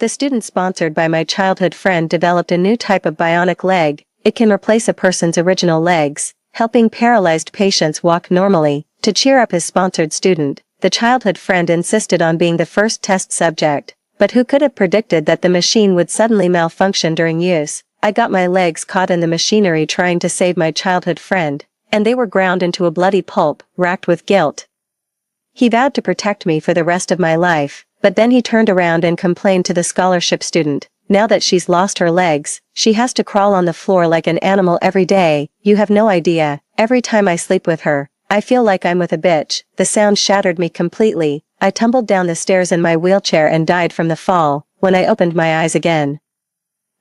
The student sponsored by my childhood friend developed a new type of bionic leg. It can replace a person's original legs, helping paralyzed patients walk normally. To cheer up his sponsored student, the childhood friend insisted on being the first test subject. But who could have predicted that the machine would suddenly malfunction during use? I got my legs caught in the machinery trying to save my childhood friend, and they were ground into a bloody pulp, racked with guilt. He vowed to protect me for the rest of my life, but then he turned around and complained to the scholarship student. Now that she's lost her legs, she has to crawl on the floor like an animal every day. You have no idea. Every time I sleep with her, I feel like I'm with a bitch. The sound shattered me completely. I tumbled down the stairs in my wheelchair and died from the fall. When I opened my eyes again,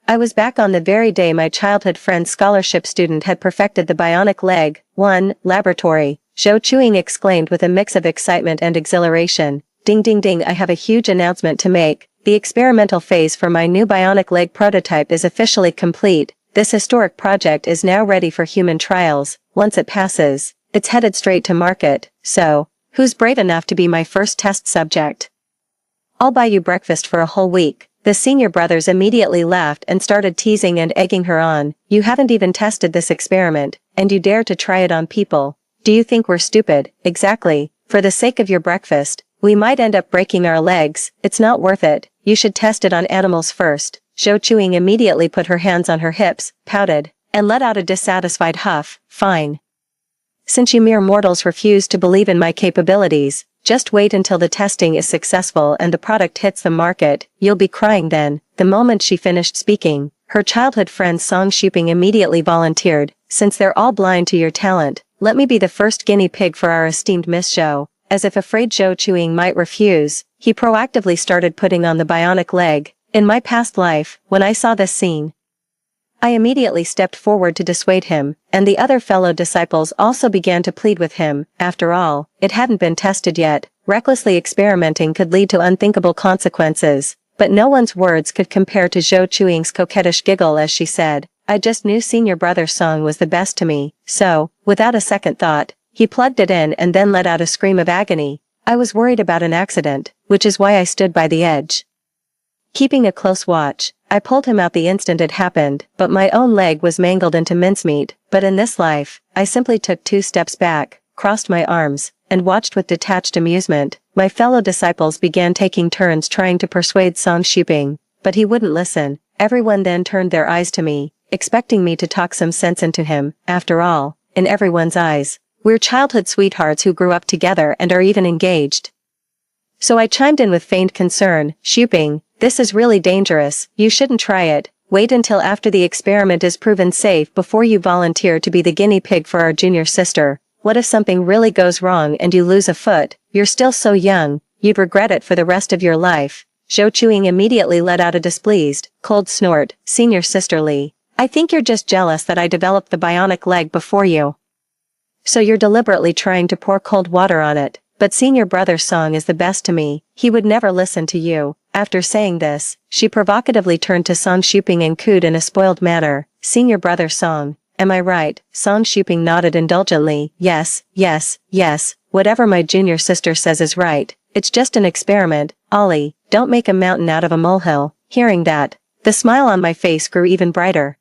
I was back on the very day my childhood friend's scholarship student had perfected the bionic leg. 1. Laboratory. Zhou Chuing exclaimed with a mix of excitement and exhilaration. Ding ding ding, I have a huge announcement to make. The experimental phase for my new bionic leg prototype is officially complete. This historic project is now ready for human trials. Once it passes, it's headed straight to market. So, who's brave enough to be my first test subject? I'll buy you breakfast for a whole week. The senior brothers immediately laughed and started teasing and egging her on. You haven't even tested this experiment, and you dare to try it on people. Do you think we're stupid? Exactly. For the sake of your breakfast, we might end up breaking our legs. It's not worth it. You should test it on animals first. Zhou Chuing immediately put her hands on her hips, pouted, and let out a dissatisfied huff. Fine. Since you mere mortals refuse to believe in my capabilities, just wait until the testing is successful and the product hits the market. You'll be crying then. The moment she finished speaking, her childhood friend Song Shuping immediately volunteered. Since they're all blind to your talent, let me be the first guinea pig for our esteemed Miss Zhou. As if afraid Zhou Chuing might refuse, he proactively started putting on the bionic leg. In my past life, when I saw this scene, I immediately stepped forward to dissuade him, and the other fellow disciples also began to plead with him. After all, it hadn't been tested yet. Recklessly experimenting could lead to unthinkable consequences, but no one's words could compare to Zhou Chuing's coquettish giggle as she said, I just knew senior brother Song was the best to me. So, without a second thought, he plugged it in and then let out a scream of agony. I was worried about an accident, which is why I stood by the edge, keeping a close watch. I pulled him out the instant it happened, but my own leg was mangled into mincemeat. But in this life, I simply took 2 steps back, crossed my arms, and watched with detached amusement. My fellow disciples began taking turns trying to persuade Song Shuping, but he wouldn't listen. Everyone then turned their eyes to me, expecting me to talk some sense into him. After all, in everyone's eyes, we're childhood sweethearts who grew up together and are even engaged. So I chimed in with feigned concern. Shuping, this is really dangerous. You shouldn't try it. Wait until after the experiment is proven safe before you volunteer to be the guinea pig for our junior sister. What if something really goes wrong and you lose a foot? You're still so young, you'd regret it for the rest of your life. Zhou Chuing immediately let out a displeased, cold snort. Senior sisterly, I think you're just jealous that I developed the bionic leg before you. So you're deliberately trying to pour cold water on it. But senior brother Song is the best to me. He would never listen to you. After saying this, she provocatively turned to Song Shuping and cooed in a spoiled manner. Senior brother Song, am I right? Song Shuping nodded indulgently. Yes, yes, yes. Whatever my junior sister says is right. It's just an experiment. Ollie, don't make a mountain out of a molehill. Hearing that, the smile on my face grew even brighter.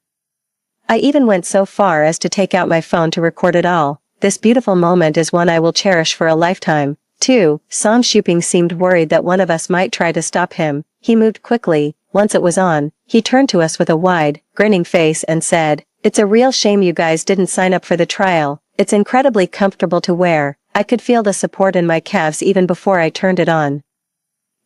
I even went so far as to take out my phone to record it all. This beautiful moment is one I will cherish for a lifetime. 2. Song Shuping seemed worried that one of us might try to stop him. He moved quickly. Once it was on, he turned to us with a wide, grinning face and said, It's a real shame you guys didn't sign up for the trial. It's incredibly comfortable to wear. I could feel the support in my calves even before I turned it on.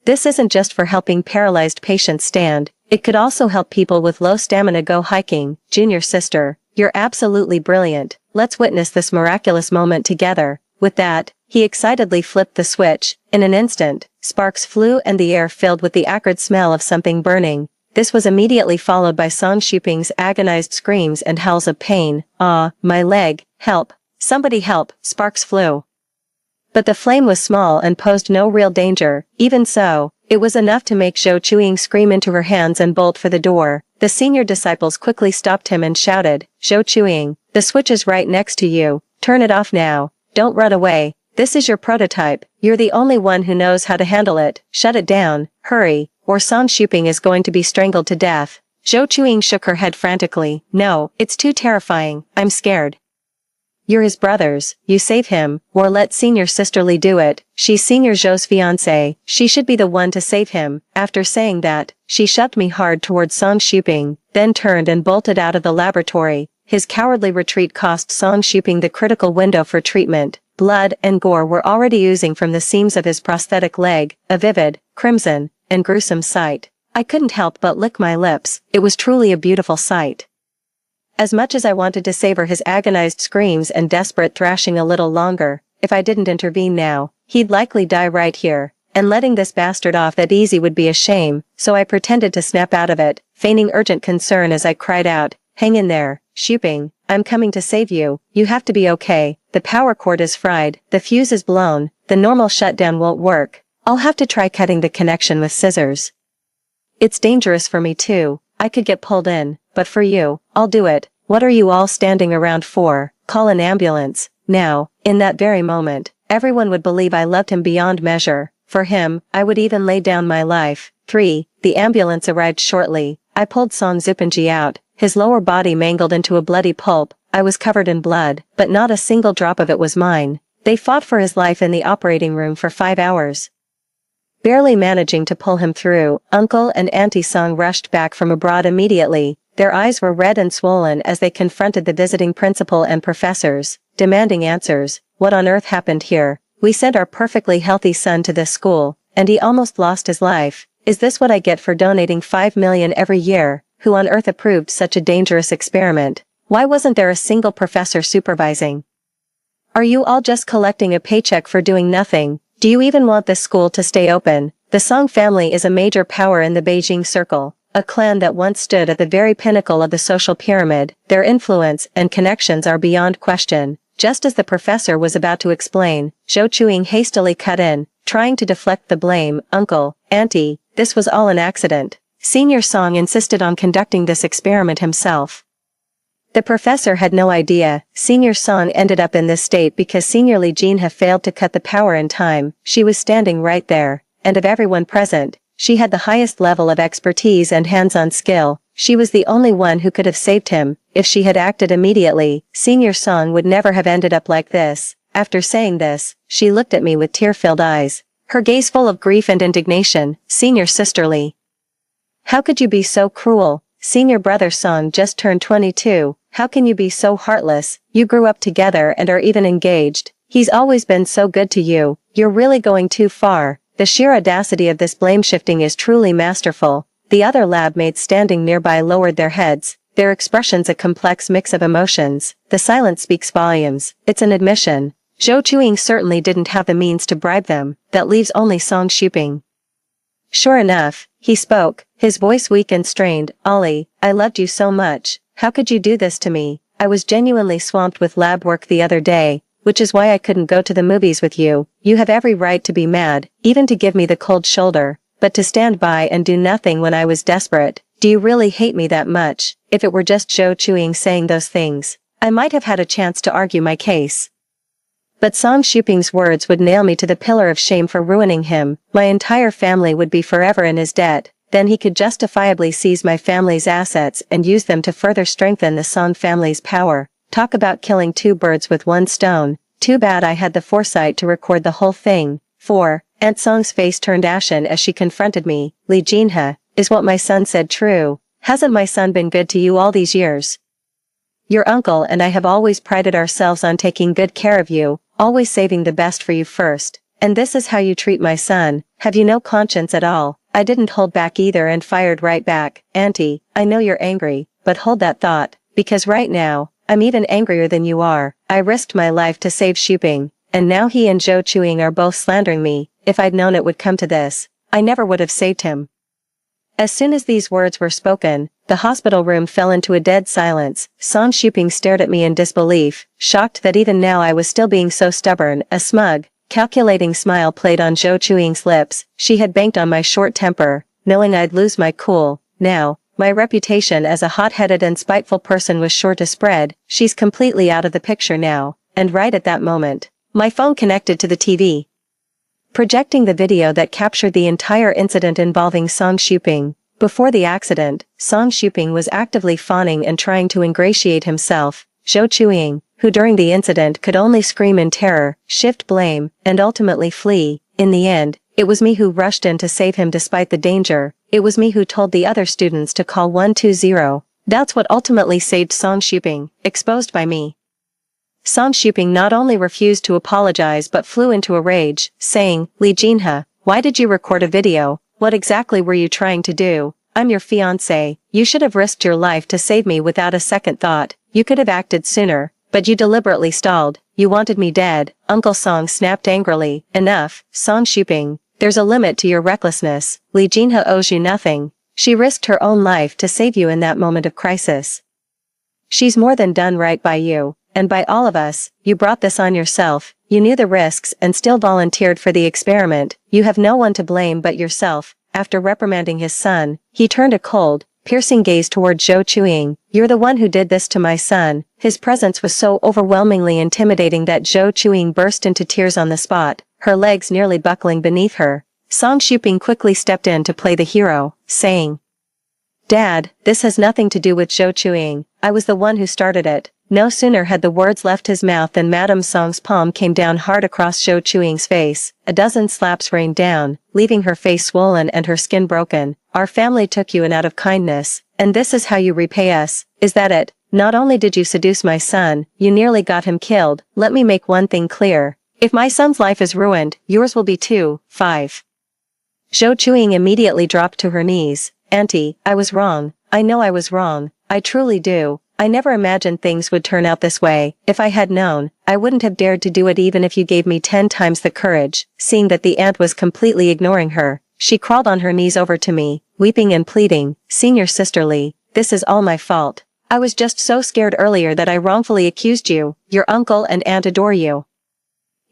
This isn't just for helping paralyzed patients stand. It could also help people with low stamina go hiking. Junior sister, you're absolutely brilliant. Let's witness this miraculous moment together. With that, he excitedly flipped the switch. In an instant, sparks flew and the air filled with the acrid smell of something burning. This was immediately followed by Song Shuping's agonized screams and howls of pain. Ah, my leg, help, somebody help, sparks flew. But the flame was small and posed no real danger. Even so, it was enough to make Zhou Chuing scream into her hands and bolt for the door. The senior disciples quickly stopped him and shouted, Zhou Chuing, the switch is right next to you. Turn it off now. Don't run away. This is your prototype. You're the only one who knows how to handle it. Shut it down. Hurry. or Song Shuping is going to be strangled to death. Zhou Chuing shook her head frantically. No, it's too terrifying, I'm scared. You're his brothers, you save him, or let senior sister Li do it. She's senior Zhou's fiancé, she should be the one to save him. After saying that, she shoved me hard towards Song Shuping, then turned and bolted out of the laboratory. His cowardly retreat cost Song Shuping the critical window for treatment. Blood and gore were already oozing from the seams of his prosthetic leg, a vivid, crimson, and gruesome sight. I couldn't help but lick my lips, it was truly a beautiful sight. As much as I wanted to savor his agonized screams and desperate thrashing a little longer, if I didn't intervene now, he'd likely die right here, and letting this bastard off that easy would be a shame, so I pretended to snap out of it, feigning urgent concern as I cried out, "Hang in there, Shuping, I'm coming to save you, you have to be okay, the power cord is fried, the fuse is blown, the normal shutdown won't work, I'll have to try cutting the connection with scissors. It's dangerous for me too, I could get pulled in, but for you, I'll do it, what are you all standing around for, call an ambulance." Now, in that very moment, everyone would believe I loved him beyond measure, for him, I would even lay down my life. 3. The ambulance arrived shortly, I pulled Song Zupinji out, his lower body mangled into a bloody pulp, I was covered in blood, but not a single drop of it was mine. They fought for his life in the operating room for 5 hours. Barely managing to pull him through, Uncle and Auntie Song rushed back from abroad immediately. Their eyes were red and swollen as they confronted the visiting principal and professors, demanding answers. What on earth happened here? We sent our perfectly healthy son to this school, and he almost lost his life. Is this what I get for donating 5 million every year? Who on earth approved such a dangerous experiment? Why wasn't there a single professor supervising? Are you all just collecting a paycheck for doing nothing? Do you even want this school to stay open? The Song family is a major power in the Beijing Circle, a clan that once stood at the very pinnacle of the social pyramid. Their influence and connections are beyond question. Just as the professor was about to explain, Zhou Chuing hastily cut in, trying to deflect the blame. Uncle, Auntie, this was all an accident. Senior Song insisted on conducting this experiment himself. The professor had no idea. Senior Song ended up in this state because Senior Li Jinhe failed to cut the power in time. She was standing right there, and of everyone present, she had the highest level of expertise and hands-on skill. She was the only one who could have saved him. If she had acted immediately, Senior Song would never have ended up like this. After saying this, she looked at me with tear-filled eyes, her gaze full of grief and indignation. Senior Sister Li, how could you be so cruel? Senior brother Song just turned 22. How can you be so heartless? You grew up together and are even engaged. He's always been so good to you. You're really going too far. The sheer audacity of this blame shifting is truly masterful. The other lab mates standing nearby lowered their heads, their expressions a complex mix of emotions. The silence speaks volumes. It's an admission. Zhou Chuing certainly didn't have the means to bribe them. That leaves only Song Shuping. Sure enough, he spoke, his voice weak and strained. Ollie, I loved you so much. How could you do this to me? I was genuinely swamped with lab work the other day, which is why I couldn't go to the movies with you. You have every right to be mad, even to give me the cold shoulder, but to stand by and do nothing when I was desperate. Do you really hate me that much? If it were just Zhou Chuing saying those things, I might have had a chance to argue my case. But Song Shuping's words would nail me to the pillar of shame for ruining him. My entire family would be forever in his debt. Then he could justifiably seize my family's assets and use them to further strengthen the Song family's power. Talk about killing 2 birds with 1 stone. Too bad I had the foresight to record the whole thing. 4. Aunt Song's face turned ashen as she confronted me. Li Jinhe, is what my son said true? Hasn't my son been good to you all these years? Your uncle and I have always prided ourselves on taking good care of you, always saving the best for you first. And this is how you treat my son? Have you no conscience at all? I didn't hold back either and fired right back. Auntie, I know you're angry, but hold that thought, because right now, I'm even angrier than you are. I risked my life to save Shuping, and now he and Zhou Chuing are both slandering me. If I'd known it would come to this, I never would have saved him. As soon as these words were spoken, the hospital room fell into a dead silence. Song Shuping stared at me in disbelief, shocked that even now I was still being so stubborn. A smug, calculating smile played on Zhou Chuing's lips. She had banked on my short temper, knowing I'd lose my cool. Now, my reputation as a hot-headed and spiteful person was sure to spread. She's completely out of the picture now. And right at that moment, my phone connected to the TV. projecting the video that captured the entire incident involving Song Shuping. Before the accident, Song Shuping was actively fawning and trying to ingratiate himself, Zhou Chuiying, who during the incident could only scream in terror, shift blame, and ultimately flee. In the end, it was me who rushed in to save him despite the danger. It was me who told the other students to call 120. That's what ultimately saved Song Shuping, exposed by me. Song Shuping not only refused to apologize but flew into a rage, saying, Li Jinhe, why did you record a video? What exactly were you trying to do? I'm your fiancé. You should have risked your life to save me without a second thought. You could have acted sooner, but you deliberately stalled. You wanted me dead. Uncle Song snapped angrily. Enough, Song Shuping. There's a limit to your recklessness. Li Jinhe owes you nothing. She risked her own life to save you in that moment of crisis. She's more than done right by you, and by all of us. You brought this on yourself. You knew the risks and still volunteered for the experiment. You have no one to blame but yourself. After reprimanding his son, he turned a cold, piercing gaze toward Zhou Chuiying. You're the one who did this to my son. His presence was so overwhelmingly intimidating that Zhou Chuiying burst into tears on the spot, her legs nearly buckling beneath her. Song Shuping quickly stepped in to play the hero, saying, Dad, this has nothing to do with Zhou Chuiying. I was the one who started it. No sooner had the words left his mouth than Madame Song's palm came down hard across Zhou Chuiying's face. A dozen slaps rained down, leaving her face swollen and her skin broken. Our family took you in out of kindness, and this is how you repay us. Is that it? Not only did you seduce my son, you nearly got him killed. Let me make one thing clear. If my son's life is ruined, yours will be too. 5. Zhou Chuiying immediately dropped to her knees. Auntie, I was wrong. I know I was wrong. I truly do. I never imagined things would turn out this way. If I had known, I wouldn't have dared to do it even if you gave me 10 times the courage. Seeing that the aunt was completely ignoring her, she crawled on her knees over to me, weeping and pleading, Senior Sisterly, this is all my fault. I was just so scared earlier that I wrongfully accused you. Your uncle and aunt adore you.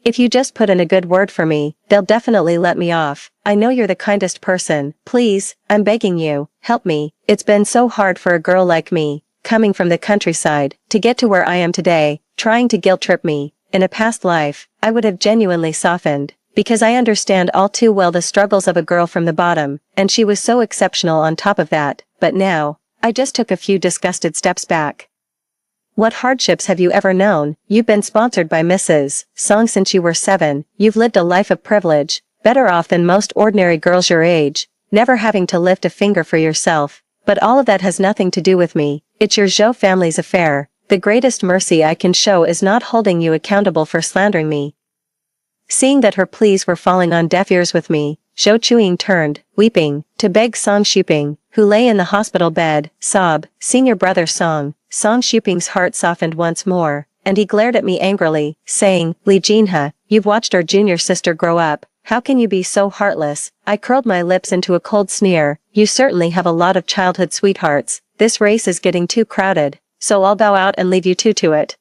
If you just put in a good word for me, they'll definitely let me off. I know you're the kindest person. Please, I'm begging you, help me. It's been so hard for a girl like me, coming from the countryside, to get to where I am today, trying to guilt-trip me. In a past life, I would have genuinely softened, because I understand all too well the struggles of a girl from the bottom, and she was so exceptional on top of that. But now, I just took a few disgusted steps back. What hardships have you ever known? You've been sponsored by Mrs. Song since you were 7. You've lived a life of privilege, better off than most ordinary girls your age, never having to lift a finger for yourself. But all of that has nothing to do with me. It's your Zhou family's affair. The greatest mercy I can show is not holding you accountable for slandering me. Seeing that her pleas were falling on deaf ears with me, Zhou Chuiying turned, weeping, to beg Song Shuping, who lay in the hospital bed, sob, Senior Brother Song. Song Shuping's heart softened once more, and he glared at me angrily, saying, Li Jinhe, you've watched our junior sister grow up. How can you be so heartless? I curled my lips into a cold sneer. You certainly have a lot of childhood sweethearts. This race is getting too crowded, so I'll bow out and leave you two to it.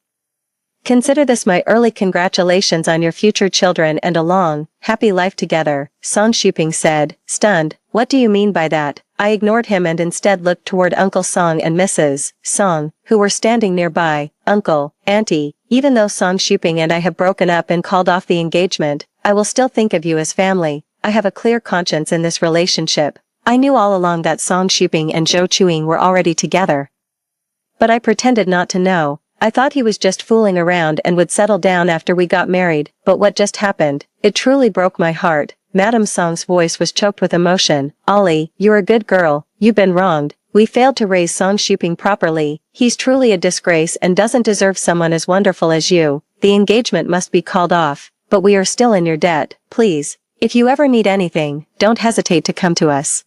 Consider this my early congratulations on your future children and a long, happy life together, Song Shuping said, stunned. What do you mean by that? I ignored him and instead looked toward Uncle Song and Mrs. Song, who were standing nearby. Uncle, Auntie, even though Song Shuping and I have broken up and called off the engagement, I will still think of you as family. I have a clear conscience in this relationship. I knew all along that Song Shuping and Zhou Chuiying were already together. But I pretended not to know. I thought he was just fooling around and would settle down after we got married, but what just happened, it truly broke my heart. Madame Song's voice was choked with emotion. Ollie, you're a good girl. You've been wronged. We failed to raise Song Shuping properly. He's truly a disgrace and doesn't deserve someone as wonderful as you. The engagement must be called off, but we are still in your debt. Please, if you ever need anything, don't hesitate to come to us.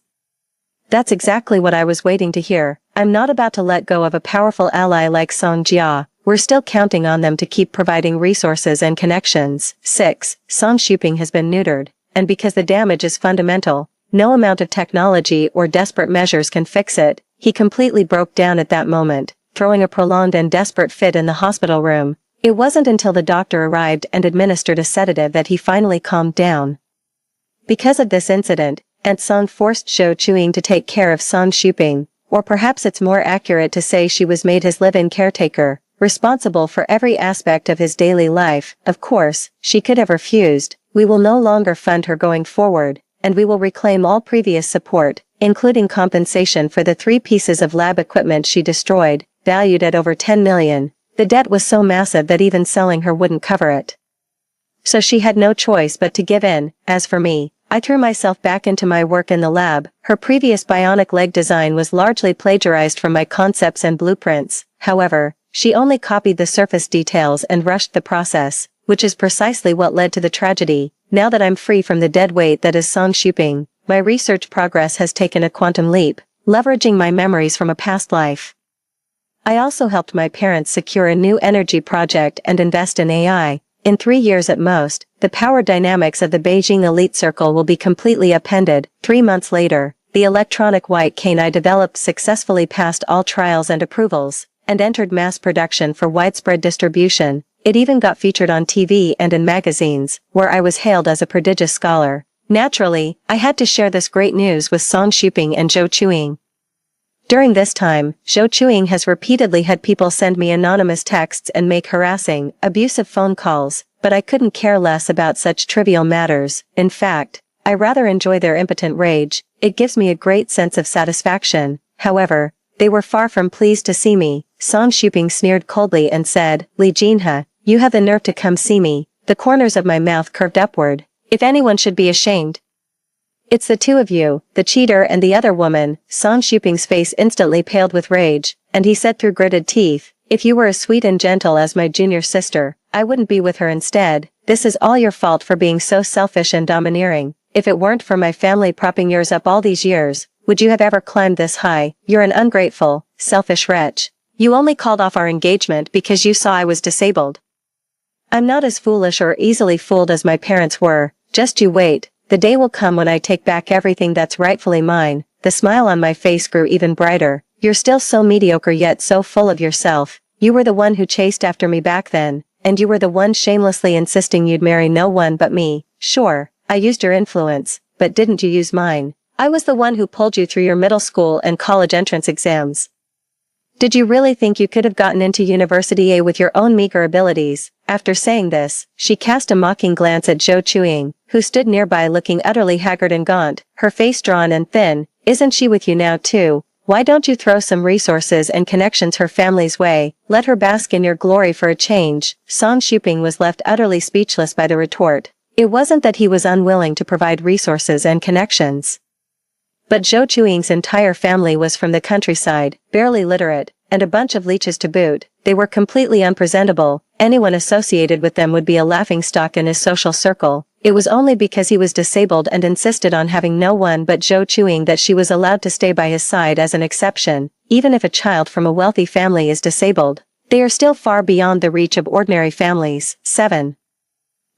That's exactly what I was waiting to hear. I'm not about to let go of a powerful ally like Song Jia. We're still counting on them to keep providing resources and connections. 6. Song Shuping has been neutered, and because the damage is fundamental, no amount of technology or desperate measures can fix it. He completely broke down at that moment, throwing a prolonged and desperate fit in the hospital room. It wasn't until the doctor arrived and administered a sedative that he finally calmed down. Because of this incident, Aunt Song forced Zhou Chuiying to take care of Song Shuping, or perhaps it's more accurate to say she was made his live-in caretaker, responsible for every aspect of his daily life. Of course, she could have refused. we will no longer fund her going forward, and we will reclaim all previous support, including compensation for the 3 pieces of lab equipment she destroyed, valued at over 10 million. The debt was so massive that even selling her wouldn't cover it. So she had no choice but to give in. As for me, I threw myself back into my work in the lab. Her previous bionic leg design was largely plagiarized from my concepts and blueprints. However, she only copied the surface details and rushed the process, which is precisely what led to the tragedy. Now that I'm free from the dead weight that is Song Shuping, my research progress has taken a quantum leap, leveraging my memories from a past life. I also helped my parents secure a new energy project and invest in AI. In 3 years at most, the power dynamics of the Beijing elite circle will be completely upended. 3 months later, the electronic white cane I developed successfully passed all trials and approvals, and entered mass production for widespread distribution. It even got featured on TV and in magazines, where I was hailed as a prodigious scholar. Naturally, I had to share this great news with Song Shuping and Zhou Chuing. During this time, Zhou Chuing has repeatedly had people send me anonymous texts and make harassing, abusive phone calls, but I couldn't care less about such trivial matters. In fact, I rather enjoy their impotent rage. It gives me a great sense of satisfaction. However, they were far from pleased to see me. Song Shuping sneered coldly and said, "Li Jinhe, you have the nerve to come see me." The corners of my mouth curved upward. If anyone should be ashamed, it's the 2 of you, the cheater and the other woman. Song Shuping's face instantly paled with rage, and he said through gritted teeth, "If you were as sweet and gentle as my junior sister, I wouldn't be with her instead. This is all your fault for being so selfish and domineering. If it weren't for my family propping yours up all these years, would you have ever climbed this high? You're an ungrateful, selfish wretch. You only called off our engagement because you saw I was disabled. I'm not as foolish or easily fooled as my parents were. Just you wait. The day will come when I take back everything that's rightfully mine." The smile on my face grew even brighter. "You're still so mediocre yet so full of yourself. You were the one who chased after me back then, and you were the one shamelessly insisting you'd marry no one but me. Sure, I used your influence, but didn't you use mine? I was the one who pulled you through your middle school and college entrance exams. Did you really think you could have gotten into University A with your own meager abilities?" After saying this, she cast a mocking glance at Zhou Chuing, who stood nearby looking utterly haggard and gaunt, her face drawn and thin. "Isn't she with you now too? Why don't you throw some resources and connections her family's way? Let her bask in your glory for a change." Song Shuping was left utterly speechless by the retort. It wasn't that he was unwilling to provide resources and connections, but Zhou Chuing's entire family was from the countryside, barely literate, and a bunch of leeches to boot. They were completely unpresentable. Anyone associated with them would be a laughingstock in his social circle. It was only because he was disabled and insisted on having no one but Zhou Chuing that she was allowed to stay by his side as an exception. Even if a child from a wealthy family is disabled, they are still far beyond the reach of ordinary families. 7.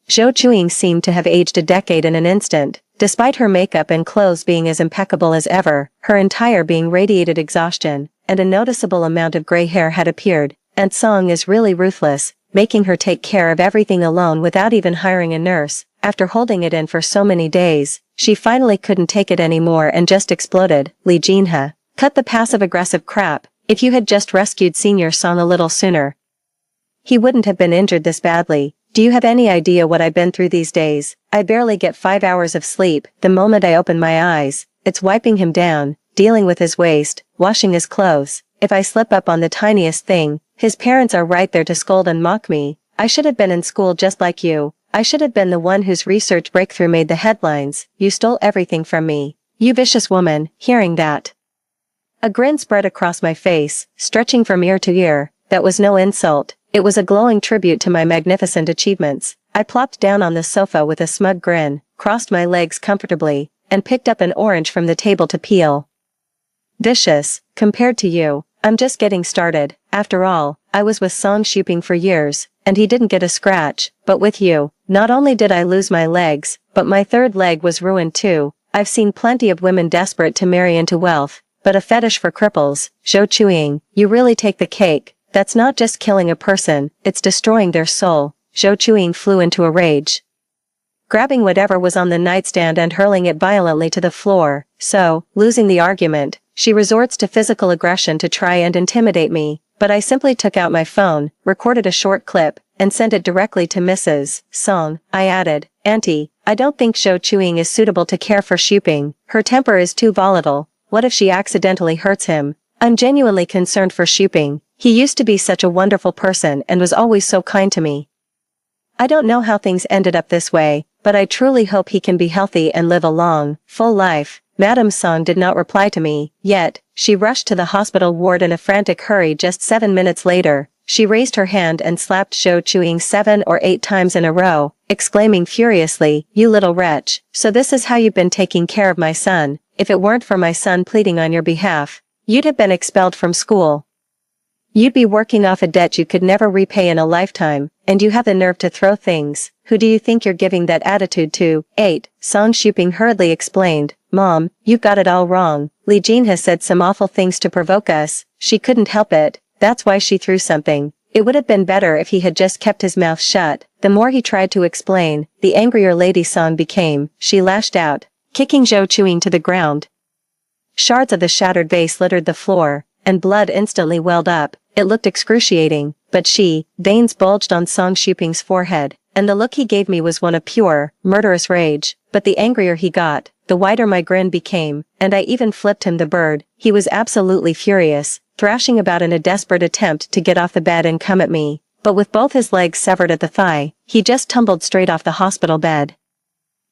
Zhou Chuing seemed to have aged a decade in an instant. Despite her makeup and clothes being as impeccable as ever, her entire being radiated exhaustion, and a noticeable amount of gray hair had appeared. And Song is really ruthless, making her take care of everything alone without even hiring a nurse. After holding it in for so many days, she finally couldn't take it anymore and just exploded. "Li Jinhe, cut the passive-aggressive crap. If you had just rescued Senior Song a little sooner, he wouldn't have been injured this badly. Do you have any idea what I've been through these days? I barely get 5 hours of sleep. The moment I open my eyes, it's wiping him down, dealing with his waste, washing his clothes. If I slip up on the tiniest thing, his parents are right there to scold and mock me. I should have been in school just like you. I should have been the one whose research breakthrough made the headlines. You stole everything from me. You vicious woman." Hearing that, a grin spread across my face, stretching from ear to ear. That was no insult. It was a glowing tribute to my magnificent achievements. I plopped down on the sofa with a smug grin, crossed my legs comfortably, and picked up an orange from the table to peel. "Vicious, compared to you, I'm just getting started. After all, I was with Song Shuping for years, and he didn't get a scratch. But with you, not only did I lose my legs, but my third leg was ruined too. I've seen plenty of women desperate to marry into wealth, but a fetish for cripples. Zhou Chuing, you really take the cake. That's not just killing a person, it's destroying their soul." Zhou Chuing flew into a rage, grabbing whatever was on the nightstand and hurling it violently to the floor. So, losing the argument, she resorts to physical aggression to try and intimidate me. But I simply took out my phone, recorded a short clip, and sent it directly to Mrs. Song. I added, Auntie, I don't think Zhou Chuing is suitable to care for Xuping. Her temper is too volatile. What if she accidentally hurts him? I'm genuinely concerned for Xuping. He used to be such a wonderful person and was always so kind to me. I don't know how things ended up this way, but I truly hope he can be healthy and live a long, full life. Madame Song did not reply to me, yet. She rushed to the hospital ward in a frantic hurry. Just 7 minutes later, she raised her hand and slapped Zhou Chuing 7 or 8 times in a row, exclaiming furiously, "You little wretch, so this is how you've been taking care of my son. If it weren't for my son pleading on your behalf, you'd have been expelled from school. You'd be working off a debt you could never repay in a lifetime, and you have the nerve to throw things. Who do you think you're giving that attitude to?" 8. Song Xuping hurriedly explained, "Mom, you've got it all wrong. Li Jin has said some awful things to provoke us. She couldn't help it. That's why she threw something. It would have been better if he had just kept his mouth shut." The more he tried to explain, the angrier Lady Song became. She lashed out, kicking Zhou Chuing to the ground. Shards of the shattered vase littered the floor, and blood instantly welled up. It looked excruciating, but veins bulged on Song Xuping's forehead, and the look he gave me was one of pure, murderous rage. But the angrier he got, the wider my grin became, and I even flipped him the bird. He was absolutely furious, thrashing about in a desperate attempt to get off the bed and come at me, but with both his legs severed at the thigh, he just tumbled straight off the hospital bed.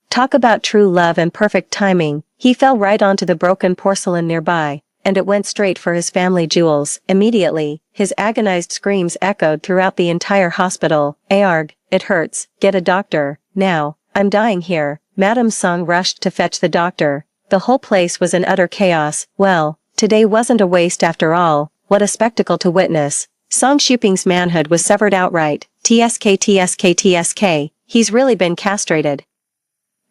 Talk about true love and perfect timing, he fell right onto the broken porcelain nearby, and it went straight for his family jewels. Immediately, his agonized screams echoed throughout the entire hospital. "Arg, it hurts, get a doctor, now, I'm dying here." Madame Song rushed to fetch the doctor. The whole place was in utter chaos. Well, today wasn't a waste after all. What a spectacle to witness. Song Xuping's manhood was severed outright. TSK, he's really been castrated.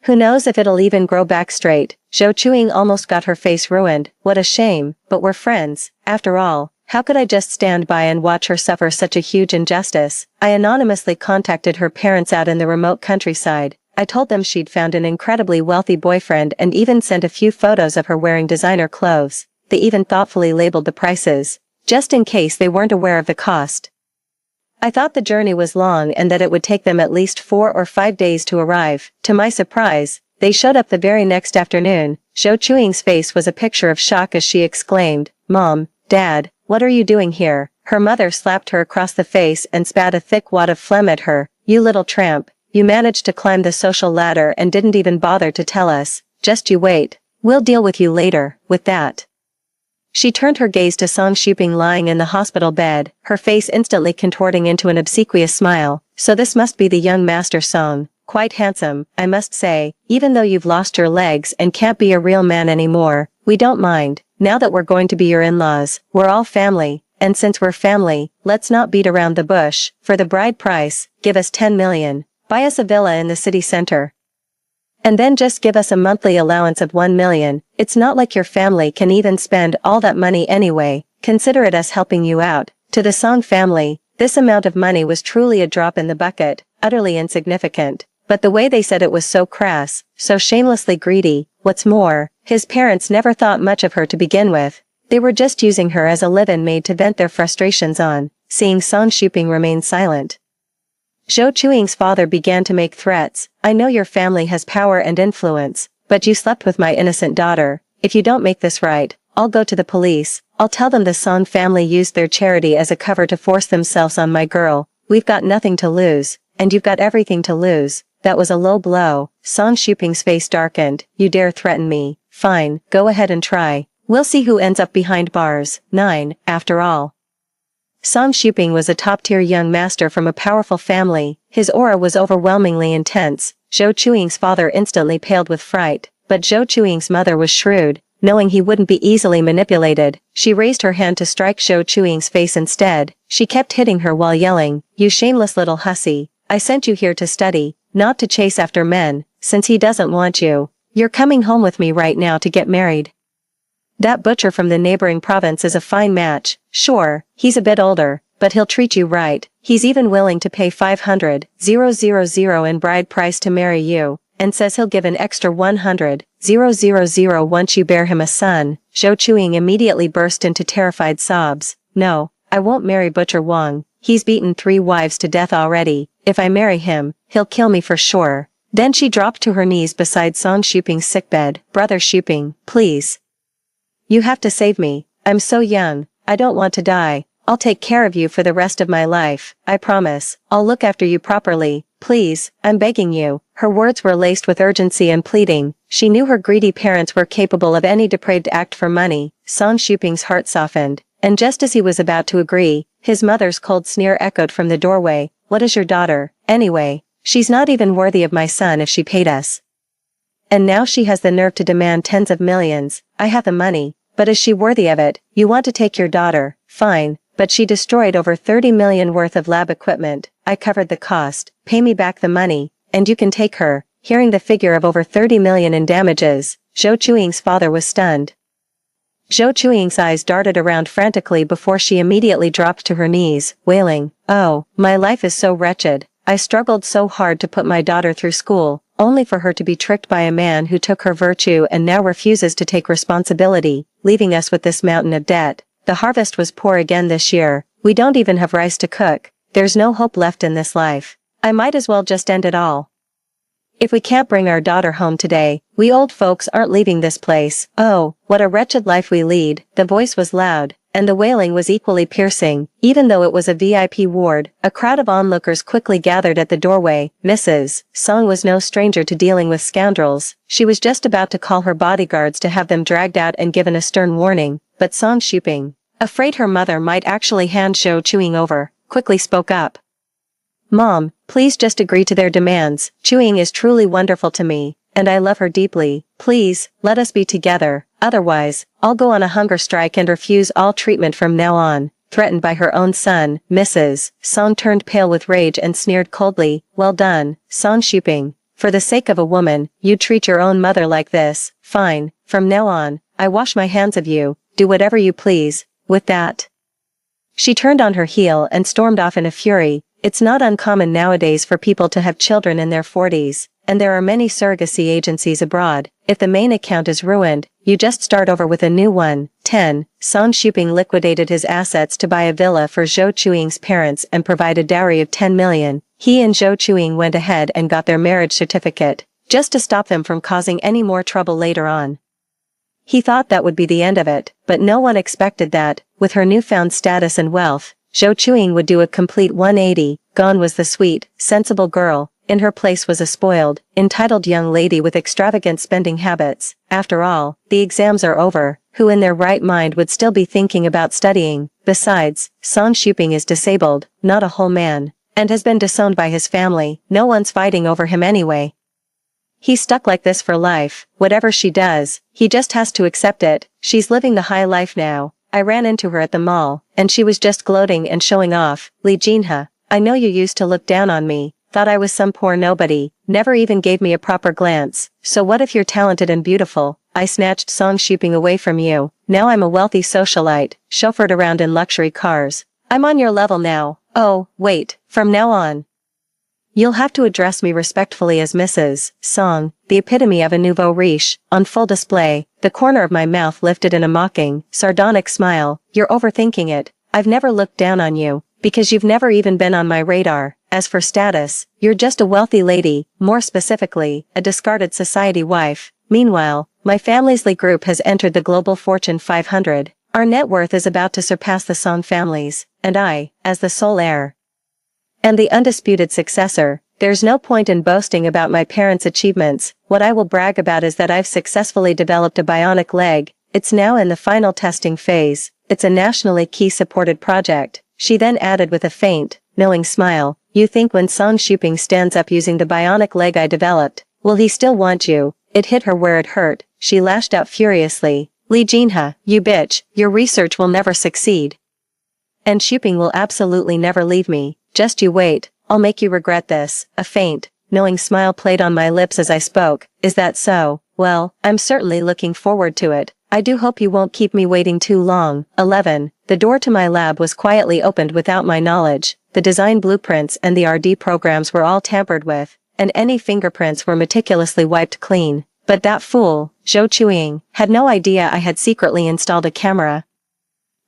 Who knows if it'll even grow back straight. Zhou Chuing almost got her face ruined. What a shame, but we're friends. After all, how could I just stand by and watch her suffer such a huge injustice? I anonymously contacted her parents out in the remote countryside. I told them she'd found an incredibly wealthy boyfriend and even sent a few photos of her wearing designer clothes. They even thoughtfully labeled the prices, just in case they weren't aware of the cost. I thought the journey was long and that it would take them at least 4 or 5 days to arrive. To my surprise, they showed up the very next afternoon. Zhou Chuing's face was a picture of shock as she exclaimed, "Mom, Dad, what are you doing here?" Her mother slapped her across the face and spat a thick wad of phlegm at her. "You little tramp, you managed to climb the social ladder and didn't even bother to tell us. Just you wait. We'll deal with you later." With that, she turned her gaze to Song Xuping lying in the hospital bed, her face instantly contorting into an obsequious smile. "So this must be the young Master Song. Quite handsome, I must say, even though you've lost your legs and can't be a real man anymore. We don't mind. Now that we're going to be your in-laws, we're all family, and since we're family, let's not beat around the bush. For the bride price, give us 10 million. Buy us a villa in the city center. And then just give us a monthly allowance of 1 million. It's not like your family can even spend all that money anyway. Consider it us helping you out." To the Song family, this amount of money was truly a drop in the bucket, utterly insignificant. But the way they said it was so crass, so shamelessly greedy. What's more, his parents never thought much of her to begin with. They were just using her as a live-in maid to vent their frustrations on. Seeing Song Xuping remain silent, Zhou Chuing's father began to make threats. "I know your family has power and influence, but you slept with my innocent daughter. If you don't make this right, I'll go to the police. I'll tell them the Song family used their charity as a cover to force themselves on my girl. We've got nothing to lose, and you've got everything to lose." That was a low blow. Song Xuping's face darkened. "You dare threaten me? Fine, go ahead and try. We'll see who ends up behind bars." 9. After all, Song Xuping was a top-tier young master from a powerful family. His aura was overwhelmingly intense. Zhou Chuing's father instantly paled with fright, but Zhou Chuing's mother was shrewd. Knowing he wouldn't be easily manipulated, she raised her hand to strike Zhou Chuing's face instead. She kept hitting her while yelling, "You shameless little hussy. I sent you here to study, not to chase after men. Since he doesn't want you, you're coming home with me right now to get married. That butcher from the neighboring province is a fine match. Sure, he's a bit older, but he'll treat you right. He's even willing to pay 500,000 in bride price to marry you, and says he'll give an extra 100,000 once you bear him a son." Zhou Chuing immediately burst into terrified sobs. "No, I won't marry Butcher Wang. He's beaten 3 wives to death already. If I marry him, he'll kill me for sure." Then she dropped to her knees beside Song Shuping's sickbed. Brother Shuping, please. You have to save me. I'm so young. I don't want to die. I'll take care of you for the rest of my life. I promise. I'll look after you properly. Please, I'm begging you. Her words were laced with urgency and pleading. She knew her greedy parents were capable of any depraved act for money. Song Shuping's heart softened. And just as he was about to agree, his mother's cold sneer echoed from the doorway. What is your daughter, anyway? She's not even worthy of my son if she paid us. And now she has the nerve to demand tens of millions. I have the money, but is she worthy of it? You want to take your daughter, fine, but she destroyed over 30 million worth of lab equipment. I covered the cost, pay me back the money, and you can take her. Hearing the figure of over 30 million in damages, Zhou Chuiying's father was stunned. Zhou Chuiying's eyes darted around frantically before she immediately dropped to her knees, wailing, "Oh, my life is so wretched. I struggled so hard to put my daughter through school, only for her to be tricked by a man who took her virtue and now refuses to take responsibility, leaving us with this mountain of debt. The harvest was poor again this year. We don't even have rice to cook. There's no hope left in this life. I might as well just end it all. If we can't bring our daughter home today, we old folks aren't leaving this place. Oh, what a wretched life we lead." The voice was loud, and the wailing was equally piercing. Even though it was a VIP ward, a crowd of onlookers quickly gathered at the doorway. Mrs. Song was no stranger to dealing with scoundrels. She was just about to call her bodyguards to have them dragged out and given a stern warning, but Song Shuping, afraid her mother might actually hand Zhou Chuiying over, quickly spoke up. "Mom, please just agree to their demands. Chuiying is truly wonderful to me, and I love her deeply. Please, let us be together. Otherwise, I'll go on a hunger strike and refuse all treatment from now on." Threatened by her own son, Mrs. Song turned pale with rage and sneered coldly. "Well done, Song Shuping. For the sake of a woman, you'd treat your own mother like this. Fine, from now on, I wash my hands of you. Do whatever you please." With that, she turned on her heel and stormed off in a fury. It's not uncommon nowadays for people to have children in their 40s, and there are many surrogacy agencies abroad. If the main account is ruined, you just start over with a new one. 10. Song Shuping liquidated his assets to buy a villa for Zhou Chuiying's parents and provide a dowry of 10 million. He and Zhou Chuiying went ahead and got their marriage certificate, just to stop them from causing any more trouble later on. He thought that would be the end of it, but no one expected that, with her newfound status and wealth, Zhou Chuiying would do a complete 180. Gone was the sweet, sensible girl. In her place was a spoiled, entitled young lady with extravagant spending habits. After all, the exams are over. Who in their right mind would still be thinking about studying? Besides, Song Shuping is disabled, not a whole man, and has been disowned by his family. No one's fighting over him anyway. He's stuck like this for life. Whatever she does, he just has to accept it. She's living the high life now. I ran into her at the mall, and she was just gloating and showing off. Li Jinhe, I know you used to look down on me, thought I was some poor nobody, never even gave me a proper glance. So what if you're talented and beautiful? I snatched Song Shuping away from you. Now I'm a wealthy socialite, chauffeured around in luxury cars. I'm on your level now. Oh, wait, from now on, you'll have to address me respectfully as Mrs. Song, the epitome of a nouveau riche, on full display. The corner of my mouth lifted in a mocking, sardonic smile. You're overthinking it. I've never looked down on you, because you've never even been on my radar. As for status, you're just a wealthy lady, more specifically, a discarded society wife. Meanwhile, my family's Li group has entered the global Fortune 500. Our net worth is about to surpass the Song families, and I, as the sole heir and the undisputed successor, there's no point in boasting about my parents' achievements. What I will brag about is that I've successfully developed a bionic leg. It's now in the final testing phase. It's a nationally key-supported project. She then added with a faint, knowing smile, "You think when Song Shuping stands up using the bionic leg I developed, will he still want you?" It hit her where it hurt. She lashed out furiously. "Li Jinhe, you bitch, your research will never succeed. And Shuping will absolutely never leave me. Just you wait, I'll make you regret this." A faint, knowing smile played on my lips as I spoke. "Is that so? Well, I'm certainly looking forward to it. I do hope you won't keep me waiting too long." 11. The door to my lab was quietly opened without my knowledge. The design blueprints and the RD programs were all tampered with, and any fingerprints were meticulously wiped clean. But that fool, Zhou Chuiying, had no idea I had secretly installed a camera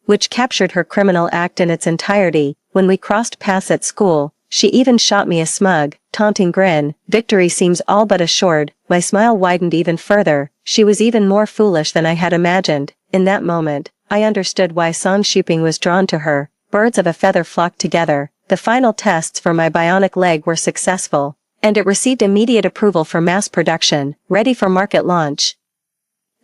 which captured her criminal act in its entirety. When we crossed paths at school, She even shot me a smug, taunting grin. Victory seems all but assured. My smile widened even further. She was even more foolish than I had imagined. In that moment, I understood why Song Shuping was drawn to her. Birds of a feather flocked together. The final tests for my bionic leg were successful, and it received immediate approval for mass production, ready for market launch.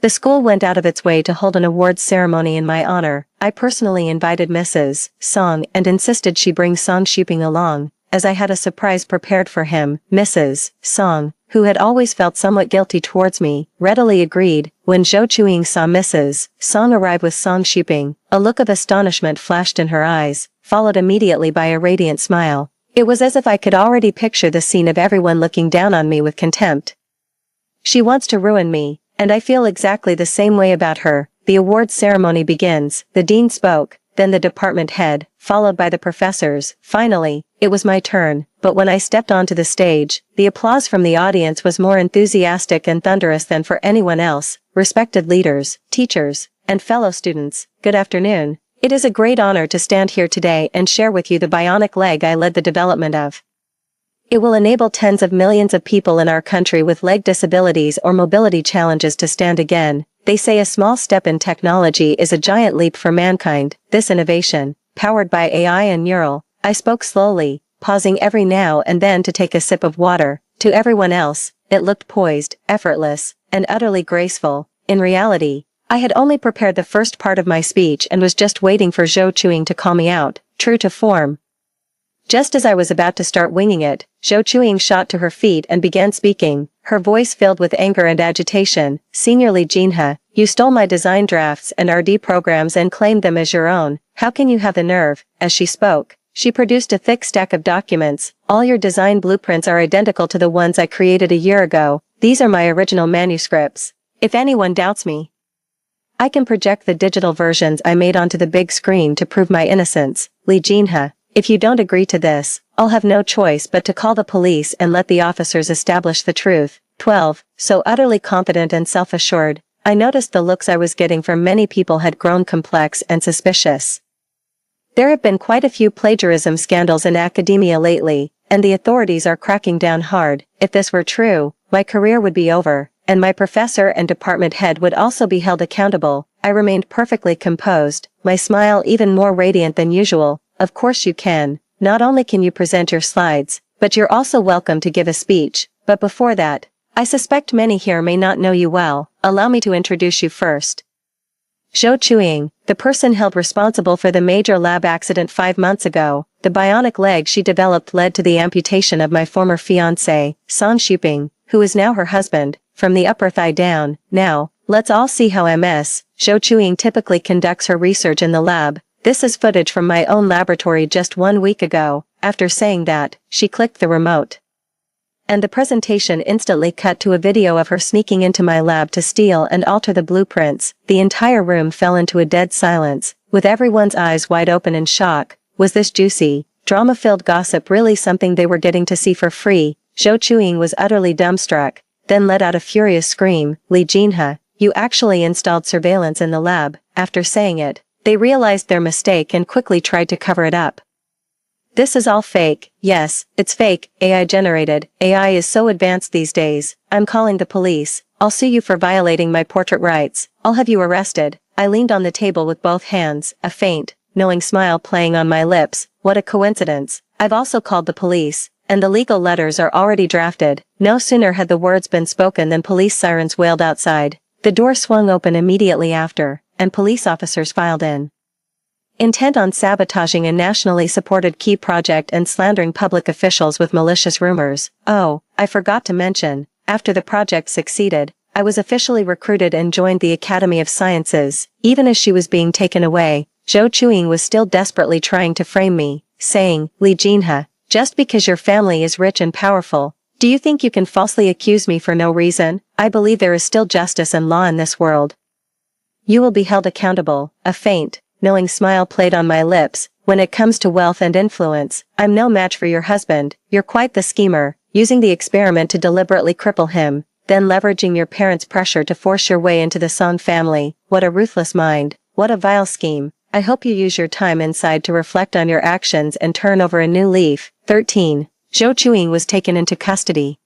The school went out of its way to hold an awards ceremony in my honor. I personally invited Mrs. Song and insisted she bring Song Shuping along, as I had a surprise prepared for him. Mrs. Song, who had always felt somewhat guilty towards me, readily agreed. When Zhou Chuing saw Mrs. Song arrive with Song Shuping, a look of astonishment flashed in her eyes, followed immediately by a radiant smile. It was as if I could already picture the scene of everyone looking down on me with contempt. She wants to ruin me, and I feel exactly the same way about her. The awards ceremony begins. The dean spoke, then the department head, followed by the professors. Finally, it was my turn, but when I stepped onto the stage, the applause from the audience was more enthusiastic and thunderous than for anyone else. Respected leaders, teachers, and fellow students, good afternoon. It is a great honor to stand here today and share with you the bionic leg I led the development of. It will enable tens of millions of people in our country with leg disabilities or mobility challenges to stand again. They say a small step in technology is a giant leap for mankind. This innovation, powered by AI and neural, I spoke slowly, pausing every now and then to take a sip of water. To everyone else, it looked poised, effortless, and utterly graceful. In reality, I had only prepared the first part of my speech and was just waiting for Zhou Chuing to call me out. True to form, just as I was about to start winging it, Zhou Chuing shot to her feet and began speaking, her voice filled with anger and agitation. Senior Li Jinhe, you stole my design drafts and RD programs and claimed them as your own. How can you have the nerve? As she spoke, she produced a thick stack of documents. All your design blueprints are identical to the ones I created a year ago. These are my original manuscripts. If anyone doubts me, I can project the digital versions I made onto the big screen to prove my innocence. Li Jinhe, if you don't agree to this, I'll have no choice but to call the police and let the officers establish the truth. 12. So utterly confident and self-assured, I noticed the looks I was getting from many people had grown complex and suspicious. There have been quite a few plagiarism scandals in academia lately, and the authorities are cracking down hard. If this were true, my career would be over, and my professor and department head would also be held accountable. I remained perfectly composed, my smile even more radiant than usual. Of course you can. Not only can you present your slides, but you're also welcome to give a speech. But before that, I suspect many here may not know you well. Allow me to introduce you first. Zhou Chuing, the person held responsible for the major lab accident 5 months ago. The bionic leg she developed led to the amputation of my former fiancé, Song Shuping, who is now her husband, from the upper thigh down. Now, let's all see how Ms. Zhou Chuing typically conducts her research in the lab. This is footage from my own laboratory just 1 week ago. After saying that, she clicked the remote, and the presentation instantly cut to a video of her sneaking into my lab to steal and alter the blueprints. The entire room fell into a dead silence, with everyone's eyes wide open in shock. Was this juicy, drama-filled gossip really something they were getting to see for free? Zhou Chuing was utterly dumbstruck, then let out a furious scream. Li Jinhe, you actually installed surveillance in the lab. After saying it, they realized their mistake and quickly tried to cover it up. This is all fake. Yes, it's fake, AI generated. AI is so advanced these days. I'm calling the police. I'll sue you for violating my portrait rights. I'll have you arrested. I leaned on the table with both hands, a faint, knowing smile playing on my lips. What a coincidence. I've also called the police, and the legal letters are already drafted. No sooner had the words been spoken than police sirens wailed outside. The door swung open immediately after, and police officers filed in, intent on sabotaging a nationally supported key project and slandering public officials with malicious rumors. Oh, I forgot to mention, after the project succeeded, I was officially recruited and joined the Academy of Sciences. Even as she was being taken away, Zhou Chuing was still desperately trying to frame me, saying, Li Jinhe, just because your family is rich and powerful, do you think you can falsely accuse me for no reason? I believe there is still justice and law in this world. You will be held accountable. A faint, knowing smile played on my lips. When it comes to wealth and influence, I'm no match for your husband. You're quite the schemer, using the experiment to deliberately cripple him, then leveraging your parents' pressure to force your way into the Song family. What a ruthless mind. What a vile scheme. I hope you use your time inside to reflect on your actions and turn over a new leaf. 13. Zhou Chuing was taken into custody.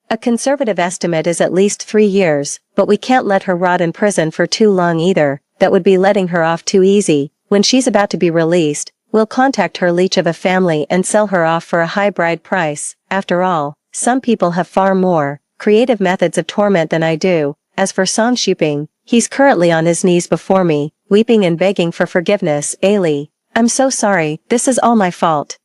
A conservative estimate is at least 3 years, but we can't let her rot in prison for too long either. That would be letting her off too easy. When she's about to be released, we'll contact her leech of a family and sell her off for a high bride price. After all, some people have far more creative methods of torment than I do. As for Song Shuping, he's currently on his knees before me, weeping and begging for forgiveness. Ali, I'm so sorry, this is all my fault.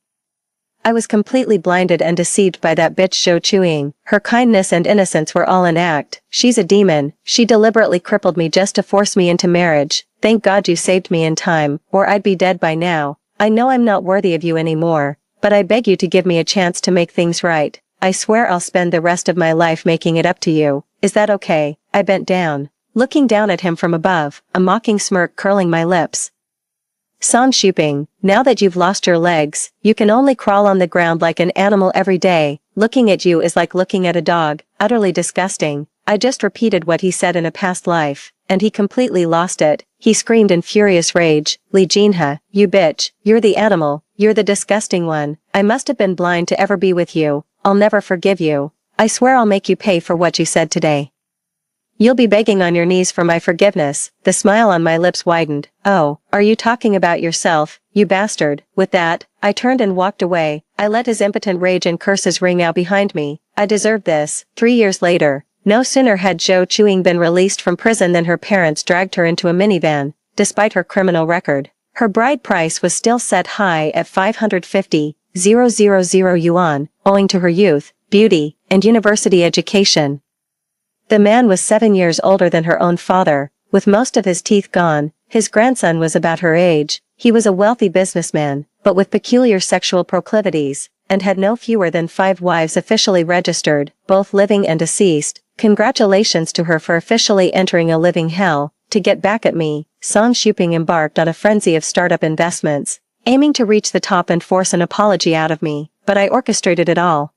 I was completely blinded and deceived by that bitch Zhou Chuing. Her kindness and innocence were all an act. She's a demon. She deliberately crippled me just to force me into marriage. Thank God you saved me in time, or I'd be dead by now. I know I'm not worthy of you anymore, but I beg you to give me a chance to make things right. I swear I'll spend the rest of my life making it up to you. Is that okay? I bent down, looking down at him from above, a mocking smirk curling my lips. Song Shuping, now that you've lost your legs, you can only crawl on the ground like an animal every day. Looking at you is like looking at a dog, utterly disgusting. I just repeated what he said in a past life, and he completely lost it. He screamed in furious rage, Li Jinhe, you bitch, you're the animal, you're the disgusting one. I must have been blind to ever be with you. I'll never forgive you. I swear I'll make you pay for what you said today. You'll be begging on your knees for my forgiveness. The smile on my lips widened. Oh, are you talking about yourself, you bastard? With that, I turned and walked away. I let his impotent rage and curses ring out behind me. I deserved this. 3 years later, no sooner had Zhou Chuing been released from prison than her parents dragged her into a minivan. Despite her criminal record, her bride price was still set high at 550,000 yuan, owing to her youth, beauty, and university education. The man was 7 years older than her own father, with most of his teeth gone. His grandson was about her age. He was a wealthy businessman, but with peculiar sexual proclivities, and had no fewer than 5 wives officially registered, both living and deceased. Congratulations to her for officially entering a living hell. To get back at me, Song Shuping embarked on a frenzy of startup investments, aiming to reach the top and force an apology out of me, but I orchestrated it all.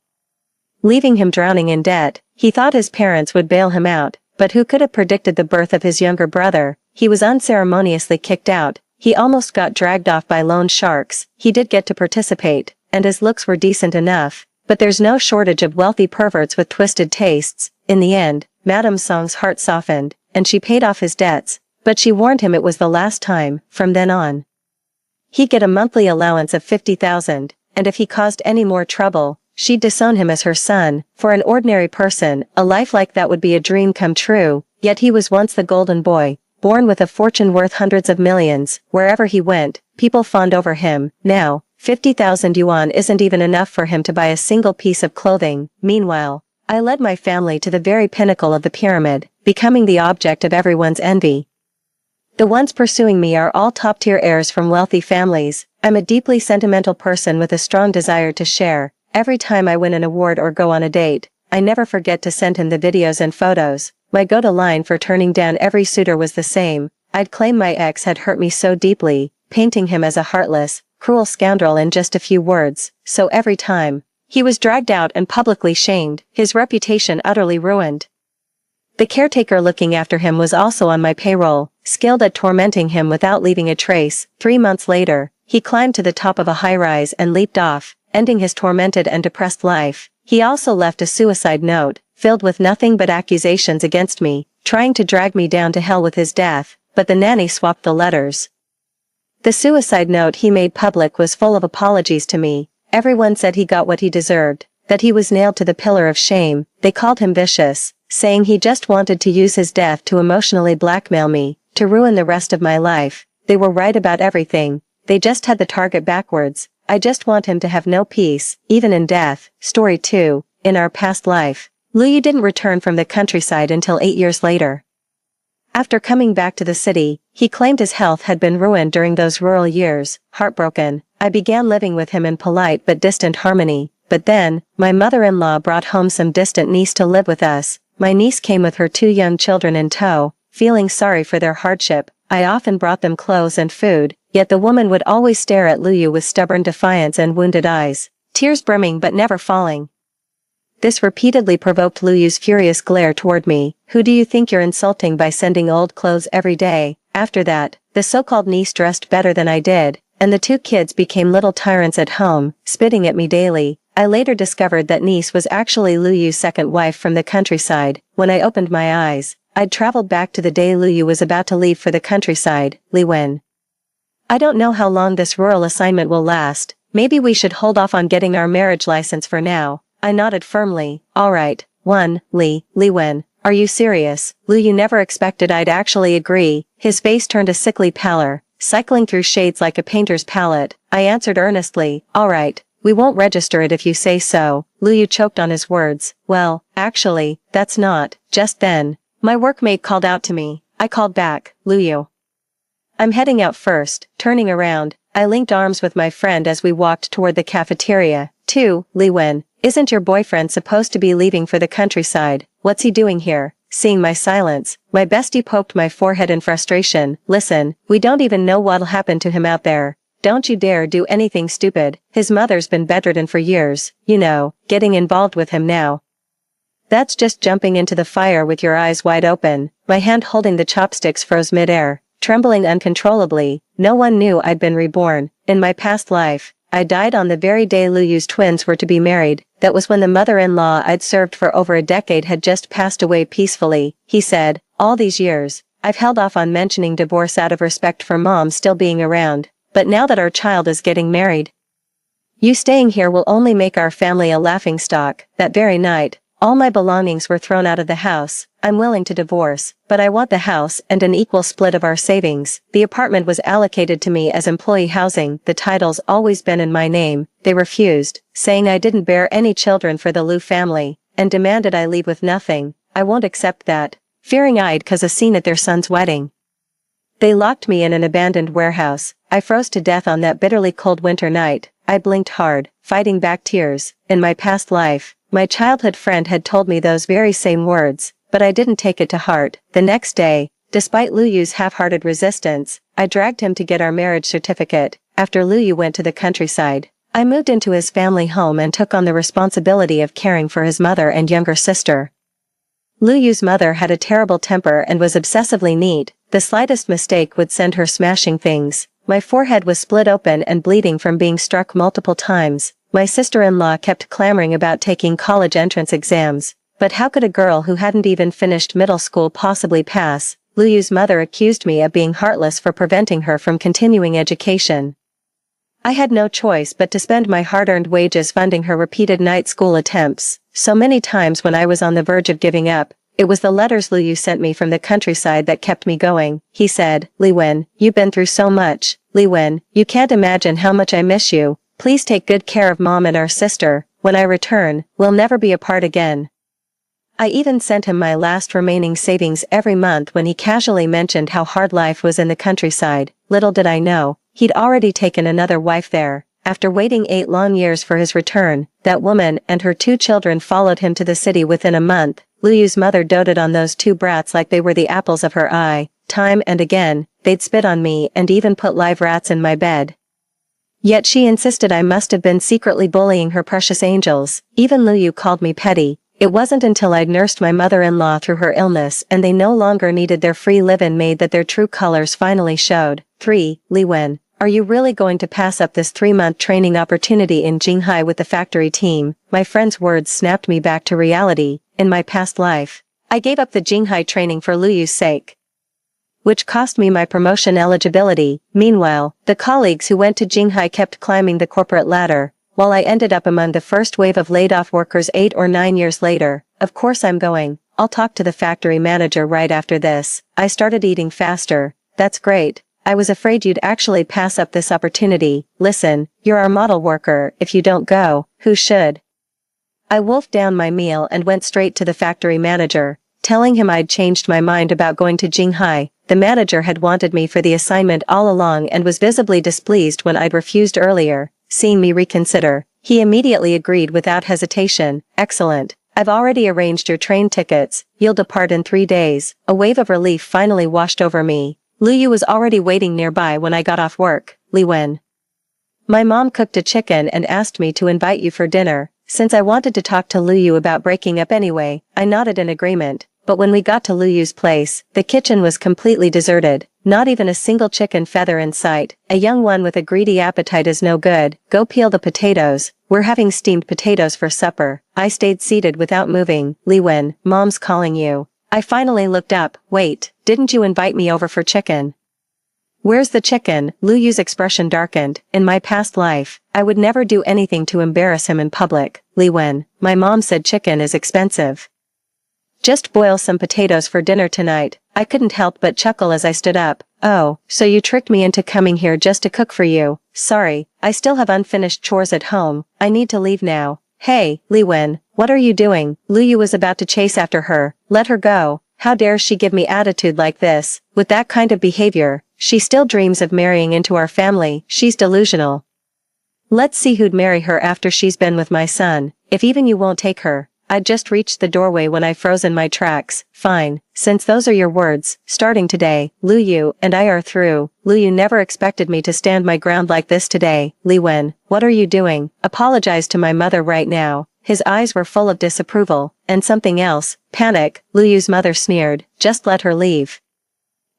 Leaving him drowning in debt, he thought his parents would bail him out, but who could have predicted the birth of his younger brother? He was unceremoniously kicked out. He almost got dragged off by loan sharks. He did get to participate, and his looks were decent enough, but there's no shortage of wealthy perverts with twisted tastes. In the end, Madame Song's heart softened, and she paid off his debts, but she warned him it was the last time. From then on, he'd get a monthly allowance of 50,000, and if he caused any more trouble, she'd disown him as her son. For an ordinary person, a life like that would be a dream come true, yet he was once the golden boy, born with a fortune worth hundreds of millions. Wherever he went, people fawned over him. Now, 50,000 yuan isn't even enough for him to buy a single piece of clothing. Meanwhile, I led my family to the very pinnacle of the pyramid, becoming the object of everyone's envy. The ones pursuing me are all top-tier heirs from wealthy families. I'm a deeply sentimental person with a strong desire to share. Every time I win an award or go on a date, I never forget to send him the videos and photos. My go-to line for turning down every suitor was the same. I'd claim my ex had hurt me so deeply, painting him as a heartless, cruel scoundrel in just a few words. So every time, he was dragged out and publicly shamed, his reputation utterly ruined. The caretaker looking after him was also on my payroll, skilled at tormenting him without leaving a trace. 3 months later, he climbed to the top of a high-rise and leaped off, ending his tormented and depressed life. He also left a suicide note, filled with nothing but accusations against me, trying to drag me down to hell with his death, but the nanny swapped the letters. The suicide note he made public was full of apologies to me. Everyone said he got what he deserved, that he was nailed to the pillar of shame. They called him vicious, saying he just wanted to use his death to emotionally blackmail me, to ruin the rest of my life. They were right about everything. They just had the target backwards. I just want him to have no peace, even in death. Story 2. In our past life, Liu didn't return from the countryside until 8 years later. After coming back to the city, he claimed his health had been ruined during those rural years. Heartbroken, I began living with him in polite but distant harmony. But then, my mother-in-law brought home some distant niece to live with us. My niece came with her 2 young children in tow. Feeling sorry for their hardship, I often brought them clothes and food, yet the woman would always stare at Liu with stubborn defiance and wounded eyes, tears brimming but never falling. This repeatedly provoked Liu's furious glare toward me. Who do you think you're insulting by sending old clothes every day? After that, The so-called niece dressed better than I did, and the two kids became little tyrants at home, spitting at me daily. I later discovered that niece was actually Lu Yu's second wife from the countryside. When I opened my eyes, I'd traveled back to the day Lu Yu was about to leave for the countryside, Li Wen. I don't know how long this rural assignment will last. Maybe we should hold off on getting our marriage license for now. I nodded firmly. Alright, Li Wen. Are you serious? Lu Yu never expected I'd actually agree. His face turned a sickly pallor, cycling through shades like a painter's palette. I answered earnestly, alright, we won't register it if you say so. Lu Yu choked on his words. Well, actually, that's not. Just then, my workmate called out to me. I called back, Lu Yu. I'm heading out first. Turning around, I linked arms with my friend as we walked toward the cafeteria. Li Wen, isn't your boyfriend supposed to be leaving for the countryside? What's he doing here? Seeing my silence, my bestie poked my forehead in frustration. Listen, we don't even know what'll happen to him out there. Don't you dare do anything stupid. His mother's been bedridden for years. You know, getting involved with him now. That's just jumping into the fire with your eyes wide open. My hand holding the chopsticks froze midair, trembling uncontrollably. No one knew I'd been reborn. In my past life, I died on the very day Lu Yu's twins were to be married. That was when the mother-in-law I'd served for over a decade had just passed away peacefully. He said, all these years, I've held off on mentioning divorce out of respect for Mom still being around. But now that our child is getting married, you staying here will only make our family a laughingstock. That very night, all my belongings were thrown out of the house. I'm willing to divorce, but I want the house and an equal split of our savings. The apartment was allocated to me as employee housing. The title's always been in my name. They refused, saying I didn't bear any children for the Lu family, and demanded I leave with nothing. I won't accept that, fearing I'd cause a scene at their son's wedding. They locked me in an abandoned warehouse. I froze to death on that bitterly cold winter night. I blinked hard, fighting back tears. In my past life, my childhood friend had told me those very same words, but I didn't take it to heart. The next day, despite Lu Yu's half-hearted resistance, I dragged him to get our marriage certificate. After Lu Yu went to the countryside, I moved into his family home and took on the responsibility of caring for his mother and younger sister. Lu Yu's mother had a terrible temper and was obsessively neat. The slightest mistake would send her smashing things. My forehead was split open and bleeding from being struck multiple times. My sister-in-law kept clamoring about taking college entrance exams. But how could a girl who hadn't even finished middle school possibly pass? Lu Yu's mother accused me of being heartless for preventing her from continuing education. I had no choice but to spend my hard-earned wages funding her repeated night school attempts. So many times when I was on the verge of giving up, it was the letters Lu Yu sent me from the countryside that kept me going. He said, Li Wen, you've been through so much. Li Wen, you can't imagine how much I miss you. Please take good care of Mom and our sister. When I return, we'll never be apart again. I even sent him my last remaining savings every month when he casually mentioned how hard life was in the countryside. Little did I know, he'd already taken another wife there. After waiting 8 long years for his return, that woman and her 2 children followed him to the city within a month. Lu Yu's mother doted on those 2 brats like they were the apples of her eye. Time and again, they'd spit on me and even put live rats in my bed. Yet she insisted I must have been secretly bullying her precious angels. Even Lu Yu called me petty. It wasn't until I'd nursed my mother-in-law through her illness and they no longer needed their free live-in maid that their true colors finally showed. 3. Li Wen, are you really going to pass up this 3-month training opportunity in Jinghai with the factory team? My friend's words snapped me back to reality. In my past life, I gave up the Jinghai training for Lu Yu's sake, which cost me my promotion eligibility. Meanwhile, the colleagues who went to Jinghai kept climbing the corporate ladder, while I ended up among the first wave of laid-off workers 8 or 9 years later. Of course I'm going. I'll talk to the factory manager right after this. I started eating faster. That's great. I was afraid you'd actually pass up this opportunity. Listen, you're our model worker. If you don't go, who should? I wolfed down my meal and went straight to the factory manager, telling him I'd changed my mind about going to Jinghai. The manager had wanted me for the assignment all along and was visibly displeased when I'd refused earlier. Seeing me reconsider, he immediately agreed without hesitation. Excellent. I've already arranged your train tickets. You'll depart in 3 days. A wave of relief finally washed over me. Lu Yu was already waiting nearby when I got off work. Li Wen, my mom cooked a chicken and asked me to invite you for dinner. Since I wanted to talk to Lu Yu about breaking up anyway, I nodded in agreement. But when we got to Lu Yu's place, the kitchen was completely deserted. Not even a single chicken feather in sight. A young one with a greedy appetite is no good. Go peel the potatoes. We're having steamed potatoes for supper. I stayed seated without moving. Li Wen, Mom's calling you. I finally looked up. Wait, didn't you invite me over for chicken? Where's the chicken? Lu Yu's expression darkened. In my past life, I would never do anything to embarrass him in public. Li Wen, my mom said chicken is expensive. Just boil some potatoes for dinner tonight. I couldn't help but chuckle as I stood up. Oh, so you tricked me into coming here just to cook for you. Sorry, I still have unfinished chores at home. I need to leave now. Hey, Li Wen, what are you doing? Lu Yu was about to chase after her. Let her go. How dare she give me attitude like this? With that kind of behavior, she still dreams of marrying into our family. She's delusional. Let's see who'd marry her after she's been with my son. If even you won't take her. I'd just reached the doorway when I froze in my tracks. Fine, since those are your words, starting today, Lu Yu and I are through. Lu Yu never expected me to stand my ground like this today. Li Wen, what are you doing? Apologize to my mother right now. His eyes were full of disapproval, and something else, panic. Lu Yu's mother sneered, just let her leave.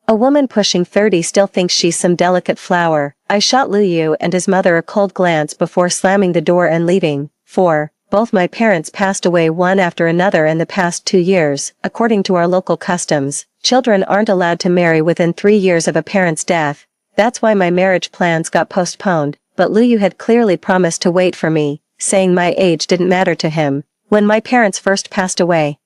A woman pushing 30 still thinks she's some delicate flower. I shot Lu Yu and his mother a cold glance before slamming the door and leaving. 4. Both my parents passed away one after another in the past 2 years. According to our local customs, children aren't allowed to marry within 3 years of a parent's death. That's why my marriage plans got postponed, but Lu Yu had clearly promised to wait for me, saying my age didn't matter to him. When my parents first passed away,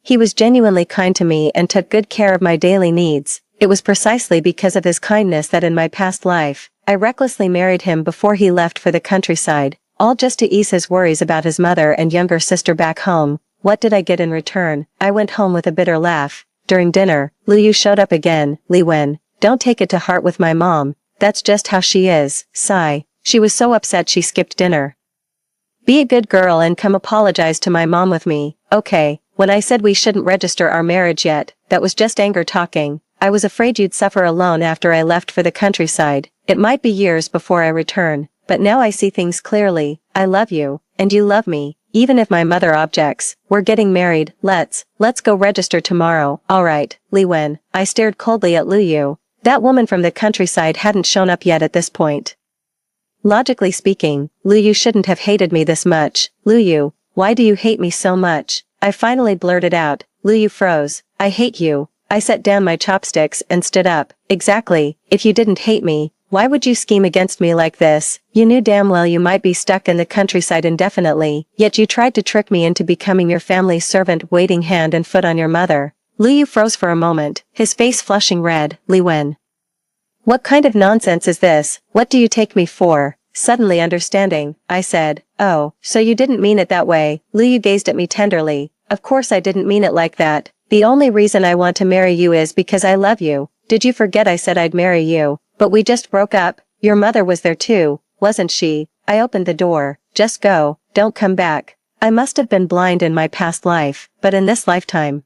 he was genuinely kind to me and took good care of my daily needs. It was precisely because of his kindness that in my past life, I recklessly married him before he left for the countryside. All just to ease his worries about his mother and younger sister back home. What did I get in return? I went home with a bitter laugh. During dinner, Lu Yu showed up again. Li Wen, don't take it to heart with my mom. That's just how she is. Sigh. She was so upset she skipped dinner. Be a good girl and come apologize to my mom with me. Okay, when I said we shouldn't register our marriage yet, that was just anger talking. I was afraid you'd suffer alone after I left for the countryside. It might be years before I return. But now I see things clearly. I love you, and you love me, even if my mother objects. We're getting married. Let's go register tomorrow. Alright, Li Wen. I stared coldly at Lu Yu. That woman from the countryside hadn't shown up yet at this point. Logically speaking, Lu Yu shouldn't have hated me this much. Lu Yu, why do you hate me so much? I finally blurted out. Lu Yu froze. I hate you. I set down my chopsticks and stood up. Exactly, if you didn't hate me, why would you scheme against me like this? You knew damn well you might be stuck in the countryside indefinitely, yet you tried to trick me into becoming your family's servant, waiting hand and foot on your mother. Lu Yu froze for a moment, his face flushing red. Li Wen, what kind of nonsense is this? What do you take me for? Suddenly understanding, I said, oh, so you didn't mean it that way. Lu Yu gazed at me tenderly. Of course I didn't mean it like that. The only reason I want to marry you is because I love you. Did you forget I said I'd marry you? But we just broke up. Your mother was there too, wasn't she? I opened the door. Just go, don't come back. I must have been blind in my past life, but in this lifetime,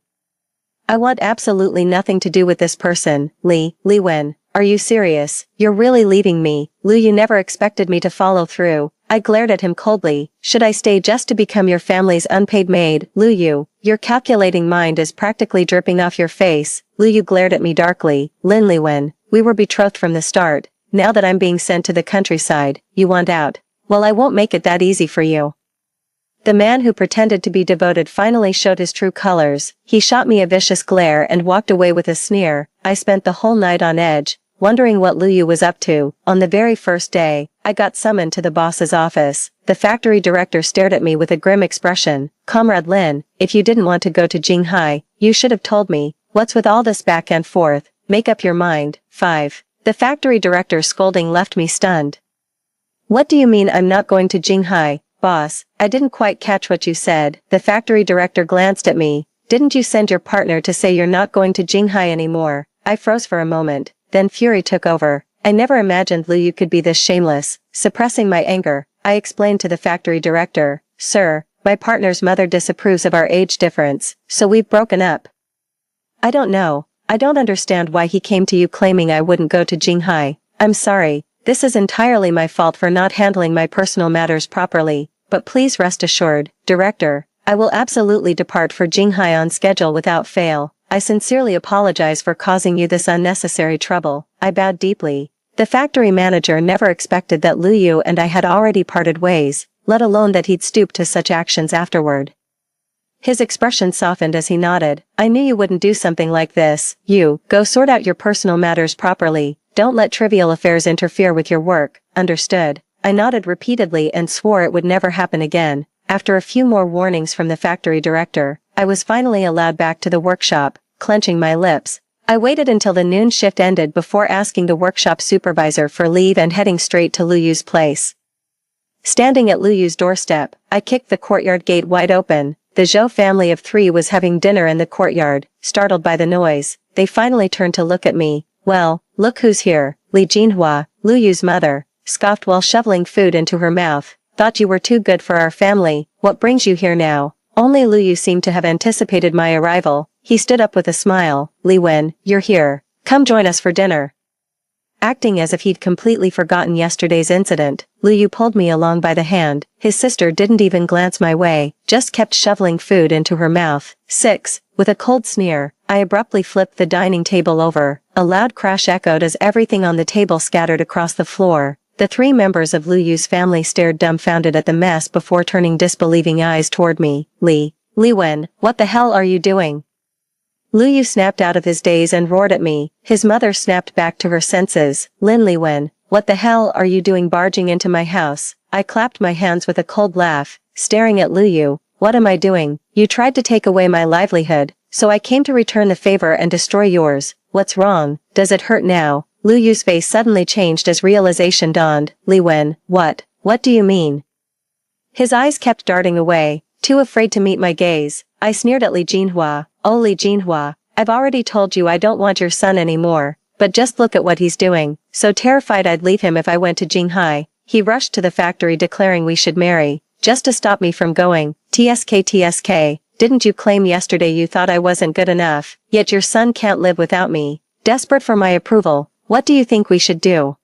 I want absolutely nothing to do with this person. Li Wen, are you serious? You're really leaving me? Lu Yu never expected me to follow through. I glared at him coldly. Should I stay just to become your family's unpaid maid? Lu Yu, your calculating mind is practically dripping off your face. Lu Yu glared at me darkly. Li Wen, we were betrothed from the start. Now that I'm being sent to the countryside, you want out. Well, I won't make it that easy for you. The man who pretended to be devoted finally showed his true colors. He shot me a vicious glare and walked away with a sneer. I spent the whole night on edge, wondering what Lu Yu was up to. On the very first day, I got summoned to the boss's office. The factory director stared at me with a grim expression. Comrade Lin, if you didn't want to go to Jinghai, you should have told me. What's with all this back and forth? Make up your mind. 5. The factory director's scolding left me stunned. What do you mean I'm not going to Jinghai? Boss, I didn't quite catch what you said. The factory director glanced at me. Didn't you send your partner to say you're not going to Jinghai anymore? I froze for a moment, then fury took over. I never imagined Lu Yu could be this shameless. Suppressing my anger, I explained to the factory director, Sir, my partner's mother disapproves of our age difference, so we've broken up. I don't know. I don't understand why he came to you claiming I wouldn't go to Jinghai. I'm sorry, this is entirely my fault for not handling my personal matters properly, but please rest assured, Director, I will absolutely depart for Jinghai on schedule without fail. I sincerely apologize for causing you this unnecessary trouble. I bowed deeply. The factory manager never expected that Lu Yu and I had already parted ways, let alone that he'd stoop to such actions afterward. His expression softened as he nodded. I knew you wouldn't do something like this. You, go sort out your personal matters properly. Don't let trivial affairs interfere with your work. Understood. I nodded repeatedly and swore it would never happen again. After a few more warnings from the factory director, I was finally allowed back to the workshop, clenching my lips. I waited until the noon shift ended before asking the workshop supervisor for leave and heading straight to Lu Yu's place. Standing at Lu Yu's doorstep, I kicked the courtyard gate wide open. The Zhou family of 3 was having dinner in the courtyard. Startled by the noise, they finally turned to look at me. Well, look who's here. Li Jinhua, Lu Yu's mother, scoffed while shoveling food into her mouth. Thought you were too good for our family. What brings you here now? Only Lu Yu seemed to have anticipated my arrival. He stood up with a smile. Li Wen, you're here. Come join us for dinner. Acting as if he'd completely forgotten yesterday's incident, Lu Yu pulled me along by the hand. His sister didn't even glance my way, just kept shoveling food into her mouth. 6. With a cold sneer, I abruptly flipped the dining table over. A loud crash echoed as everything on the table scattered across the floor. The 3 members of Lu Yu's family stared dumbfounded at the mess before turning disbelieving eyes toward me. Li Wen, what the hell are you doing? Lu Yu snapped out of his daze and roared at me. His mother snapped back to her senses. Li Wen, what the hell are you doing barging into my house? I clapped my hands with a cold laugh, staring at Lu Yu. What am I doing? You tried to take away my livelihood, so I came to return the favor and destroy yours. What's wrong? Does it hurt now? Lu Yu's face suddenly changed as realization dawned. Li Wen, what? What do you mean? His eyes kept darting away, too afraid to meet my gaze. I sneered at Li Jinhua. Oh Li Jinhua, I've already told you I don't want your son anymore, but just look at what he's doing. So terrified I'd leave him if I went to Jinghai. He rushed to the factory declaring we should marry, just to stop me from going. TSK, didn't you claim yesterday you thought I wasn't good enough, yet your son can't live without me? Desperate for my approval, what do you think we should do?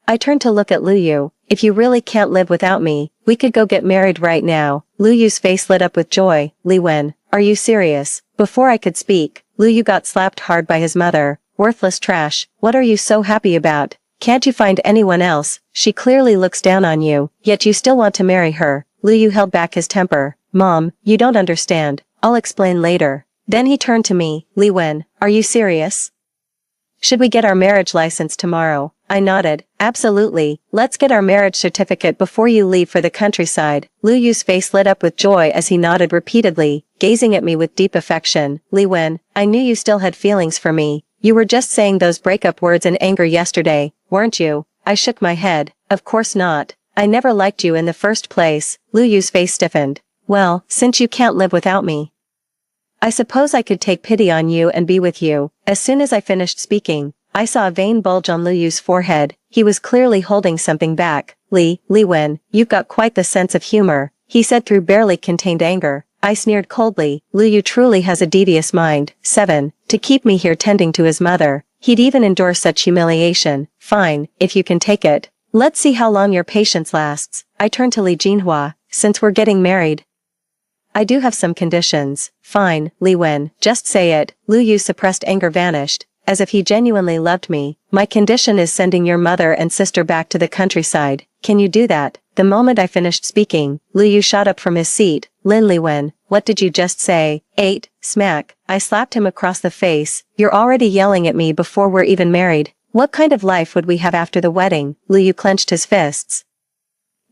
I turned to look at Lu Yu. If you really can't live without me, we could go get married right now. Lu Yu's face lit up with joy. Li Wen, are you serious? Before I could speak, Lu Yu got slapped hard by his mother. Worthless trash, what are you so happy about? Can't you find anyone else? She clearly looks down on you, yet you still want to marry her. Lu Yu held back his temper. Mom, you don't understand. I'll explain later. Then he turned to me. Li Wen, are you serious? Should we get our marriage license tomorrow? I nodded. Absolutely. Let's get our marriage certificate before you leave for the countryside. Lu Yu's face lit up with joy as he nodded repeatedly, gazing at me with deep affection. Li Wen, I knew you still had feelings for me. You were just saying those breakup words in anger yesterday, weren't you? I shook my head. Of course not. I never liked you in the first place. Lu Yu's face stiffened. Well, since you can't live without me, I suppose I could take pity on you and be with you. As soon as I finished speaking, I saw a vein bulge on Lu Yu's forehead. He was clearly holding something back. Li Wen, you've got quite the sense of humor, he said through barely contained anger. I sneered coldly. Lu Yu truly has a devious mind. 7. To keep me here tending to his mother. He'd even endure such humiliation. Fine, if you can take it. Let's see how long your patience lasts. I turned to Li Jinhua. Since we're getting married, I do have some conditions. Fine, Li Wen, just say it. Lu Yu's suppressed anger vanished, as if he genuinely loved me. My condition is sending your mother and sister back to the countryside. Can you do that? The moment I finished speaking, Lu Yu shot up from his seat. Li Wen, what did you just say? 8. Smack. I slapped him across the face. You're already yelling at me before we're even married. What kind of life would we have after the wedding? Lu Yu clenched his fists,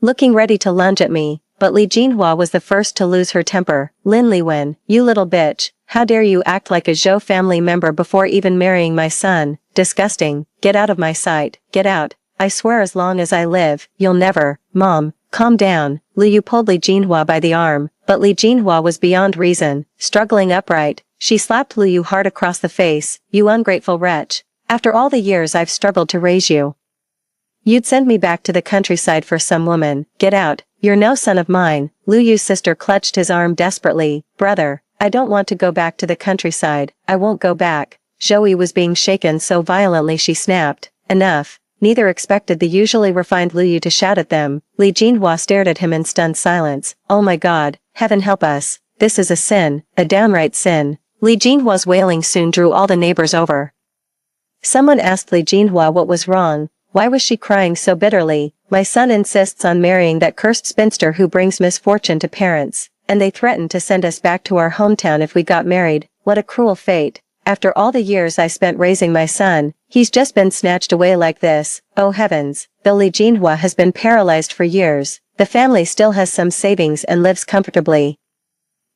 looking ready to lunge at me. But Li Jinhua was the first to lose her temper. Li Wen, you little bitch, how dare you act like a Zhou family member before even marrying my son? Disgusting. Get out of my sight. Get out. I swear as long as I live, you'll never. Mom, calm down. Lu Yu pulled Li Jinhua by the arm, but Li Jinhua was beyond reason. Struggling upright, she slapped Lu Yu hard across the face. You ungrateful wretch. After all the years I've struggled to raise you, you'd send me back to the countryside for some woman. Get out. You're no son of mine. Lu Yu's sister clutched his arm desperately. Brother, I don't want to go back to the countryside. I won't go back. Zoe was being shaken so violently she snapped. Enough. neither expected the usually refined Lu Yu to shout at them. Li Jinhua stared at him in stunned silence. Oh my god, heaven help us. This is a sin, a downright sin. Li Jinhua's wailing soon drew all the neighbors over. Someone asked Li Jinhua what was wrong. Why was she crying so bitterly? My son insists on marrying that cursed spinster who brings misfortune to parents, and they threatened to send us back to our hometown if we got married. What a cruel fate. After all the years I spent raising my son, he's just been snatched away like this. Oh heavens, though Li Jinhua has been paralyzed for years, the family still has some savings and lives comfortably.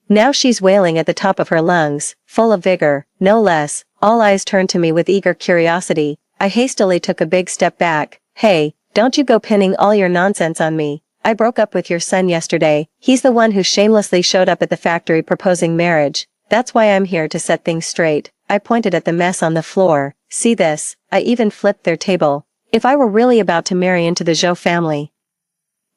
Now she's wailing at the top of her lungs, full of vigor, no less. All eyes turned to me with eager curiosity. I hastily took a big step back. Hey, don't you go pinning all your nonsense on me. I broke up with your son yesterday. He's the one who shamelessly showed up at the factory proposing marriage. That's why I'm here to set things straight. I pointed at the mess on the floor. See this? I even flipped their table. If I were really about to marry into the Zhou family,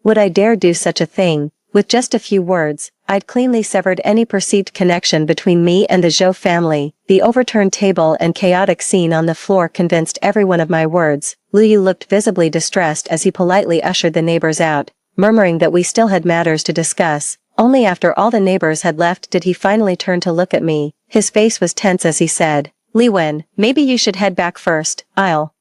would I dare do such a thing? With just a few words, I'd cleanly severed any perceived connection between me and the Zhou family. The overturned table and chaotic scene on the floor convinced everyone of my words. Lu Yu looked visibly distressed as he politely ushered the neighbors out, murmuring that we still had matters to discuss. Only after all the neighbors had left did he finally turn to look at me. His face was tense as he said, Li Wen, maybe you should head back first. I'll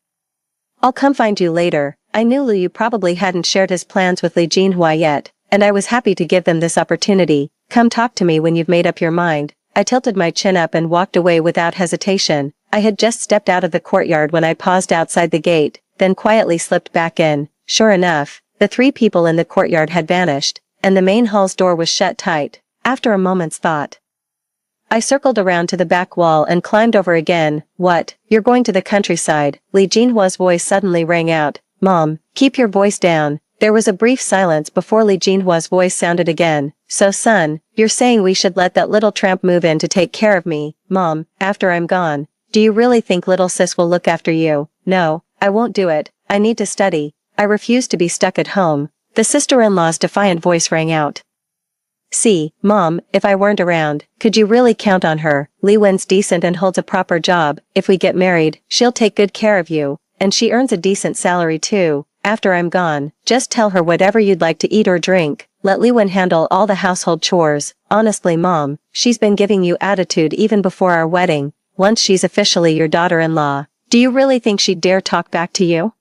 come find you later. I knew Lu Yu probably hadn't shared his plans with Li Jinhua yet, and I was happy to give them this opportunity. Come talk to me when you've made up your mind. I tilted my chin up and walked away without hesitation. I had just stepped out of the courtyard when I paused outside the gate, then quietly slipped back in. Sure enough, the three people in the courtyard had vanished, and the main hall's door was shut tight. After a moment's thought, I circled around to the back wall and climbed over again. What? You're going to the countryside? Li Jinhua's voice suddenly rang out. Mom, keep your voice down. There was a brief silence before Li Jinhua's voice sounded again. So son, you're saying we should let that little tramp move in to take care of me, Mom, after I'm gone. Do you really think little sis will look after you? No, I won't do it. I need to study. I refuse to be stuck at home. The sister-in-law's defiant voice rang out. See, Mom, if I weren't around, could you really count on her? Li Wen's decent and holds a proper job. If we get married, she'll take good care of you, and she earns a decent salary too. After I'm gone, just tell her whatever you'd like to eat or drink. Let Li Wen handle all the household chores. Honestly, Mom, she's been giving you attitude even before our wedding. Once she's officially your daughter-in-law, do you really think she'd dare talk back to you?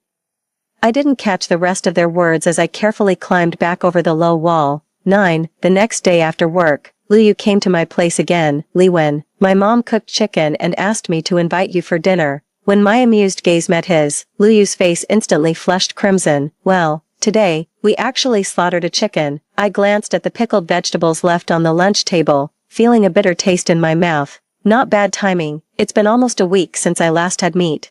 I didn't catch the rest of their words as I carefully climbed back over the low wall. 9. The next day after work, Lu Yu came to my place again. Li Wen, my mom cooked chicken and asked me to invite you for dinner. When my amused gaze met his, Lu Yu's face instantly flushed crimson. Well, today, we actually slaughtered a chicken. I glanced at the pickled vegetables left on the lunch table, feeling a bitter taste in my mouth. Not bad timing. It's been almost a week since I last had meat.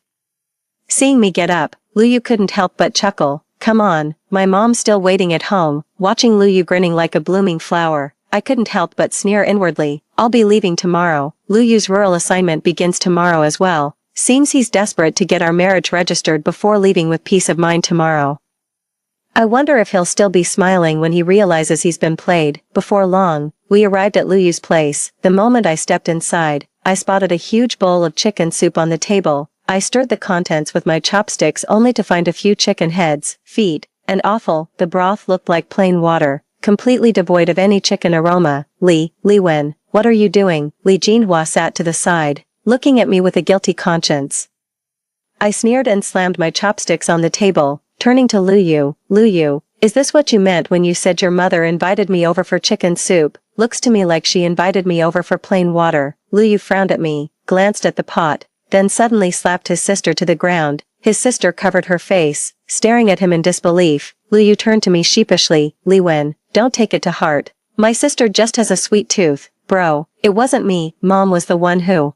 Seeing me get up, Lu Yu couldn't help but chuckle. Come on, my mom's still waiting at home. Watching Lu Yu grinning like a blooming flower, I couldn't help but sneer inwardly. I'll be leaving tomorrow. Lu Yu's rural assignment begins tomorrow as well. Seems he's desperate to get our marriage registered before leaving with peace of mind tomorrow. I wonder if he'll still be smiling when he realizes he's been played. Before long, we arrived at Lu Yu's place. The moment I stepped inside, I spotted a huge bowl of chicken soup on the table. I stirred the contents with my chopsticks only to find a few chicken heads, feet, and offal. The broth looked like plain water, completely devoid of any chicken aroma. Li Wen, what are you doing? Li Jinhua sat to the side, looking at me with a guilty conscience. I sneered and slammed my chopsticks on the table, turning to Lu Yu, is this what you meant when you said your mother invited me over for chicken soup? Looks to me like she invited me over for plain water. Lu Yu frowned at me, glanced at the pot, then suddenly slapped his sister to the ground. His sister covered her face, staring at him in disbelief. Lu Yu turned to me sheepishly. Li Wen, don't take it to heart. My sister just has a sweet tooth, bro. It wasn't me, Mom was the one who.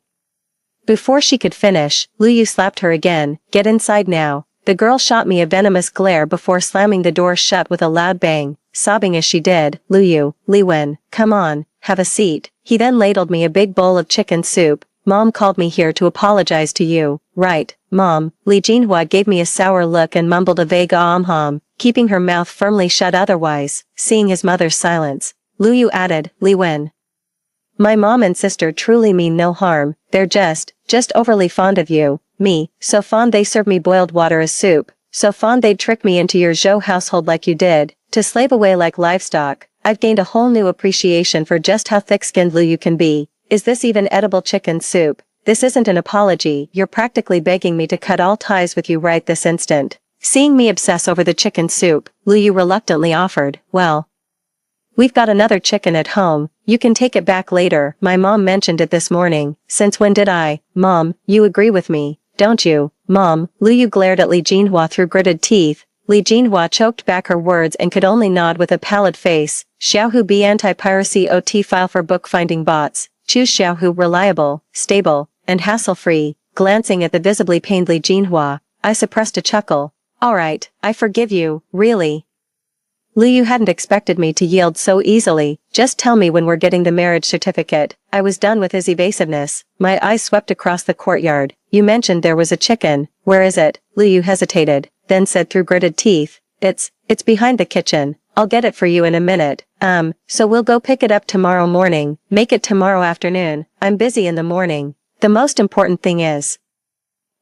Before she could finish, Lu Yu slapped her again. Get inside now. The girl shot me a venomous glare before slamming the door shut with a loud bang, sobbing as she did. Li Wen, come on, have a seat. He then ladled me a big bowl of chicken soup. Mom called me here to apologize to you. Right, Mom. Li Jinhua gave me a sour look and mumbled a vague aham, keeping her mouth firmly shut otherwise. Seeing his mother's silence, Lu Yu added, Li Wen, my mom and sister truly mean no harm. They're just overly fond of you. Me, so fond they serve me boiled water as soup. So fond they'd trick me into your Zhou household like you did, to slave away like livestock. I've gained a whole new appreciation for just how thick-skinned Lu Yu can be. Is this even edible chicken soup? This isn't an apology, you're practically begging me to cut all ties with you right this instant. Seeing me obsess over the chicken soup, Lu Yu reluctantly offered, well, we've got another chicken at home, you can take it back later, my mom mentioned it this morning. Since when did I? Mom, you agree with me, don't you? Mom, Lu Yu glared at Li Jinhua through gritted teeth. Li Jinhua choked back her words and could only nod with a pallid face. Xiaohu B anti-piracy OT file for bookfinding bots. Choose Xiaohu reliable, stable, and hassle-free. Glancing at the visibly pained Li Jinhua, I suppressed a chuckle. Alright, I forgive you, really. Lu Yu hadn't expected me to yield so easily. Just tell me when we're getting the marriage certificate. I was done with his evasiveness. My eyes swept across the courtyard. You mentioned there was a chicken. Where is it? Lu Yu hesitated, then said through gritted teeth. It's behind the kitchen. I'll get it for you in a minute. So we'll go pick it up tomorrow morning. Make it tomorrow afternoon. I'm busy in the morning. The most important thing is,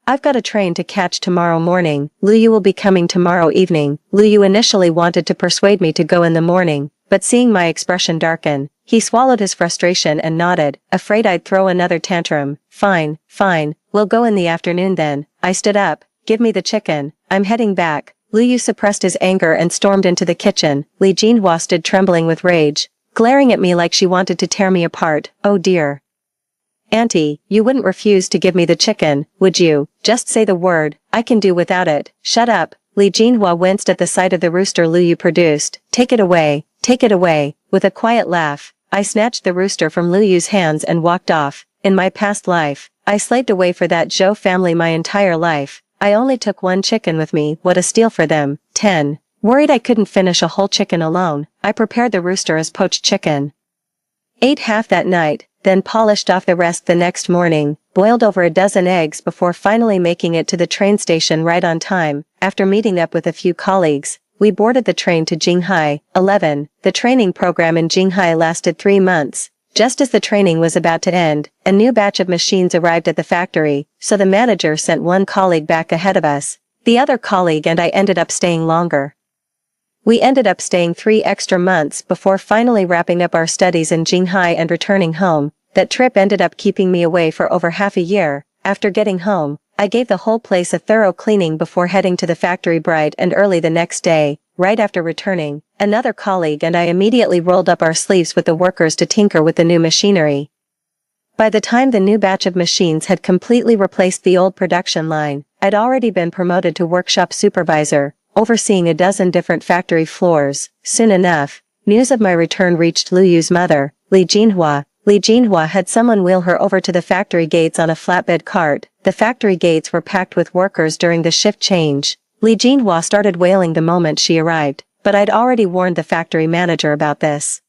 I've got a train to catch tomorrow morning. Lu Yu will be coming tomorrow evening. Lu Yu initially wanted to persuade me to go in the morning, but seeing my expression darken, he swallowed his frustration and nodded, afraid I'd throw another tantrum. Fine, we'll go in the afternoon then. I stood up. Give me the chicken. I'm heading back. Lu Yu suppressed his anger and stormed into the kitchen. Li Jinhua stood trembling with rage, glaring at me like she wanted to tear me apart. Oh dear. Auntie, you wouldn't refuse to give me the chicken, would you? Just say the word, I can do without it. Shut up. Li Jinhua winced at the sight of the rooster Lu Yu produced. Take it away. With a quiet laugh, I snatched the rooster from Lu Yu's hands and walked off. In my past life, I slaved away for that Zhou family my entire life. I only took one chicken with me, what a steal for them. 10. Worried I couldn't finish a whole chicken alone, I prepared the rooster as poached chicken. Ate half that night, then polished off the rest the next morning, boiled over a dozen eggs before finally making it to the train station right on time. After meeting up with a few colleagues, we boarded the train to Jinghai. 11. The training program in Jinghai lasted 3 months. Just as the training was about to end, a new batch of machines arrived at the factory, so the manager sent one colleague back ahead of us. The other colleague and I ended up staying longer. We ended up staying 3 extra months before finally wrapping up our studies in Jinghai and returning home. That trip ended up keeping me away for over half a year. After getting home, I gave the whole place a thorough cleaning before heading to the factory bright and early the next day. Right after returning, another colleague and I immediately rolled up our sleeves with the workers to tinker with the new machinery. By the time the new batch of machines had completely replaced the old production line, I'd already been promoted to workshop supervisor, overseeing a dozen different factory floors. Soon enough, news of my return reached Lu Yu's mother, Li Jinhua. Li Jinhua had someone wheel her over to the factory gates on a flatbed cart. The factory gates were packed with workers during the shift change. Li Jinhua started wailing the moment she arrived, but I'd already warned the factory manager about this.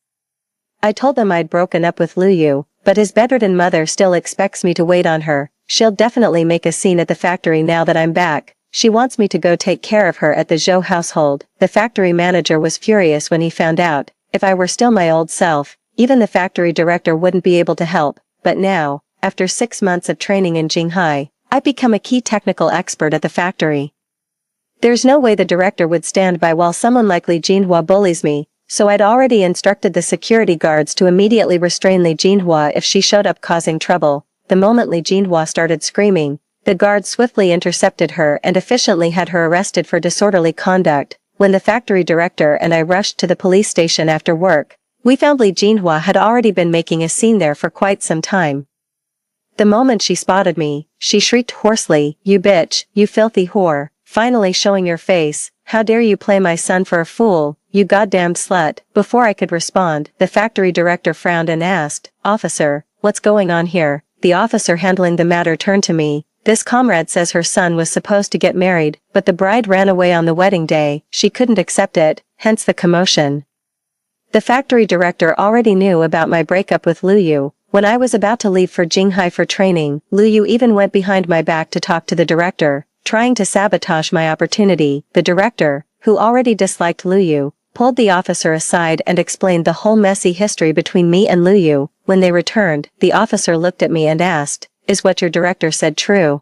I told them I'd broken up with Lu Yu, but his bedridden mother still expects me to wait on her. She'll definitely make a scene at the factory now that I'm back. She wants me to go take care of her at the Zhou household. The factory manager was furious when he found out. If I were still my old self, even the factory director wouldn't be able to help. But now, after 6 months of training in Jinghai, I've become a key technical expert at the factory. There's no way the director would stand by while someone like Li Jinhua bullies me, so I'd already instructed the security guards to immediately restrain Li Jinhua if she showed up causing trouble. The moment Li Jinhua started screaming, the guards swiftly intercepted her and efficiently had her arrested for disorderly conduct. When the factory director and I rushed to the police station after work, we found Li Jinhua had already been making a scene there for quite some time. The moment she spotted me, she shrieked hoarsely, "You bitch, you filthy whore, finally showing your face, how dare you play my son for a fool, you goddamn slut." Before I could respond, the factory director frowned and asked, "Officer, what's going on here?" The officer handling the matter turned to me. "This comrade says her son was supposed to get married, but the bride ran away on the wedding day, she couldn't accept it, hence the commotion." The factory director already knew about my breakup with Lu Yu. When I was about to leave for Jinghai for training, Lu Yu even went behind my back to talk to the director, trying to sabotage my opportunity. The director, who already disliked Lu Yu, pulled the officer aside and explained the whole messy history between me and Lu Yu. When they returned, the officer looked at me and asked, "Is what your director said true?"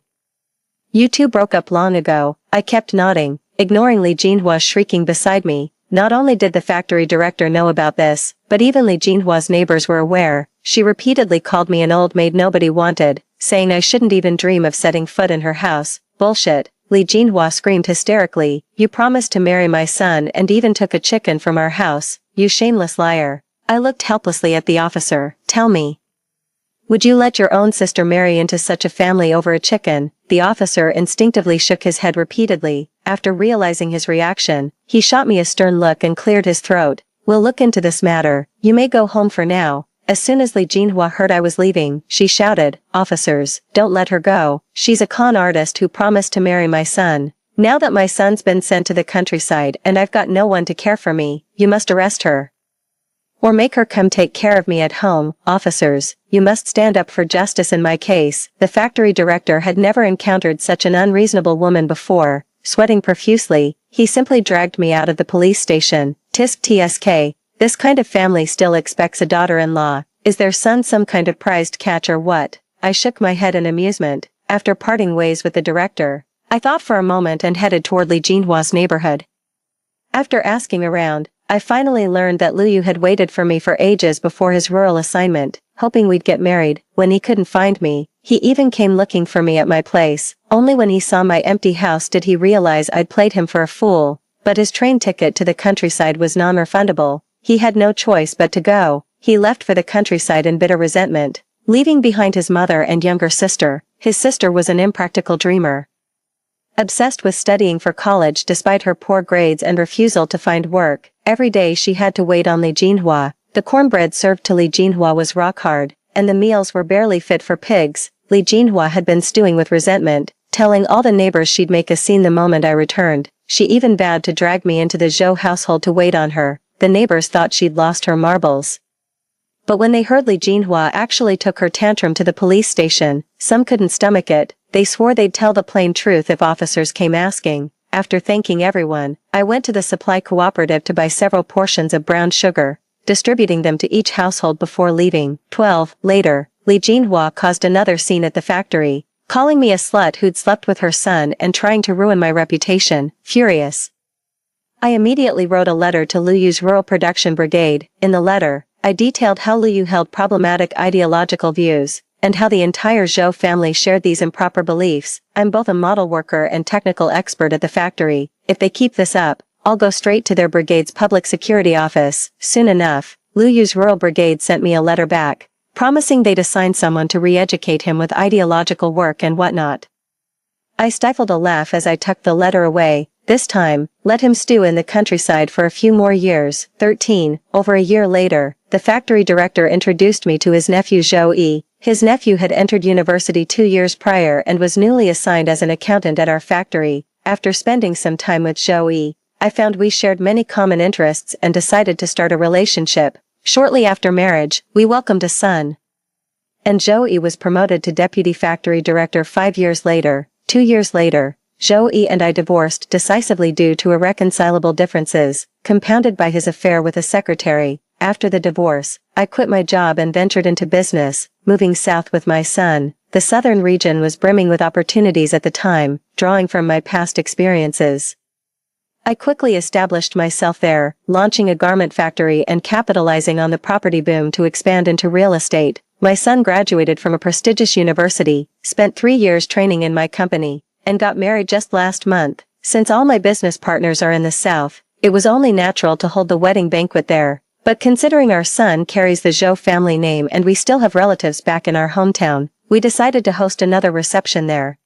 "You two broke up long ago." I kept nodding. ignoring Li Jinhua's shrieking beside me. Not only did the factory director know about this, but even Li Jinhua's neighbors were aware. She repeatedly called me an old maid nobody wanted, saying I shouldn't even dream of setting foot in her house. Bullshit. Li Jinhua screamed hysterically. You promised to marry my son and even took a chicken from our house, you shameless liar. I looked helplessly at the officer. Tell me. Would you let your own sister marry into such a family over a chicken? The officer instinctively shook his head repeatedly. After realizing his reaction, he shot me a stern look and cleared his throat. We'll look into this matter. You may go home for now. As soon as Li Jinhua heard I was leaving, she shouted, Officers, don't let her go. She's a con artist who promised to marry my son. Now that my son's been sent to the countryside and I've got no one to care for me, you must arrest her. Or make her come take care of me at home. Officers, you must stand up for justice in my case. The factory director had never encountered such an unreasonable woman before. Sweating profusely, he simply dragged me out of the police station. Tisk tsk. This kind of family still expects a daughter-in-law. Is their son some kind of prized catch or what? I shook my head in amusement. After parting ways with the director, I thought for a moment and headed toward Li Jinhua's neighborhood. After asking around, I finally learned that Lu Yu had waited for me for ages before his rural assignment, hoping we'd get married. When he couldn't find me, he even came looking for me at my place. Only when he saw my empty house did he realize I'd played him for a fool. But his train ticket to the countryside was non-refundable. He had no choice but to go. He left for the countryside in bitter resentment, leaving behind his mother and younger sister. His sister was an impractical dreamer, obsessed with studying for college despite her poor grades and refusal to find work. Every day she had to wait on Li Jinhua. The cornbread served to Li Jinhua was rock hard, and the meals were barely fit for pigs. Li Jinhua had been stewing with resentment, telling all the neighbors she'd make a scene the moment I returned. She even vowed to drag me into the Zhou household to wait on her. The neighbors thought she'd lost her marbles. But when they heard Li Jinhua actually took her tantrum to the police station, some couldn't stomach it. They swore they'd tell the plain truth if officers came asking. After thanking everyone, I went to the supply cooperative to buy several portions of brown sugar, distributing them to each household before leaving. Later, Li Jinhua caused another scene at the factory, calling me a slut who'd slept with her son and trying to ruin my reputation. Furious, I immediately wrote a letter to Lu Yu's rural production brigade. In the letter, I detailed how Lu Yu held problematic ideological views, and how the entire Zhou family shared these improper beliefs. I'm both a model worker and technical expert at the factory. If they keep this up, I'll go straight to their brigade's public security office. Soon enough, Lu Yu's rural brigade sent me a letter back, promising they'd assign someone to re-educate him with ideological work and whatnot. I stifled a laugh as I tucked the letter away. This time, let him stew in the countryside for a few more years. Over a year later, the factory director introduced me to his nephew Zhou Yi. His nephew had entered university 2 years prior and was newly assigned as an accountant at our factory. After spending some time with Zhou Yi, I found we shared many common interests and decided to start a relationship. Shortly after marriage, we welcomed a son, and Zhou Yi was promoted to deputy factory director 5 years later. 2 years later, Zhou Yi and I divorced decisively due to irreconcilable differences, compounded by his affair with a secretary. After the divorce, I quit my job and ventured into business, moving south with my son. The southern region was brimming with opportunities at the time, drawing from my past experiences. I quickly established myself there, launching a garment factory and capitalizing on the property boom to expand into real estate. My son graduated from a prestigious university, spent 3 years training in my company, and got married just last month. Since all my business partners are in the south, it was only natural to hold the wedding banquet there. But considering our son carries the Zhou family name and we still have relatives back in our hometown, we decided to host another reception there.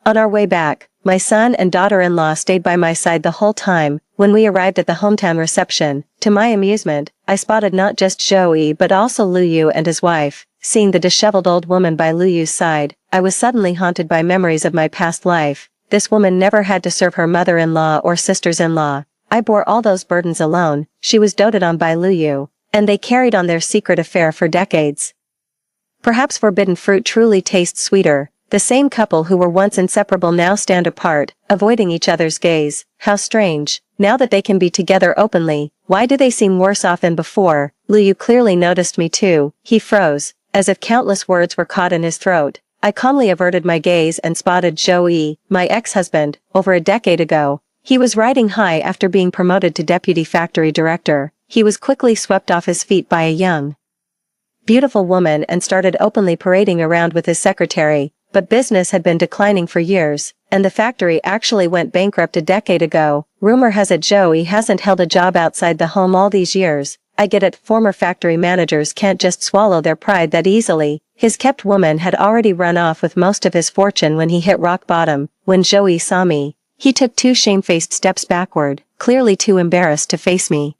On our way back, my son and daughter-in-law stayed by my side the whole time. When we arrived at the hometown reception, to my amusement, I spotted not just Zhou Yi but also Lu Yu and his wife. Seeing the disheveled old woman by Lu Yu's side, I was suddenly haunted by memories of my past life. This woman never had to serve her mother-in-law or sisters-in-law. I bore all those burdens alone. She was doted on by Lu Yu, and they carried on their secret affair for decades. Perhaps forbidden fruit truly tastes sweeter. The same couple who were once inseparable now stand apart, avoiding each other's gaze. How strange. Now that they can be together openly, why do they seem worse off than before? Lu Yu clearly noticed me too. He froze, as if countless words were caught in his throat. I calmly averted my gaze and spotted Zhou Yi, my ex-husband, over a decade ago. He was riding high after being promoted to deputy factory director. He was quickly swept off his feet by a young, beautiful woman and started openly parading around with his secretary, but business had been declining for years, and the factory actually went bankrupt a decade ago. Rumor has it Joey hasn't held a job outside the home all these years. I get it, former factory managers can't just swallow their pride that easily. His kept woman had already run off with most of his fortune when he hit rock bottom. When Joey saw me, he took 2 shamefaced steps backward, clearly too embarrassed to face me.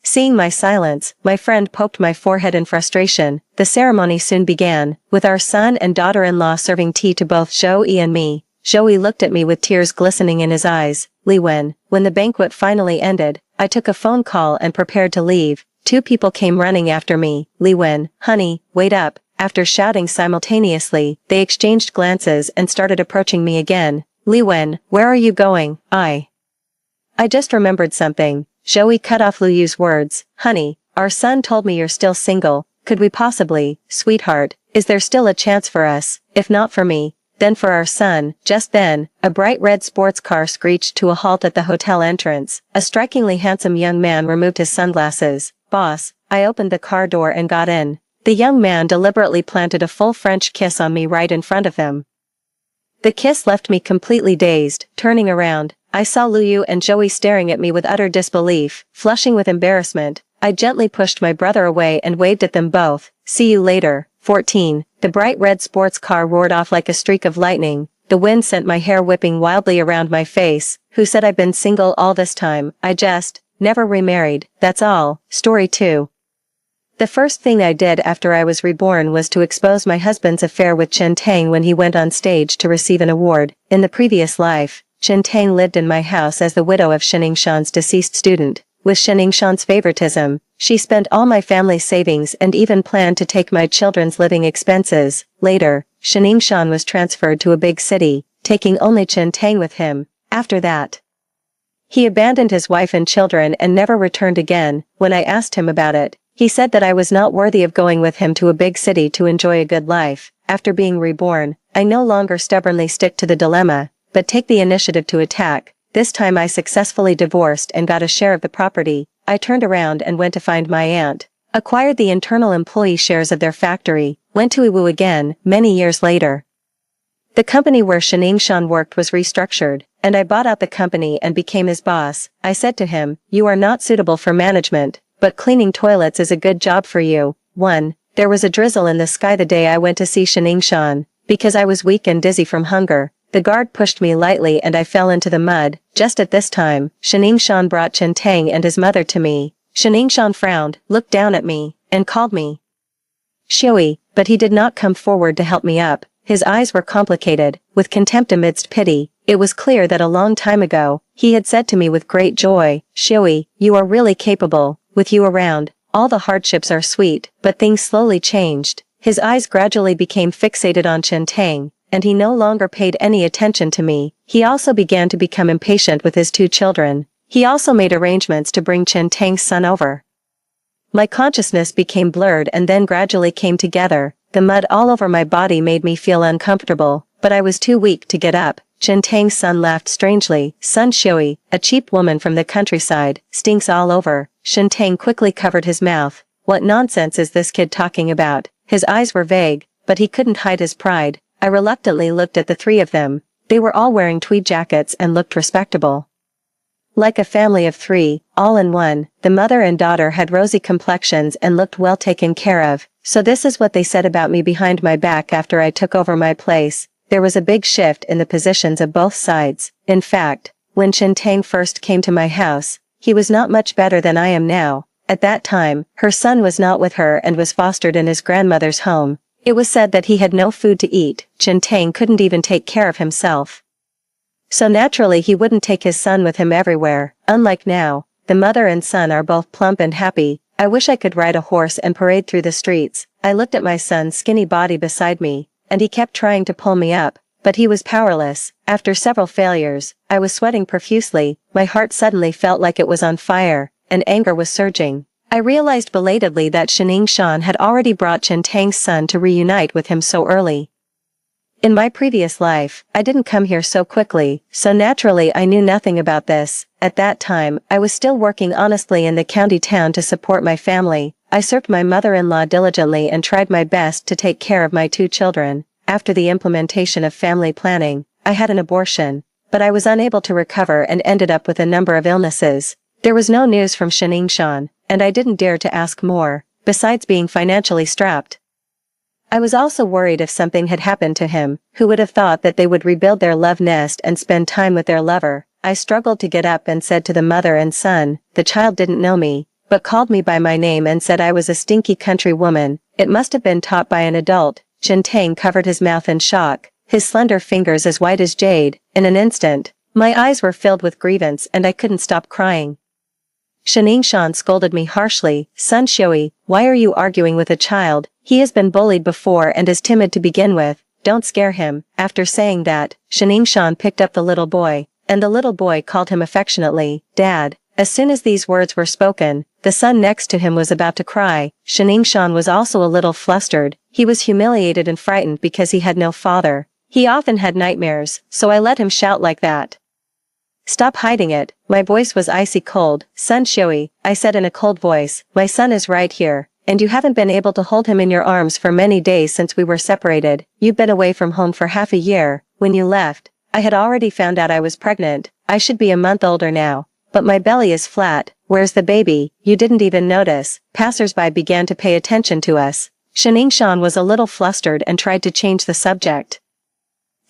Seeing my silence, my friend poked my forehead in frustration. The ceremony soon began, with our son and daughter-in-law serving tea to both Joey and me. Joey looked at me with tears glistening in his eyes. When the banquet finally ended, I took a phone call and prepared to leave. 2 people came running after me. Honey, wait up. After shouting simultaneously, they exchanged glances and started approaching me again. Where are you going? I just remembered something. Joey cut off Liyu's words. Honey, our son told me you're still single. Could we possibly, sweetheart, is there still a chance for us? If not for me, then for our son. Just then, a bright red sports car screeched to a halt at the hotel entrance. A strikingly handsome young man removed his sunglasses. Boss, I opened the car door and got in. The young man deliberately planted a full French kiss on me right in front of him. The kiss left me completely dazed. Turning around, I saw Liu and Joey staring at me with utter disbelief. Flushing with embarrassment, I gently pushed my brother away and waved at them both. See you later. 14. The bright red sports car roared off like a streak of lightning. The wind sent my hair whipping wildly around my face. Who said I've been single all this time? I just never remarried, that's all. Story 2. The first thing I did after I was reborn was to expose my husband's affair with Chen Tang when he went on stage to receive an award. In the previous life, Chen Tang lived in my house as the widow of Shan's deceased student. With Shan's favoritism, she spent all my family's savings and even planned to take my children's living expenses. Later, Shan was transferred to a big city, taking only Chen Tang with him. After that, he abandoned his wife and children and never returned again. When I asked him about it, he said that I was not worthy of going with him to a big city to enjoy a good life. After being reborn, I no longer stubbornly stick to the dilemma, but take the initiative to attack. This time I successfully divorced and got a share of the property. I turned around and went to find my aunt, acquired the internal employee shares of their factory, went to Iwu again, many years later. The company where Shan worked was restructured, and I bought out the company and became his boss. I said to him, you are not suitable for management, but cleaning toilets is a good job for you. 1. There was a drizzle in the sky the day I went to see Shan. Because I was weak and dizzy from hunger, the guard pushed me lightly and I fell into the mud. Just at this time, Shan brought Chen Tang and his mother to me. Shan frowned, looked down at me, and called me Shui, but he did not come forward to help me up. His eyes were complicated, with contempt amidst pity. It was clear that a long time ago, he had said to me with great joy, Shui, you are really capable. With you around, all the hardships are sweet. But things slowly changed. His eyes gradually became fixated on Chen Tang, and he no longer paid any attention to me. He also began to become impatient with his 2 children. He also made arrangements to bring Chen Tang's son over. My consciousness became blurred and then gradually came together. The mud all over my body made me feel uncomfortable, but I was too weak to get up. Chen Tang's son laughed strangely. Son Shui, a cheap woman from the countryside, stinks all over. Chen Tang quickly covered his mouth. What nonsense is this kid talking about? His eyes were vague, but he couldn't hide his pride. I reluctantly looked at the 3 of them. They were all wearing tweed jackets and looked respectable. Like a family of 3, all in one. The mother and daughter had rosy complexions and looked well taken care of. So this is what they said about me behind my back after I took over my place. There was a big shift in the positions of both sides. In fact, when Chen Tang first came to my house, he was not much better than I am now. At that time, her son was not with her and was fostered in his grandmother's home. It was said that he had no food to eat. Chen Tang couldn't even take care of himself. So naturally he wouldn't take his son with him everywhere. Unlike now, the mother and son are both plump and happy. I wish I could ride a horse and parade through the streets. I looked at my son's skinny body beside me, and he kept trying to pull me up, but he was powerless. After several failures, I was sweating profusely. My heart suddenly felt like it was on fire, and anger was surging. I realized belatedly that Shan had already brought Chen Tang's son to reunite with him so early. In my previous life, I didn't come here so quickly, so naturally I knew nothing about this. At that time, I was still working honestly in the county town to support my family. I served my mother-in-law diligently and tried my best to take care of my 2 children. After the implementation of family planning, I had an abortion, but I was unable to recover and ended up with a number of illnesses. There was no news from Shan, and I didn't dare to ask more, besides being financially strapped. I was also worried if something had happened to him. Who would have thought that they would rebuild their love nest and spend time with their lover? I struggled to get up and said to the mother and son, the child didn't know me, but called me by my name and said I was a stinky country woman. It must have been taught by an adult. Chintang covered his mouth in shock, his slender fingers as white as jade. In an instant, my eyes were filled with grievance and I couldn't stop crying. Shan scolded me harshly. Sun Shui, why are you arguing with a child? He has been bullied before and is timid to begin with. Don't scare him. After saying that, Shan picked up the little boy, and the little boy called him affectionately, Dad. As soon as these words were spoken, the son next to him was about to cry. Shan was also a little flustered. He was humiliated and frightened because he had no father. He often had nightmares, so I let him shout like that. Stop hiding it. My voice was icy cold. Sun Shui, I said in a cold voice, my son is right here, and you haven't been able to hold him in your arms for many days since we were separated. You've been away from home for half a year. When you left, I had already found out I was pregnant. I should be a month older now, but my belly is flat. Where's the baby? You didn't even notice. Passers-by began to pay attention to us. Shan was a little flustered and tried to change the subject.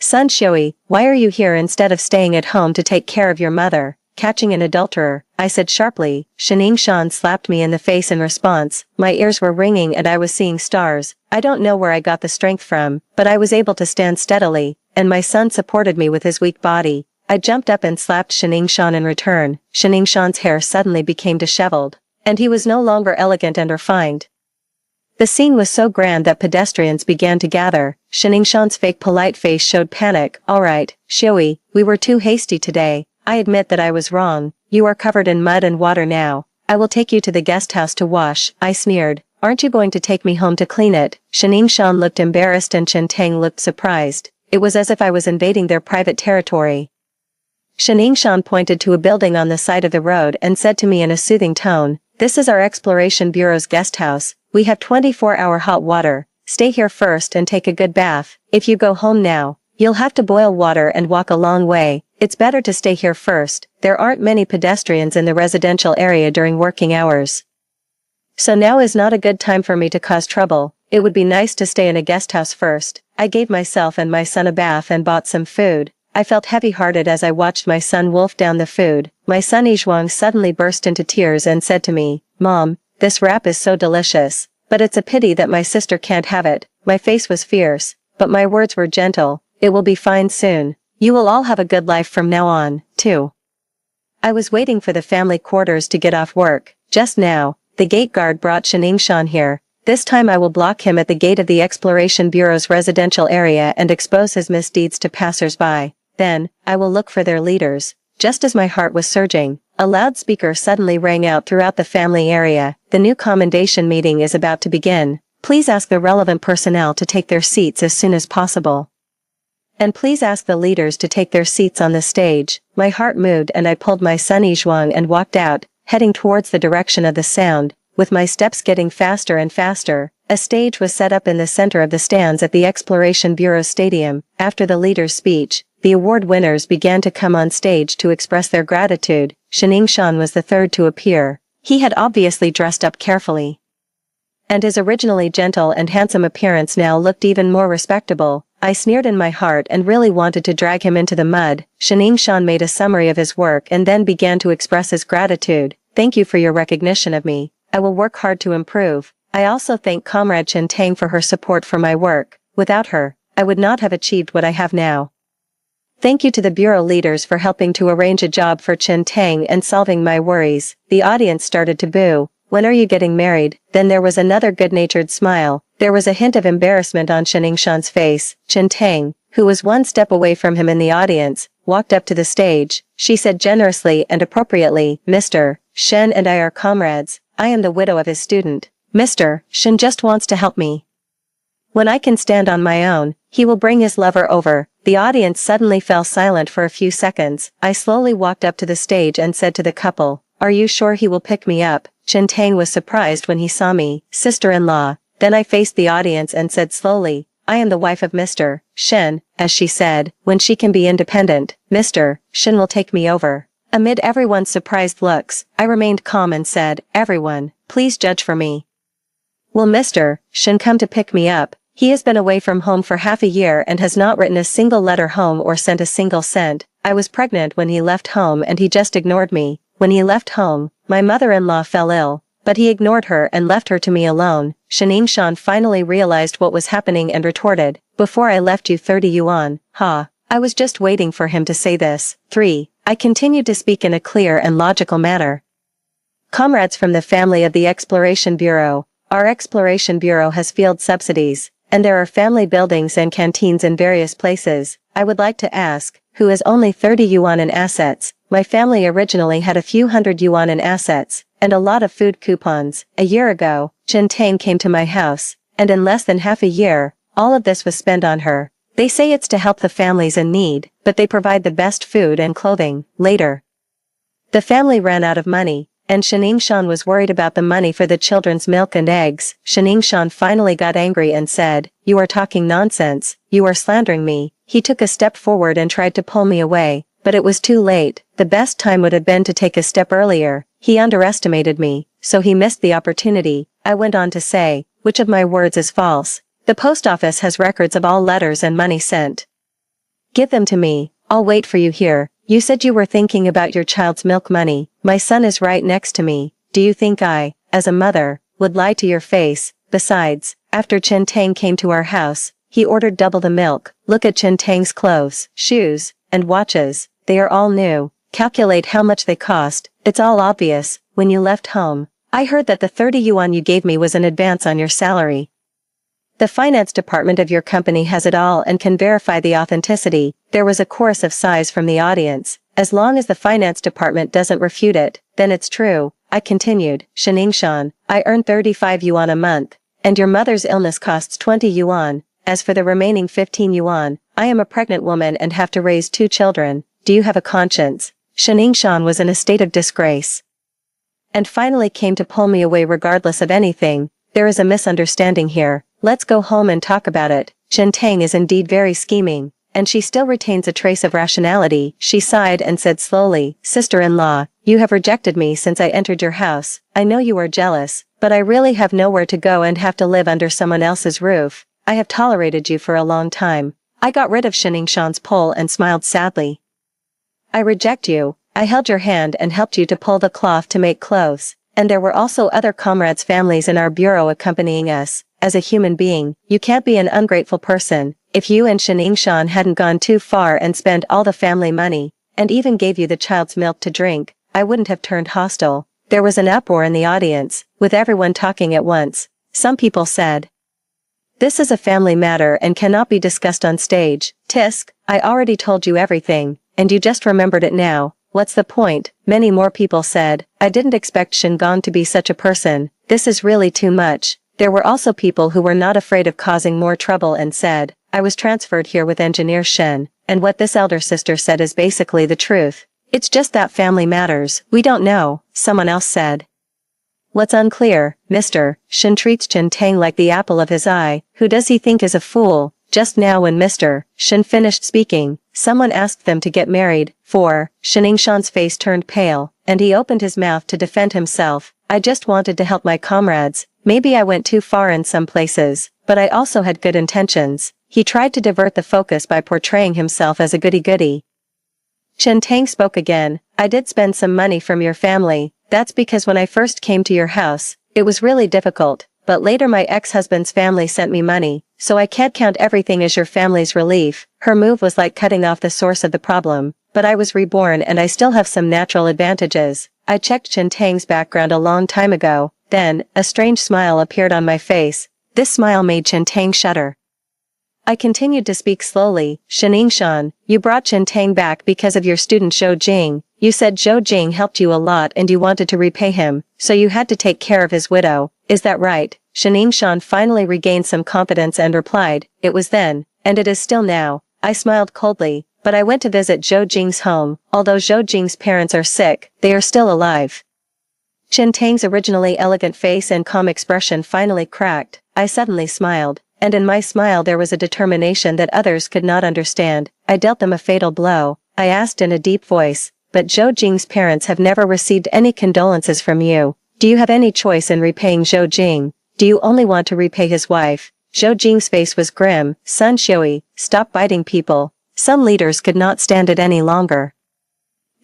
Sun Shui, why are you here instead of staying at home to take care of your mother? Catching an adulterer, I said sharply. Shan slapped me in the face in response. My ears were ringing and I was seeing stars. I don't know where I got the strength from, but I was able to stand steadily, and my son supported me with his weak body. I jumped up and slapped Shan in return. Shan's hair suddenly became disheveled, and he was no longer elegant and refined. The scene was so grand that pedestrians began to gather. Shan's fake polite face showed panic. Alright, Shui, we were too hasty today. I admit that I was wrong. You are covered in mud and water now. I will take you to the guest house to wash, I sneered. Aren't you going to take me home to clean it? Shan looked embarrassed and Chintang looked surprised. It was as if I was invading their private territory. Shan pointed to a building on the side of the road and said to me in a soothing tone, this is our Exploration Bureau's guest house. We have 24-hour hot water. Stay here first and take a good bath. If you go home now, you'll have to boil water and walk a long way. It's better to stay here first. There aren't many pedestrians in the residential area during working hours. So now is not a good time for me to cause trouble. It would be nice to stay in a guest house first. I gave myself and my son a bath and bought some food. I felt heavy-hearted as I watched my son wolf down the food. My son Yizhuang suddenly burst into tears and said to me, Mom, this wrap is so delicious, but it's a pity that my sister can't have it. My face was fierce, but my words were gentle. It will be fine soon. You will all have a good life from now on, too. I was waiting for the family quarters to get off work. Just now, the gate guard brought Shan here. This time I will block him at the gate of the Exploration Bureau's residential area and expose his misdeeds to passers-by. Then, I will look for their leaders. Just as my heart was surging, a loudspeaker suddenly rang out throughout the family area. The new commendation meeting is about to begin. Please ask the relevant personnel to take their seats as soon as possible. And please ask the leaders to take their seats on the stage. My heart moved and I pulled my son Yizhuang and walked out, heading towards the direction of the sound. With my steps getting faster and faster, a stage was set up in the center of the stands at the Exploration Bureau Stadium. After the leader's speech, the award winners began to come on stage to express their gratitude. Shan was the third to appear. He had obviously dressed up carefully, and his originally gentle and handsome appearance now looked even more respectable. I sneered in my heart and really wanted to drag him into the mud. Shan made a summary of his work and then began to express his gratitude. Thank you for your recognition of me. I will work hard to improve. I also thank Comrade Chintang for her support for my work. Without her, I would not have achieved what I have now. Thank you to the bureau leaders for helping to arrange a job for Chintang and solving my worries. The audience started to boo. When are you getting married? Then there was another good-natured smile. There was a hint of embarrassment on Shan's face. Chintang, who was one step away from him in the audience, walked up to the stage. She said generously and appropriately, Mr. Shen and I are comrades. I am the widow of his student. Mr. Shen just wants to help me. When I can stand on my own, he will bring his lover over. The audience suddenly fell silent for a few seconds. I slowly walked up to the stage and said to the couple, "Are you sure he will pick me up?" Chen Tang was surprised when he saw me, sister-in-law. Then I faced the audience and said slowly, "I am the wife of Mr. Shen," as she said, "when she can be independent, Mr. Shen will take me over." Amid everyone's surprised looks, I remained calm and said, "Everyone, please judge for me. Will Mr. Shen come to pick me up? He has been away from home for half a year and has not written a single letter home or sent a single cent. I was pregnant when he left home and he just ignored me. When he left home, my mother-in-law fell ill, but he ignored her and left her to me alone." Shan finally realized what was happening and retorted, "Before I left you 30 yuan, ha." I was just waiting for him to say this. 3. I continued to speak in a clear and logical manner. Comrades from the family of the Exploration Bureau. Our Exploration Bureau has field subsidies, and there are family buildings and canteens in various places. I would like to ask, who has only 30 yuan in assets? My family originally had a few hundred yuan in assets, and a lot of food coupons. A year ago, Chen Tang came to my house, and in less than half a year, all of this was spent on her. They say it's to help the families in need, but they provide the best food and clothing. Later, the family ran out of money, and Shan was worried about the money for the children's milk and eggs. Shan finally got angry and said, "You are talking nonsense, you are slandering me." He took a step forward and tried to pull me away, but it was too late. The best time would have been to take a step earlier. He underestimated me, so he missed the opportunity. I went on to say, "Which of my words is false? The post office has records of all letters and money sent. Give them to me, I'll wait for you here. You said you were thinking about your child's milk money. My son is right next to me. Do you think I, as a mother, would lie to your face? Besides, after Chen Tang came to our house, he ordered double the milk. Look at Chen Tang's clothes, shoes, and watches. They are all new. Calculate how much they cost. It's all obvious. When you left home, I heard that the 30 yuan you gave me was an advance on your salary. The finance department of your company has it all and can verify the authenticity." There was a chorus of sighs from the audience. "As long as the finance department doesn't refute it, then it's true." I continued, "Shan, I earn 35 yuan a month, and your mother's illness costs 20 yuan. As for the remaining 15 yuan, I am a pregnant woman and have to raise 2 children. Do you have a conscience?" Shan was in a state of disgrace, and finally came to pull me away regardless of anything. "There is a misunderstanding here. Let's go home and talk about it. Chen Tang is indeed very scheming, and she still retains a trace of rationality." She sighed and said slowly, "Sister-in-law, you have rejected me since I entered your house. I know you are jealous, but I really have nowhere to go and have to live under someone else's roof. I have tolerated you for a long time." I got rid of Shan's pull and smiled sadly. "I reject you. I held your hand and helped you to pull the cloth to make clothes, and there were also other comrades' families in our bureau accompanying us. As a human being, you can't be an ungrateful person. If you and Shan hadn't gone too far and spent all the family money, and even gave you the child's milk to drink, I wouldn't have turned hostile." There was an uproar in the audience, with everyone talking at once. Some people said, "This is a family matter and cannot be discussed on stage." Tisk, "I already told you everything, and you just remembered it now. What's the point?" Many more people said, "I didn't expect Shingon to be such a person. This is really too much." There were also people who were not afraid of causing more trouble and said, "I was transferred here with Engineer Shen, and what this elder sister said is basically the truth. It's just that family matters. We don't know." Someone else said, "What's unclear? Mr. Shen treats Chen Tang like the apple of his eye. Who does he think is a fool?" Just now when Mr. Shen finished speaking, someone asked them to get married. 4. Shan's face turned pale, and he opened his mouth to defend himself. "I just wanted to help my comrades. Maybe I went too far in some places, but I also had good intentions." He tried to divert the focus by portraying himself as a goody-goody. Chen Tang spoke again. "I did spend some money from your family. That's because when I first came to your house, it was really difficult, but later my ex-husband's family sent me money, so I can't count everything as your family's relief." Her move was like cutting off the source of the problem. "But I was reborn and I still have some natural advantages. I checked Chen Tang's background a long time ago." Then, a strange smile appeared on my face. This smile made Chen Tang shudder. I continued to speak slowly. "Shan, you brought Chen Tang back because of your student Zhou Jing. You said Zhou Jing helped you a lot and you wanted to repay him, so you had to take care of his widow. Is that right?" Shan finally regained some confidence and replied, "It was then, and it is still now." I smiled coldly, but I went to visit Zhou Jing's home. Although Zhou Jing's parents are sick, they are still alive. Chen Tang's originally elegant face and calm expression finally cracked. I suddenly smiled, and in my smile there was a determination that others could not understand. I dealt them a fatal blow. I asked in a deep voice, "But Zhou Jing's parents have never received any condolences from you. Do you have any choice in repaying Zhou Jing? Do you only want to repay his wife?" Zhou Jing's face was grim. "Sun Shui, stop biting people." Some leaders could not stand it any longer.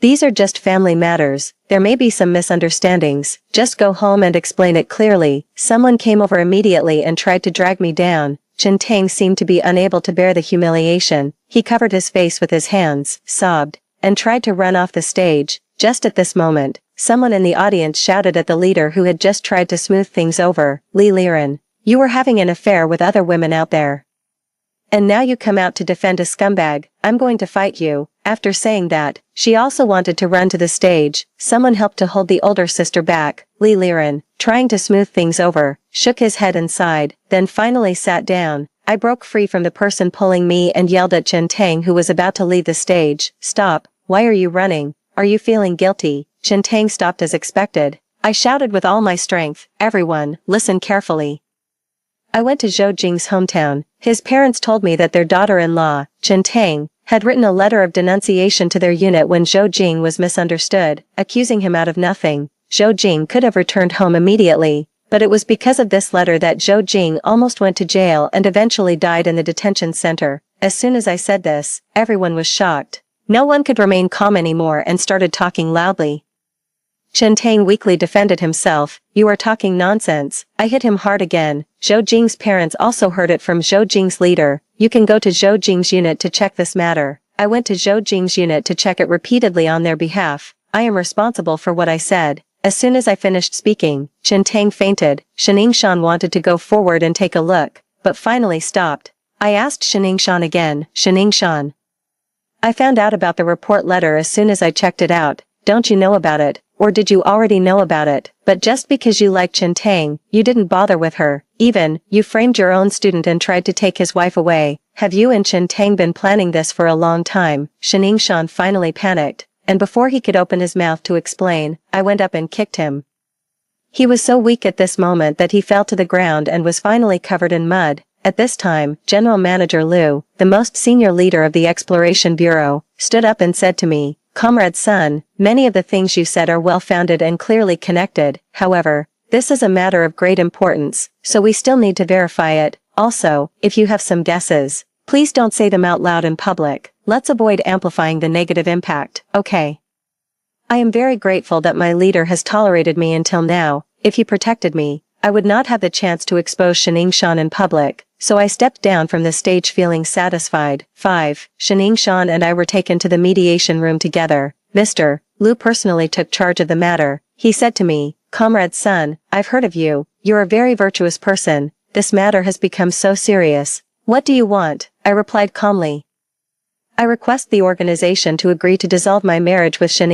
"These are just family matters, there may be some misunderstandings, just go home and explain it clearly." Someone came over immediately and tried to drag me down. Chen Tang seemed to be unable to bear the humiliation. He covered his face with his hands, sobbed, and tried to run off the stage. Just at this moment, someone in the audience shouted at the leader who had just tried to smooth things over, "Li Liren, you were having an affair with other women out there. And now you come out to defend a scumbag. I'm going to fight you." After saying that, she also wanted to run to the stage. Someone helped to hold the older sister back. Li Liren, trying to smooth things over, shook his head and sighed, then finally sat down. I broke free from the person pulling me and yelled at Chen Tang, who was about to leave the stage, "Stop, why are you running? Are you feeling guilty?" Chen Tang stopped as expected. I shouted with all my strength, "Everyone, listen carefully. I went to Zhou Jing's hometown. His parents told me that their daughter-in-law, Chen Tang, had written a letter of denunciation to their unit when Zhou Jing was misunderstood, accusing him out of nothing. Zhou Jing could have returned home immediately, but it was because of this letter that Zhou Jing almost went to jail and eventually died in the detention center. As soon as I said this, everyone was shocked. No one could remain calm anymore and started talking loudly. Chen Tang weakly defended himself. "You are talking nonsense." I hit him hard again. Zhou Jing's parents also heard it from Zhou Jing's leader. "You can go to Zhou Jing's unit to check this matter." I went to Zhou Jing's unit to check it repeatedly on their behalf. I am responsible for what I said. As soon as I finished speaking, Chen Tang fainted. Shan wanted to go forward and take a look, but finally stopped. I asked Shan again, "Shan, I found out about the report letter as soon as I checked it out. Don't you know about it? Or did you already know about it? But just because you like Chen Tang, you didn't bother with her. Even, you framed your own student and tried to take his wife away. Have you and Chen Tang been planning this for a long time?" Shan finally panicked, and before he could open his mouth to explain, I went up and kicked him. He was so weak at this moment that he fell to the ground and was finally covered in mud. At this time, General Manager Liu, the most senior leader of the Exploration Bureau, stood up and said to me, "Comrade Sun, many of the things you said are well-founded and clearly connected. However, this is a matter of great importance, so we still need to verify it. Also, if you have some guesses, please don't say them out loud in public. Let's avoid amplifying the negative impact, okay? I am very grateful that my leader has tolerated me until now. If he protected me, I would not have the chance to expose Shan in public, so I stepped down from the stage feeling satisfied." 5. Shan and I were taken to the mediation room together. Mr. Liu personally took charge of the matter. He said to me, "Comrade Sun, I've heard of you. You're a very virtuous person. This matter has become so serious. What do you want?" I replied calmly. "I request the organization to agree to dissolve my marriage with Shan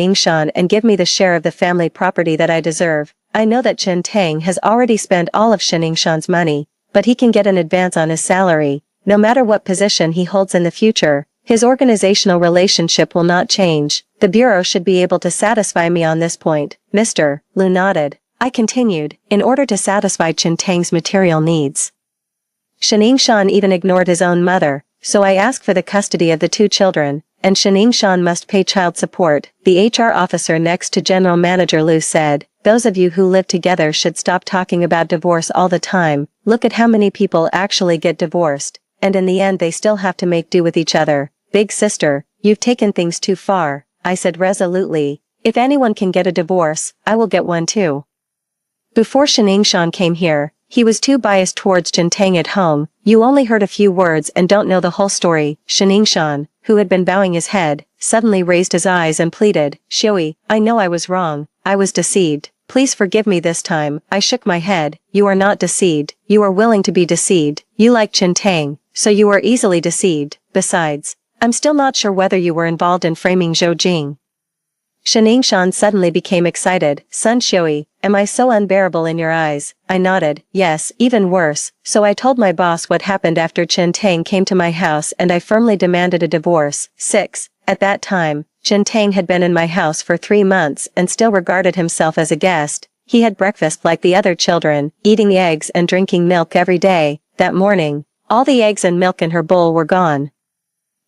and give me the share of the family property that I deserve. I know that Chen Tang has already spent all of Shan's money, but he can get an advance on his salary. No matter what position he holds in the future, his organizational relationship will not change. The Bureau should be able to satisfy me on this point." Mr. Liu nodded. I continued, "In order to satisfy Chen Tang's material needs, Shan even ignored his own mother, so I asked for the custody of the 2 children, and Shan must pay child support." The HR officer next to General Manager Liu said, "Those of you who live together should stop talking about divorce all the time. Look at how many people actually get divorced, and in the end they still have to make do with each other. Big sister, you've taken things too far." I said resolutely, "If anyone can get a divorce, I will get one too." Before Shan came here, he was too biased towards Chen Tang at home. You only heard a few words and don't know the whole story. Shan, who had been bowing his head, suddenly raised his eyes and pleaded, "Shui, I know I was wrong. I was deceived. Please forgive me this time." I shook my head. "You are not deceived. You are willing to be deceived. You like Chen Tang, so you are easily deceived. Besides, I'm still not sure whether you were involved in framing Zhou Jing." Shan suddenly became excited. "Sun Shui, Am I so unbearable in your eyes? I nodded. Yes, even worse. So I told my boss what happened after Chen Tang came to my house and I firmly demanded a divorce. 6. At that time, Chen Tang had been in my house for 3 months and still regarded himself as a guest. He had breakfast like the other children, eating eggs and drinking milk every day. That morning, all the eggs and milk in her bowl were gone.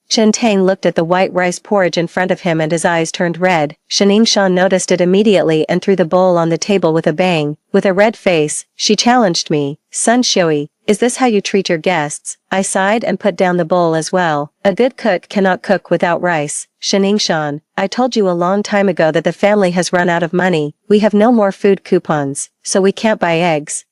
Chen Tang looked at the white rice porridge in front of him and his eyes turned red. Shaningshan noticed it immediately and threw the bowl on the table with a bang. With a red face, she challenged me. Sun Shui, is this how you treat your guests? I sighed and put down the bowl as well. A good cook cannot cook without rice. Shaningshan, I told you a long time ago that the family has run out of money. We have no more food coupons, so we can't buy eggs.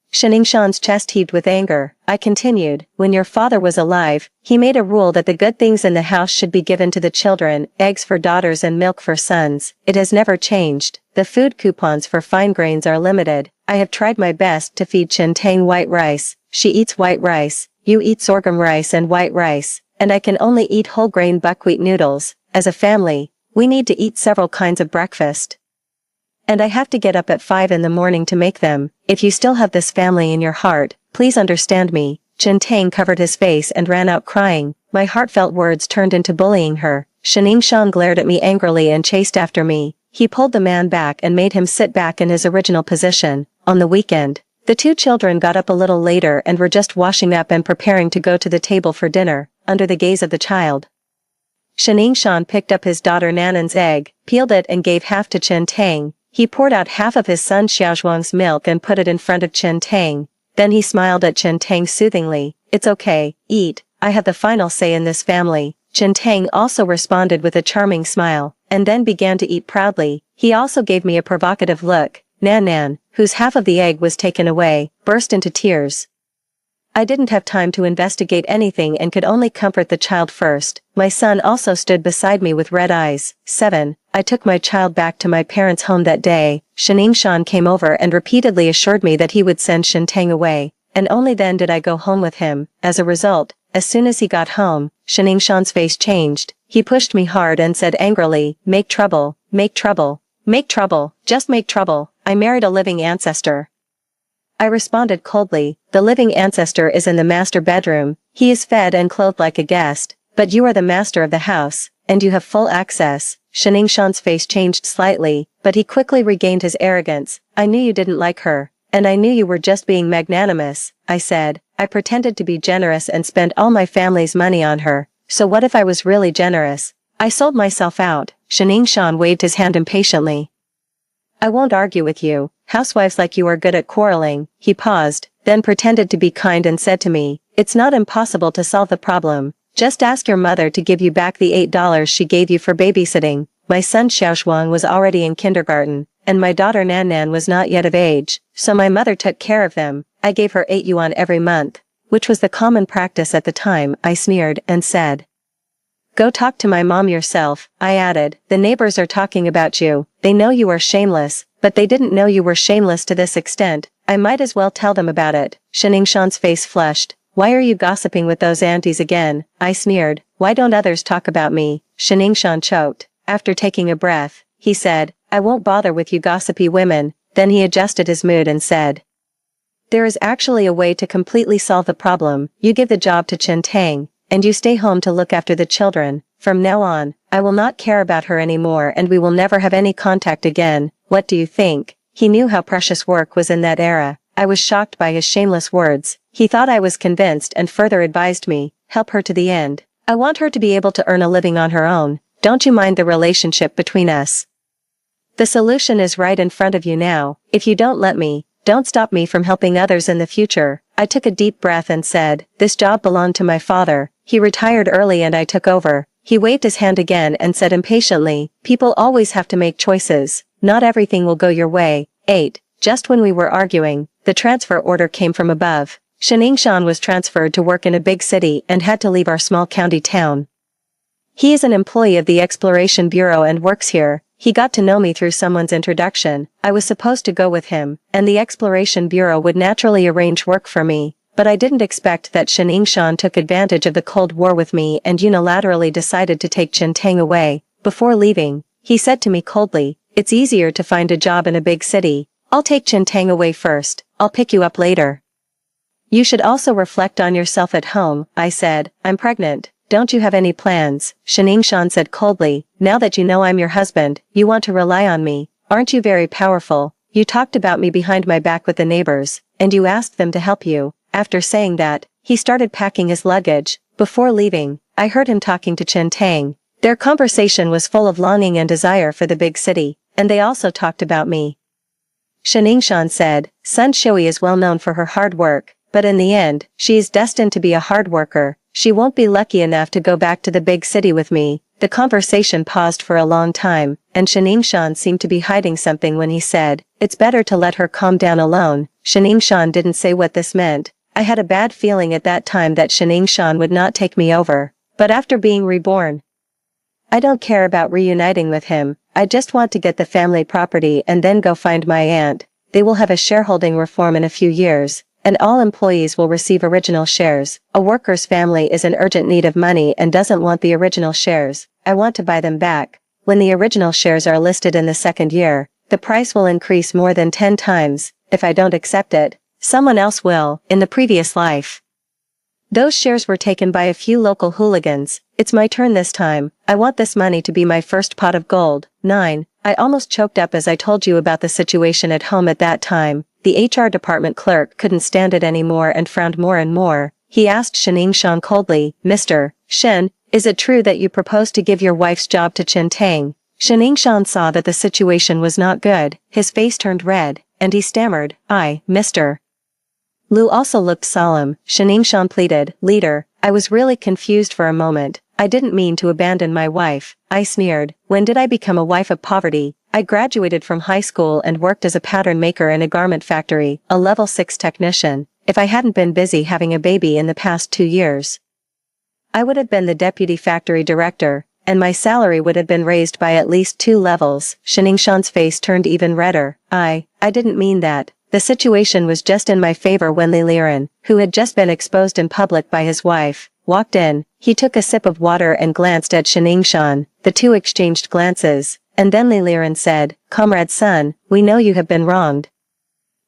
Shaningshan's chest heaved with anger. I continued, when your father was alive, he made a rule that the good things in the house should be given to the children, eggs for daughters and milk for sons. It has never changed. The food coupons for fine grains are limited. I have tried my best to feed Chen Tang white rice. She eats white rice, you eat sorghum rice and white rice, and I can only eat whole grain buckwheat noodles. As a family, we need to eat several kinds of breakfast. And I have to get up at 5 in the morning to make them. If you still have this family in your heart, please understand me. Chen Tang covered his face and ran out crying. My heartfelt words turned into bullying her. Shaningshan glared at me angrily and chased after me. He pulled the man back and made him sit back in his original position. On the weekend, the 2 children got up a little later and were just washing up and preparing to go to the table for dinner, under the gaze of the child. Shaningshan picked up his daughter Nanan's egg, peeled it and gave half to Chen Tang. He poured out half of his son Xiaozhuang's milk and put it in front of Chen Tang. Then he smiled at Chen Tang soothingly. It's okay, eat, I have the final say in this family. Chen Tang also responded with a charming smile, and then began to eat proudly. He also gave me a provocative look. Nan, whose half of the egg was taken away, burst into tears. I didn't have time to investigate anything and could only comfort the child first. My son also stood beside me with red eyes. 7. I took my child back to my parents' home that day. Shaningshan came over and repeatedly assured me that he would send Chen Tang away, and only then did I go home with him. As a result, as soon as he got home, Shaningshan's face changed. He pushed me hard and said angrily, make trouble, make trouble, make trouble, just make trouble. I married a living ancestor. I responded coldly, the living ancestor is in the master bedroom, he is fed and clothed like a guest, but you are the master of the house, and you have full access. Shaningshan's face changed slightly, but he quickly regained his arrogance. I knew you didn't like her, and I knew you were just being magnanimous, I said. I pretended to be generous and spent all my family's money on her, so what if I was really generous? I sold myself out. Shaningshan waved his hand impatiently. I won't argue with you. Housewives like you are good at quarreling. He paused, then pretended to be kind and said to me, it's not impossible to solve the problem. Just ask your mother to give you back the $8 she gave you for babysitting. My son Xiaozhuang was already in kindergarten, and my daughter Nan was not yet of age, so my mother took care of them. I gave her 8 yuan every month, which was the common practice at the time. I sneered and said, go talk to my mom yourself. I added, the neighbors are talking about you. They know you are shameless, but they didn't know you were shameless to this extent. I might as well tell them about it. Shaningshan's face flushed. Why are you gossiping with those aunties again? I sneered. Why don't others talk about me? Shaningshan choked. After taking a breath, he said, I won't bother with you gossipy women. Then he adjusted his mood and said, there is actually a way to completely solve the problem. You give the job to Chen Tang, and you stay home to look after the children. From now on, I will not care about her anymore and we will never have any contact again. What do you think? He knew how precious work was in that era. I was shocked by his shameless words. He thought I was convinced and further advised me, help her to the end. I want her to be able to earn a living on her own. Don't you mind the relationship between us? The solution is right in front of you now. If you don't let me, don't stop me from helping others in the future. I took a deep breath and said, this job belonged to my father. He retired early and I took over. He waved his hand again and said impatiently, people always have to make choices. Not everything will go your way. 8. Just when we were arguing, the transfer order came from above. Shaningshan was transferred to work in a big city and had to leave our small county town. He is an employee of the Exploration Bureau and works here. He got to know me through someone's introduction. I was supposed to go with him, and the Exploration Bureau would naturally arrange work for me. But I didn't expect that Shaningshan took advantage of the Cold War with me and unilaterally decided to take Chen Tang away. Before leaving, he said to me coldly, it's easier to find a job in a big city. I'll take Chintang away first, I'll pick you up later. You should also reflect on yourself at home, I said. I'm pregnant. Don't you have any plans? Shaningshan said coldly. Now that you know I'm your husband, you want to rely on me. Aren't you very powerful? You talked about me behind my back with the neighbors, and you asked them to help you. After saying that, he started packing his luggage. Before leaving, I heard him talking to Chintang. Their conversation was full of longing and desire for the big city, and they also talked about me. Shaningshan said, Sun Shui is well known for her hard work, but in the end, she is destined to be a hard worker. She won't be lucky enough to go back to the big city with me. The conversation paused for a long time, and Shaningshan seemed to be hiding something when he said, it's better to let her calm down alone. Shaningshan didn't say what this meant. I had a bad feeling at that time that Shaningshan would not take me over. But after being reborn, I don't care about reuniting with him. I just want to get the family property and then go find my aunt. They will have a shareholding reform in a few years, and all employees will receive original shares. A worker's family is in urgent need of money and doesn't want the original shares. I want to buy them back. When the original shares are listed in the second year, the price will increase more than 10 times. If I don't accept it, someone else will. In the previous life, those shares were taken by a few local hooligans. It's my turn this time. I want this money to be my first pot of gold. 9. I almost choked up as I told you about the situation at home at that time. The HR department clerk couldn't stand it anymore and frowned more and more. He asked Shaningshan coldly, Mr. Shen, is it true that you propose to give your wife's job to Chintang? Shaningshan saw that the situation was not good. His face turned red, and he stammered, Mr. Lu also looked solemn. Shaningshan pleaded, Leader, I was really confused for a moment. I didn't mean to abandon my wife. I sneered. When did I become a wife of poverty? I graduated from high school and worked as a pattern maker in a garment factory, a level 6 technician. If I hadn't been busy having a baby in the past 2 years, I would have been the deputy factory director, and my salary would have been raised by at least 2 levels. Shaningshan's face turned even redder. I didn't mean that. The situation was just in my favor when Li Liren, who had just been exposed in public by his wife, walked in. He took a sip of water and glanced at Shaningshan. The two exchanged glances, and then Li Liren said, Comrade Sun, we know you have been wronged,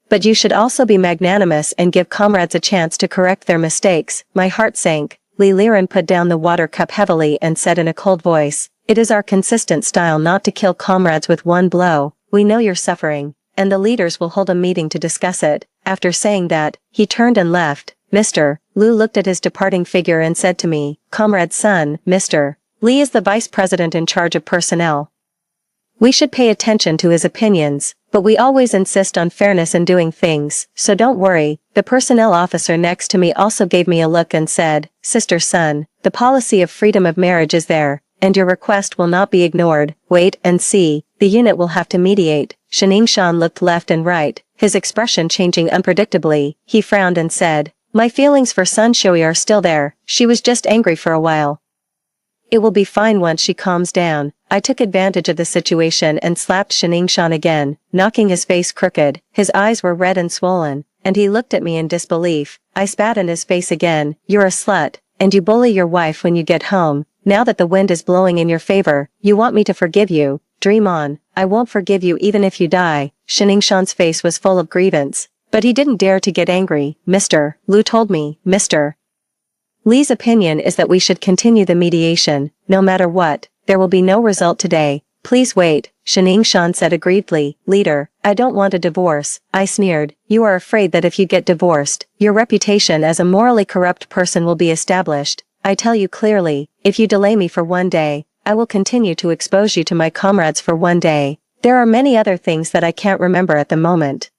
but you should also be magnanimous and give comrades a chance to correct their mistakes. My heart sank. Li Liren put down the water cup heavily and said in a cold voice, It is our consistent style not to kill comrades with one blow. We know you're suffering, and the leaders will hold a meeting to discuss it. After saying that, he turned and left. Mr. Lu looked at his departing figure and said to me, Comrade Sun, Mr. Li is the vice president in charge of personnel. We should pay attention to his opinions, but we always insist on fairness in doing things, so don't worry. The personnel officer next to me also gave me a look and said, Sister Sun, the policy of freedom of marriage is there, and your request will not be ignored. Wait and see, the unit will have to mediate. Shaningshan looked left and right, his expression changing unpredictably. He frowned and said, My feelings for Sun Shui are still there. She was just angry for a while. It will be fine once she calms down. I took advantage of the situation and slapped Shaningshan again, knocking his face crooked. His eyes were red and swollen, and he looked at me in disbelief. I spat in his face again. You're a slut, and you bully your wife when you get home. Now that the wind is blowing in your favor, you want me to forgive you. Dream on. I won't forgive you even if you die. Shaningshan's face was full of grievance, but he didn't dare to get angry. Mr. Lu told me, Mr. Li's opinion is that we should continue the mediation. No matter what, there will be no result today. Please wait, Shaningshan said aggrievedly. Leader, I don't want a divorce. I sneered. You are afraid that if you get divorced, your reputation as a morally corrupt person will be established. I tell you clearly, if you delay me for one day, I will continue to expose you to my comrades for one day. There are many other things that I can't remember at the moment,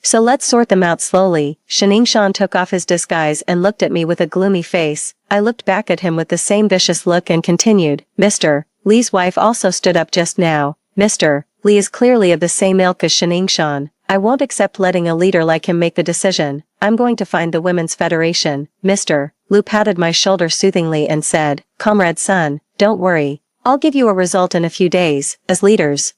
so let's sort them out slowly. Shaningshan took off his disguise and looked at me with a gloomy face. I looked back at him with the same vicious look and continued, Mr. Li's wife also stood up just now. Mr. Li is clearly of the same ilk as Shaningshan. I won't accept letting a leader like him make the decision. I'm going to find the Women's Federation. Mr. Lu patted my shoulder soothingly and said, Comrade Sun, don't worry. I'll give you a result in a few days. As leaders,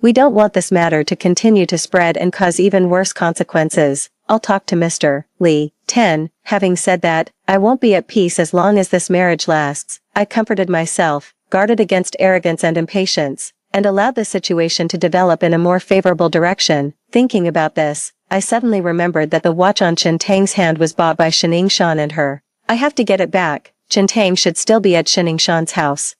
we don't want this matter to continue to spread and cause even worse consequences. I'll talk to Mr. Li. 10. Having said that, I won't be at peace as long as this marriage lasts. I comforted myself, guarded against arrogance and impatience, and allowed the situation to develop in a more favorable direction. Thinking about this, I suddenly remembered that the watch on Chen Tang's hand was bought by Shan and her. I have to get it back. Chen Tang should still be at Shan's house.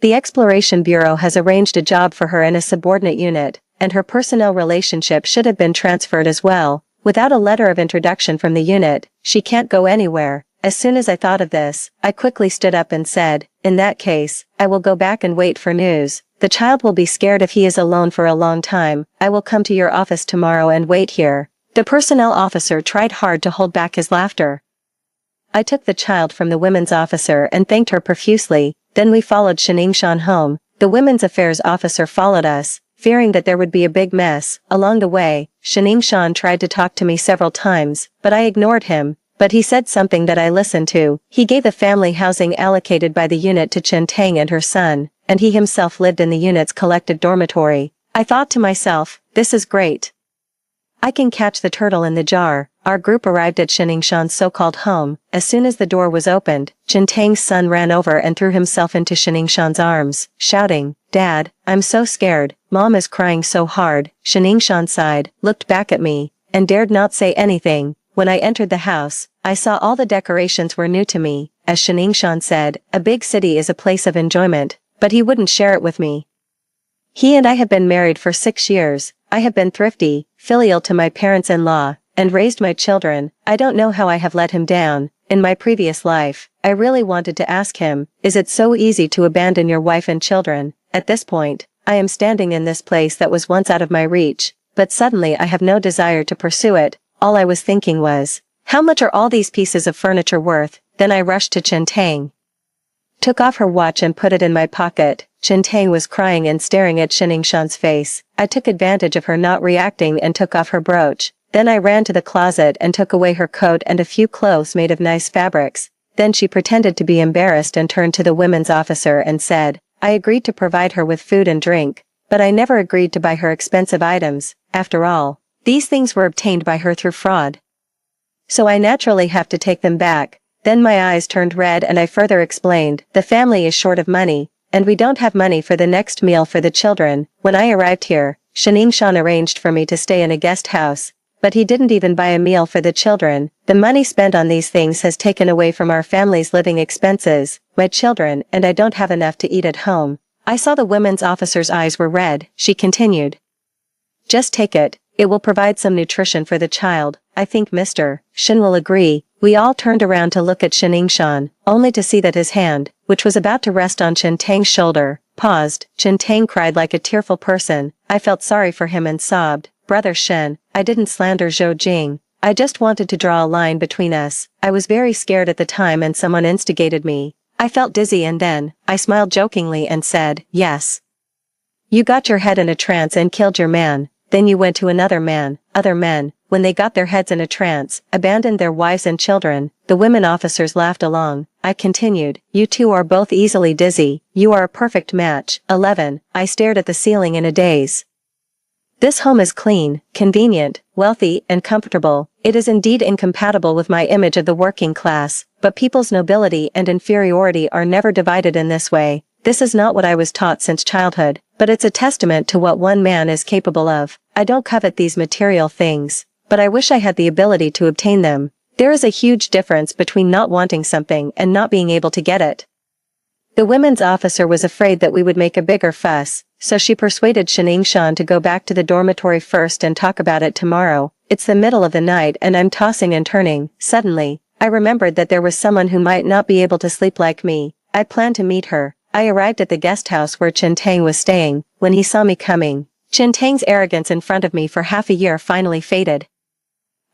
The Exploration Bureau has arranged a job for her in a subordinate unit, and her personnel relationship should have been transferred as well. Without a letter of introduction from the unit, she can't go anywhere. As soon as I thought of this, I quickly stood up and said, in that case, I will go back and wait for news. The child will be scared if he is alone for a long time. I will come to your office tomorrow and wait here. The personnel officer tried hard to hold back his laughter. I took the child from the women's officer and thanked her profusely. Then we followed Shan home. The women's affairs officer followed us, fearing that there would be a big mess. Along the way, Shan tried to talk to me several times, but I ignored him. But he said something that I listened to. He gave the family housing allocated by the unit to Chen Tang and her son, and he himself lived in the unit's collective dormitory. I thought to myself, this is great. I can catch the turtle in the jar. Our group arrived at Shan's so-called home. As soon as the door was opened, Chen Tang's son ran over and threw himself into Shan's arms, shouting, Dad, I'm so scared. Mom is crying so hard. Shan sighed, looked back at me, and dared not say anything. When I entered the house, I saw all the decorations were new to me. As Shan said, a big city is a place of enjoyment, but he wouldn't share it with me. He and I have been married for 6 years. I have been thrifty, filial to my parents-in-law, and raised my children. I don't know how I have let him down. In my previous life, I really wanted to ask him, is it so easy to abandon your wife and children? At this point, I am standing in this place that was once out of my reach, but suddenly I have no desire to pursue it. All I was thinking was, how much are all these pieces of furniture worth? Then I rushed to Chen Tang, took off her watch and put it in my pocket. Chen Tang was crying and staring at Shan's face. I took advantage of her not reacting and took off her brooch. Then I ran to the closet and took away her coat and a few clothes made of nice fabrics. Then she pretended to be embarrassed and turned to the women's officer and said, I agreed to provide her with food and drink, but I never agreed to buy her expensive items. After all, these things were obtained by her through fraud. So I naturally have to take them back. Then my eyes turned red and I further explained, the family is short of money, and we don't have money for the next meal for the children. When I arrived here, Shan arranged for me to stay in a guest house, but he didn't even buy a meal for the children. The money spent on these things has taken away from our family's living expenses, my children, and I don't have enough to eat at home. I saw the women's officer's eyes were red. She continued, just take it. It will provide some nutrition for the child. I think Mr. Shan will agree. We all turned around to look at Shan, only to see that his hand, which was about to rest on Chen Tang's shoulder, paused. Chen Tang cried like a tearful person. I felt sorry for him and sobbed, Brother Shan, I didn't slander Zhou Jing. I just wanted to draw a line between us. I was very scared at the time and someone instigated me. I felt dizzy and then, I smiled jokingly and said, yes. You got your head in a trance and killed your man. Then you went to another man. Other men, when they got their heads in a trance, abandoned their wives and children. The women officers laughed along. I continued, you two are both easily dizzy. You are a perfect match. 11. I stared at the ceiling in a daze. This home is clean, convenient, wealthy, and comfortable. It is indeed incompatible with my image of the working class, but people's nobility and inferiority are never divided in this way. This is not what I was taught since childhood, but it's a testament to what one man is capable of. I don't covet these material things, but I wish I had the ability to obtain them. There is a huge difference between not wanting something and not being able to get it. The women's officer was afraid that we would make a bigger fuss, so she persuaded Shan to go back to the dormitory first and talk about it tomorrow. It's the middle of the night and I'm tossing and turning. Suddenly, I remembered that there was someone who might not be able to sleep like me. I planned to meet her. I arrived at the guest house where Chen Tang was staying. When he saw me coming, Chen Tang's arrogance in front of me for half a year finally faded.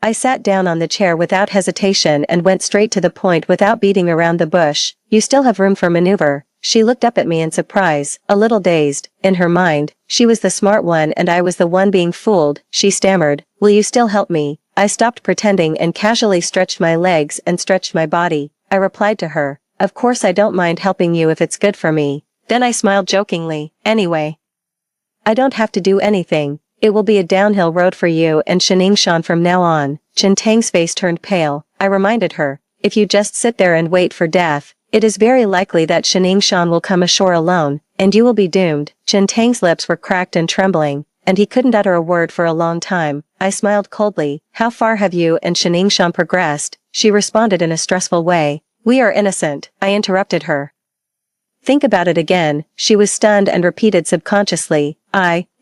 I sat down on the chair without hesitation and went straight to the point without beating around the bush. You still have room for maneuver. She looked up at me in surprise, a little dazed. In her mind, she was the smart one and I was the one being fooled. She stammered, will you still help me? I stopped pretending and casually stretched my legs and stretched my body. I replied to her, of course I don't mind helping you if it's good for me. Then I smiled jokingly, anyway. I don't have to do anything. It will be a downhill road for you and Shan from now on. Chen Tang's face turned pale. I reminded her, if you just sit there and wait for death, it is very likely that Shan will come ashore alone. and you will be doomed. Chen Tang's lips were cracked and trembling, and he couldn't utter a word for a long time. I smiled coldly. How far have you and Shan progressed? She responded in a stressful way. We are innocent, I interrupted her. Think about it again. She was stunned and repeated subconsciously.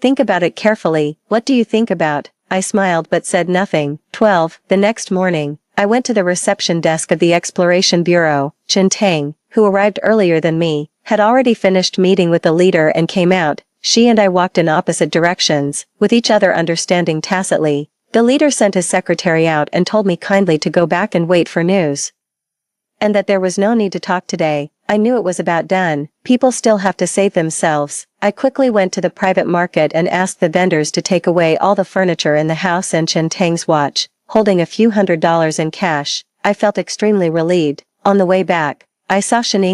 Think about it carefully. What do you think about? I smiled but said nothing. 12. The next morning, I went to the reception desk of the Exploration Bureau. Chen Tang, who arrived earlier than me, had already finished meeting with the leader and came out. She and I walked in opposite directions, with each other understanding tacitly. The leader sent his secretary out and told me kindly to go back and wait for news. And that there was no need to talk today. I knew it was about done. People still have to save themselves. I quickly went to the private market and asked the vendors to take away all the furniture in the house and Chen Tang's watch, holding a few $100s in cash. I felt extremely relieved. On the way back, I saw Shan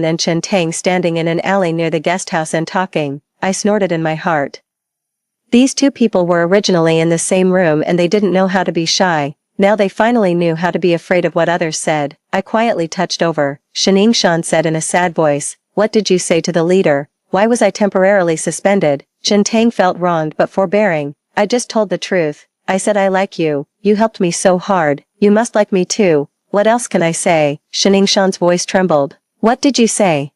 and Chen Tang standing in an alley near the guest house and talking. I snorted in my heart. These two people were originally in the same room and they didn't know how to be shy. Now they finally knew how to be afraid of what others said. I quietly touched over. Shan said in a sad voice, what did you say to the leader? Why was I temporarily suspended? Chen Tang felt wronged but forbearing. I just told the truth. I said I like you. You helped me so hard. You must like me too. What else can I say? Shan's voice trembled. What did you say?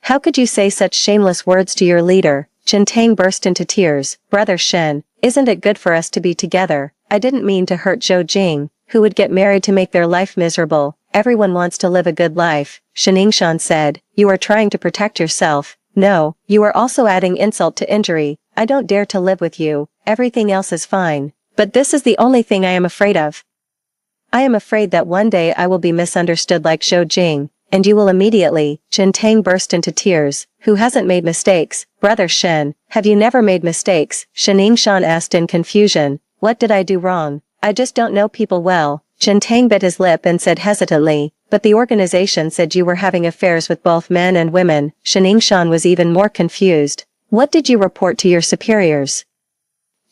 How could you say such shameless words to your leader? Chen Tang burst into tears. Brother Shen, isn't it good for us to be together? I didn't mean to hurt Zhou Jing, who would get married to make their life miserable. Everyone wants to live a good life. Shan said, you are trying to protect yourself. No, you are also adding insult to injury. I don't dare to live with you. Everything else is fine. But this is the only thing I am afraid of. I am afraid that one day I will be misunderstood like Zhou Jing, and you will immediately. Chen Tang burst into tears. Who hasn't made mistakes? Brother Shen, have you never made mistakes? Shan asked in confusion. What did I do wrong? I just don't know people well. Chen Tang bit his lip and said hesitantly, but the organization said you were having affairs with both men and women. Shan was even more confused. What did you report to your superiors?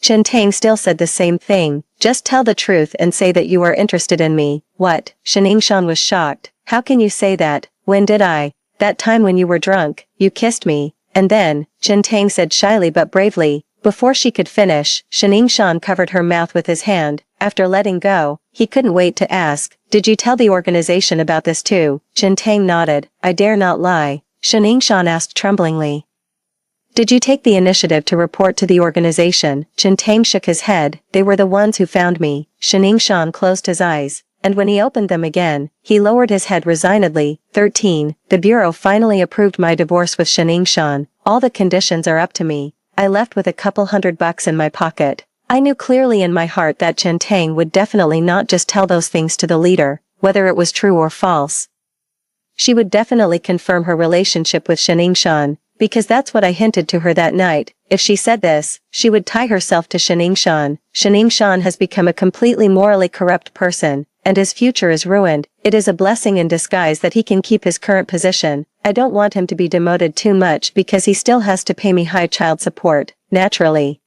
Chen Tang still said the same thing. Just tell the truth and say that you are interested in me. What? Shan was shocked. How can you say that? When did I? That time when you were drunk, you kissed me. And then, Chen Tang said shyly but bravely. Before she could finish, Shan covered her mouth with his hand. After letting go, he couldn't wait to ask, did you tell the organization about this too? Chen Tang nodded. I dare not lie. Shan asked tremblingly. Did you take the initiative to report to the organization? Chen Tang shook his head. They were the ones who found me. Shan closed his eyes, and when he opened them again, he lowered his head resignedly. 13. The Bureau finally approved my divorce with Shan. All the conditions are up to me. I left with a couple $100 in my pocket. I knew clearly in my heart that Chen Tang would definitely not just tell those things to the leader, whether it was true or false. She would definitely confirm her relationship with Shan, because that's what I hinted to her that night. If she said this, she would tie herself to Shan. Shan has become a completely morally corrupt person, and his future is ruined. It is a blessing in disguise that he can keep his current position. I don't want him to be demoted too much because he still has to pay me high child support, naturally.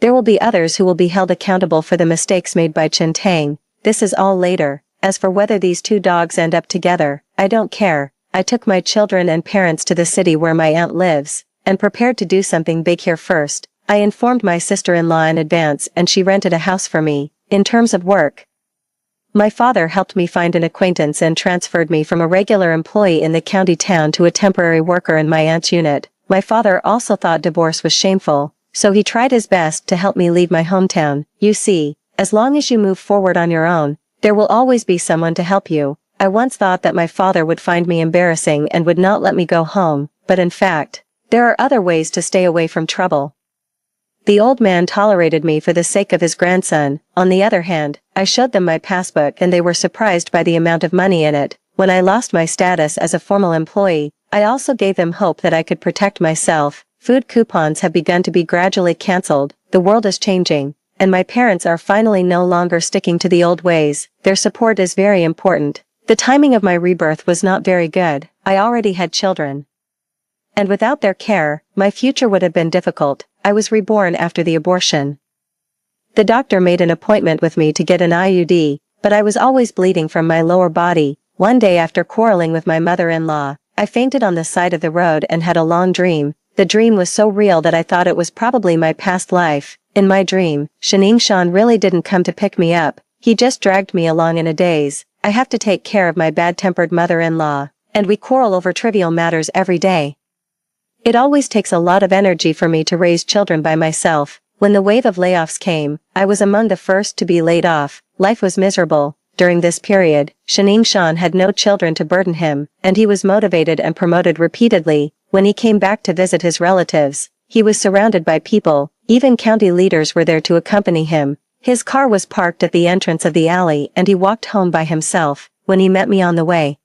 There will be others who will be held accountable for the mistakes made by Chen Tang. This is all later. As for whether these two dogs end up together, I don't care. I took my children and parents to the city where my aunt lives, and prepared to do something big here first. I informed my sister-in-law in advance and she rented a house for me. In terms of work, my father helped me find an acquaintance and transferred me from a regular employee in the county town to a temporary worker in my aunt's unit. My father also thought divorce was shameful, so he tried his best to help me leave my hometown. You see, as long as you move forward on your own, there will always be someone to help you. I once thought that my father would find me embarrassing and would not let me go home, but in fact, there are other ways to stay away from trouble. The old man tolerated me for the sake of his grandson. On the other hand, I showed them my passbook and they were surprised by the amount of money in it. When I lost my status as a formal employee, I also gave them hope that I could protect myself. Food coupons have begun to be gradually cancelled. The world is changing, and my parents are finally no longer sticking to the old ways. Their support is very important. The timing of my rebirth was not very good. I already had children, and without their care, my future would have been difficult. I was reborn after the abortion. The doctor made an appointment with me to get an IUD, but I was always bleeding from my lower body. One day after quarreling with my mother-in-law, I fainted on the side of the road and had a long dream. The dream was so real that I thought it was probably my past life. In my dream, Shan really didn't come to pick me up, he just dragged me along in a daze. I have to take care of my bad-tempered mother-in-law, and we quarrel over trivial matters every day. It always takes a lot of energy for me to raise children by myself. When the wave of layoffs came, I was among the first to be laid off. Life was miserable. During this period, Shan had no children to burden him, and he was motivated and promoted repeatedly. When he came back to visit his relatives, he was surrounded by people, even county leaders were there to accompany him. His car was parked at the entrance of the alley and he walked home by himself. When he met me on the way,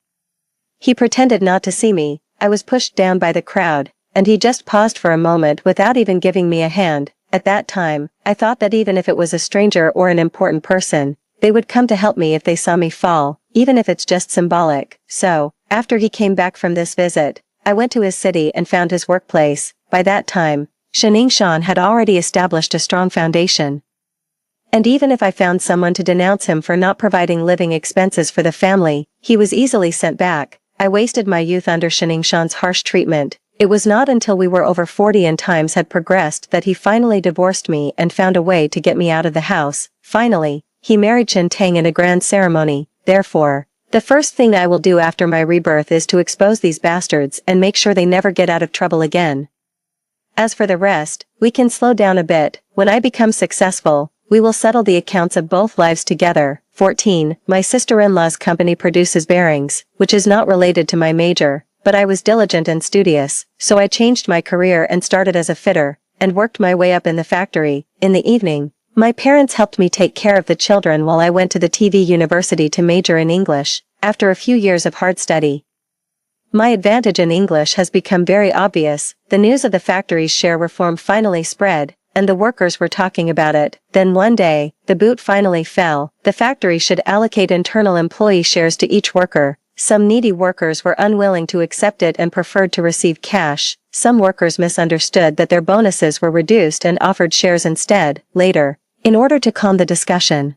he pretended not to see me. I was pushed down by the crowd, and he just paused for a moment without even giving me a hand. At that time, I thought that even if it was a stranger or an important person, they would come to help me if they saw me fall, even if it's just symbolic. So, after he came back from this visit, I went to his city and found his workplace. By that time, Shan had already established a strong foundation. And even if I found someone to denounce him for not providing living expenses for the family, he was easily sent back. I wasted my youth under Shan's harsh treatment. It was not until we were over 40 and times had progressed that he finally divorced me and found a way to get me out of the house. Finally, he married Chen Tang in a grand ceremony. Therefore, the first thing I will do after my rebirth is to expose these bastards and make sure they never get out of trouble again. As for the rest, we can slow down a bit. When I become successful, we will settle the accounts of both lives together. 14. My sister-in-law's company produces bearings, which is not related to my major, but I was diligent and studious, so I changed my career and started as a fitter, and worked my way up in the factory. In the evening, my parents helped me take care of the children while I went to the TV university to major in English. After a few years of hard study, my advantage in English has become very obvious. The news of the factory's share reform finally spread, and the workers were talking about it. Then one day, the boot finally fell. The factory should allocate internal employee shares to each worker. Some needy workers were unwilling to accept it and preferred to receive cash. Some workers misunderstood that their bonuses were reduced and offered shares instead. Later, in order to calm the discussion,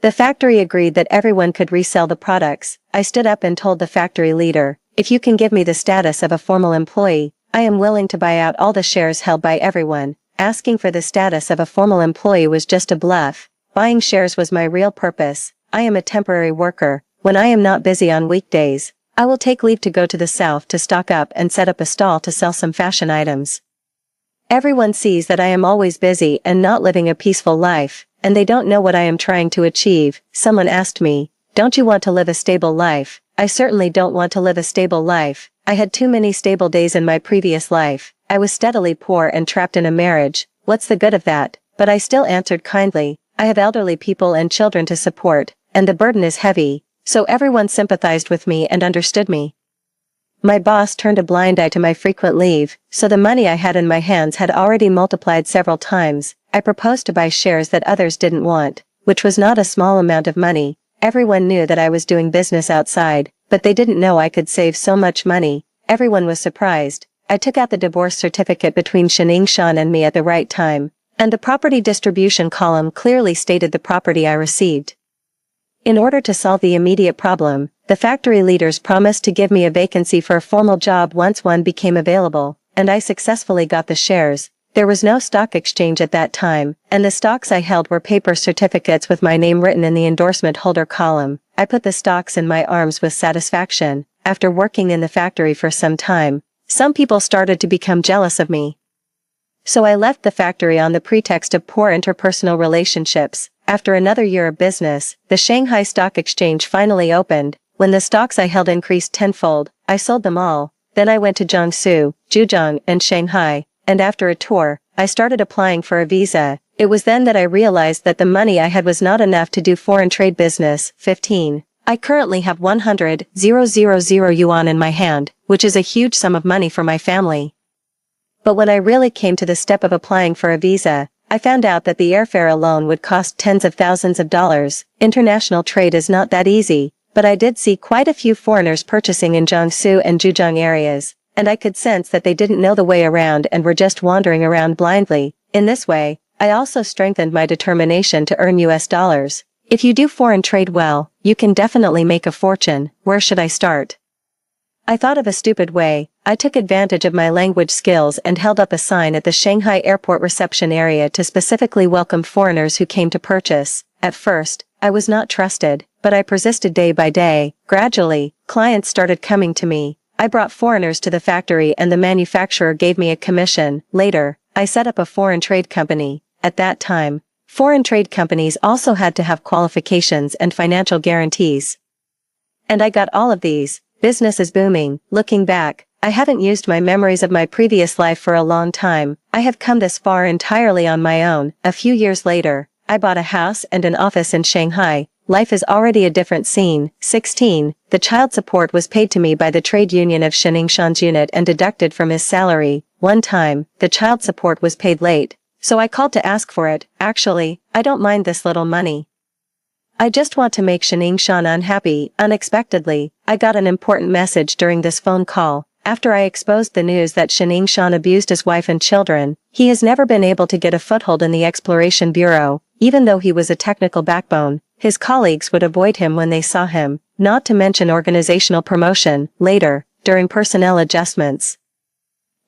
the factory agreed that everyone could resell the products. I stood up and told the factory leader, "If you can give me the status of a formal employee, I am willing to buy out all the shares held by everyone." Asking for the status of a formal employee was just a bluff. Buying shares was my real purpose. I am a temporary worker. When I am not busy on weekdays, I will take leave to go to the south to stock up and set up a stall to sell some fashion items. Everyone sees that I am always busy and not living a peaceful life, and they don't know what I am trying to achieve. Someone asked me, "Don't you want to live a stable life?" I certainly don't want to live a stable life. I had too many stable days in my previous life. I was steadily poor and trapped in a marriage. What's the good of that? But I still answered kindly, "I have elderly people and children to support, and the burden is heavy." So everyone sympathized with me and understood me. My boss turned a blind eye to my frequent leave, so the money I had in my hands had already multiplied several times. I proposed to buy shares that others didn't want, which was not a small amount of money. Everyone knew that I was doing business outside, but they didn't know I could save so much money. Everyone was surprised. I took out the divorce certificate between Shan and me at the right time, and the property distribution column clearly stated the property I received. In order to solve the immediate problem, the factory leaders promised to give me a vacancy for a formal job once one became available, and I successfully got the shares. There was no stock exchange at that time, and the stocks I held were paper certificates with my name written in the endorsement holder column. I put the stocks in my arms with satisfaction. After working in the factory for some time, some people started to become jealous of me. So I left the factory on the pretext of poor interpersonal relationships. After another year of business, the Shanghai Stock Exchange finally opened. When the stocks I held increased tenfold, I sold them all. Then I went to Jiangsu, Zhejiang, and Shanghai, and after a tour, I started applying for a visa. It was then that I realized that the money I had was not enough to do foreign trade business. 15. I currently have 100,000 yuan in my hand, which is a huge sum of money for my family. But when I really came to the step of applying for a visa, I found out that the airfare alone would cost tens of thousands of dollars. International trade is not that easy, but I did see quite a few foreigners purchasing in Jiangsu and Zhejiang areas, and I could sense that they didn't know the way around and were just wandering around blindly. In this way, I also strengthened my determination to earn US dollars. If you do foreign trade well, you can definitely make a fortune. Where should I start? I thought of a stupid way. I took advantage of my language skills and held up a sign at the Shanghai airport reception area to specifically welcome foreigners who came to purchase. At first, I was not trusted, but I persisted day by day. Gradually, clients started coming to me. I brought foreigners to the factory and the manufacturer gave me a commission. Later, I set up a foreign trade company. At that time, foreign trade companies also had to have qualifications and financial guarantees. And I got all of these. Business is booming. Looking back, I haven't used my memories of my previous life for a long time. I have come this far entirely on my own. A few years later, I bought a house and an office in Shanghai. Life is already a different scene. 16. The child support was paid to me by the trade union of Shiningshan's unit and deducted from his salary. One time, the child support was paid late, so I called to ask for it. Actually, I don't mind this little money. I just want to make Shiningshan unhappy. Unexpectedly, I got an important message during this phone call. After I exposed the news that Shiningshan abused his wife and children, he has never been able to get a foothold in the Exploration Bureau. Even though he was a technical backbone, his colleagues would avoid him when they saw him, not to mention organizational promotion. Later, during personnel adjustments,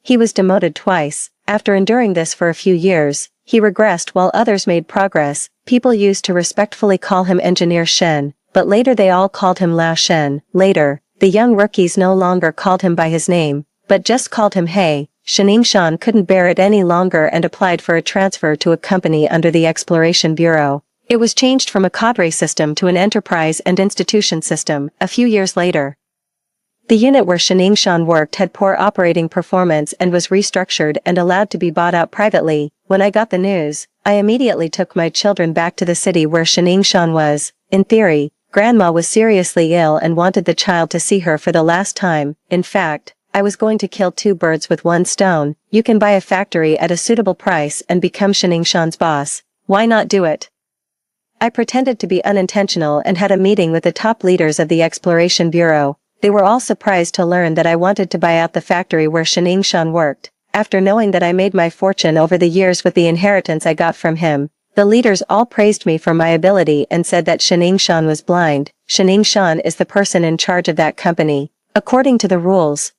he was demoted twice. After enduring this for a few years, he regressed while others made progress. People used to respectfully call him Engineer Shen, but later they all called him Lao Shen. Later, the young rookies no longer called him by his name, but just called him Hey. Shiningshan couldn't bear it any longer and applied for a transfer to a company under the Exploration Bureau. It was changed from a cadre system to an enterprise and institution system. A few years later, the unit where Shiningshan worked had poor operating performance and was restructured and allowed to be bought out privately. When I got the news, I immediately took my children back to the city where Shiningshan was. In theory, Grandma was seriously ill and wanted the child to see her for the last time. In fact, I was going to kill two birds with one stone. You can buy a factory at a suitable price and become Shiningshan's boss. Why not do it? I pretended to be unintentional and had a meeting with the top leaders of the Exploration Bureau. They were all surprised to learn that I wanted to buy out the factory where Shiningshan worked. After knowing that I made my fortune over the years with the inheritance I got from him, the leaders all praised me for my ability and said that Shiningshan was blind. Shiningshan is the person in charge of that company. According to the rules,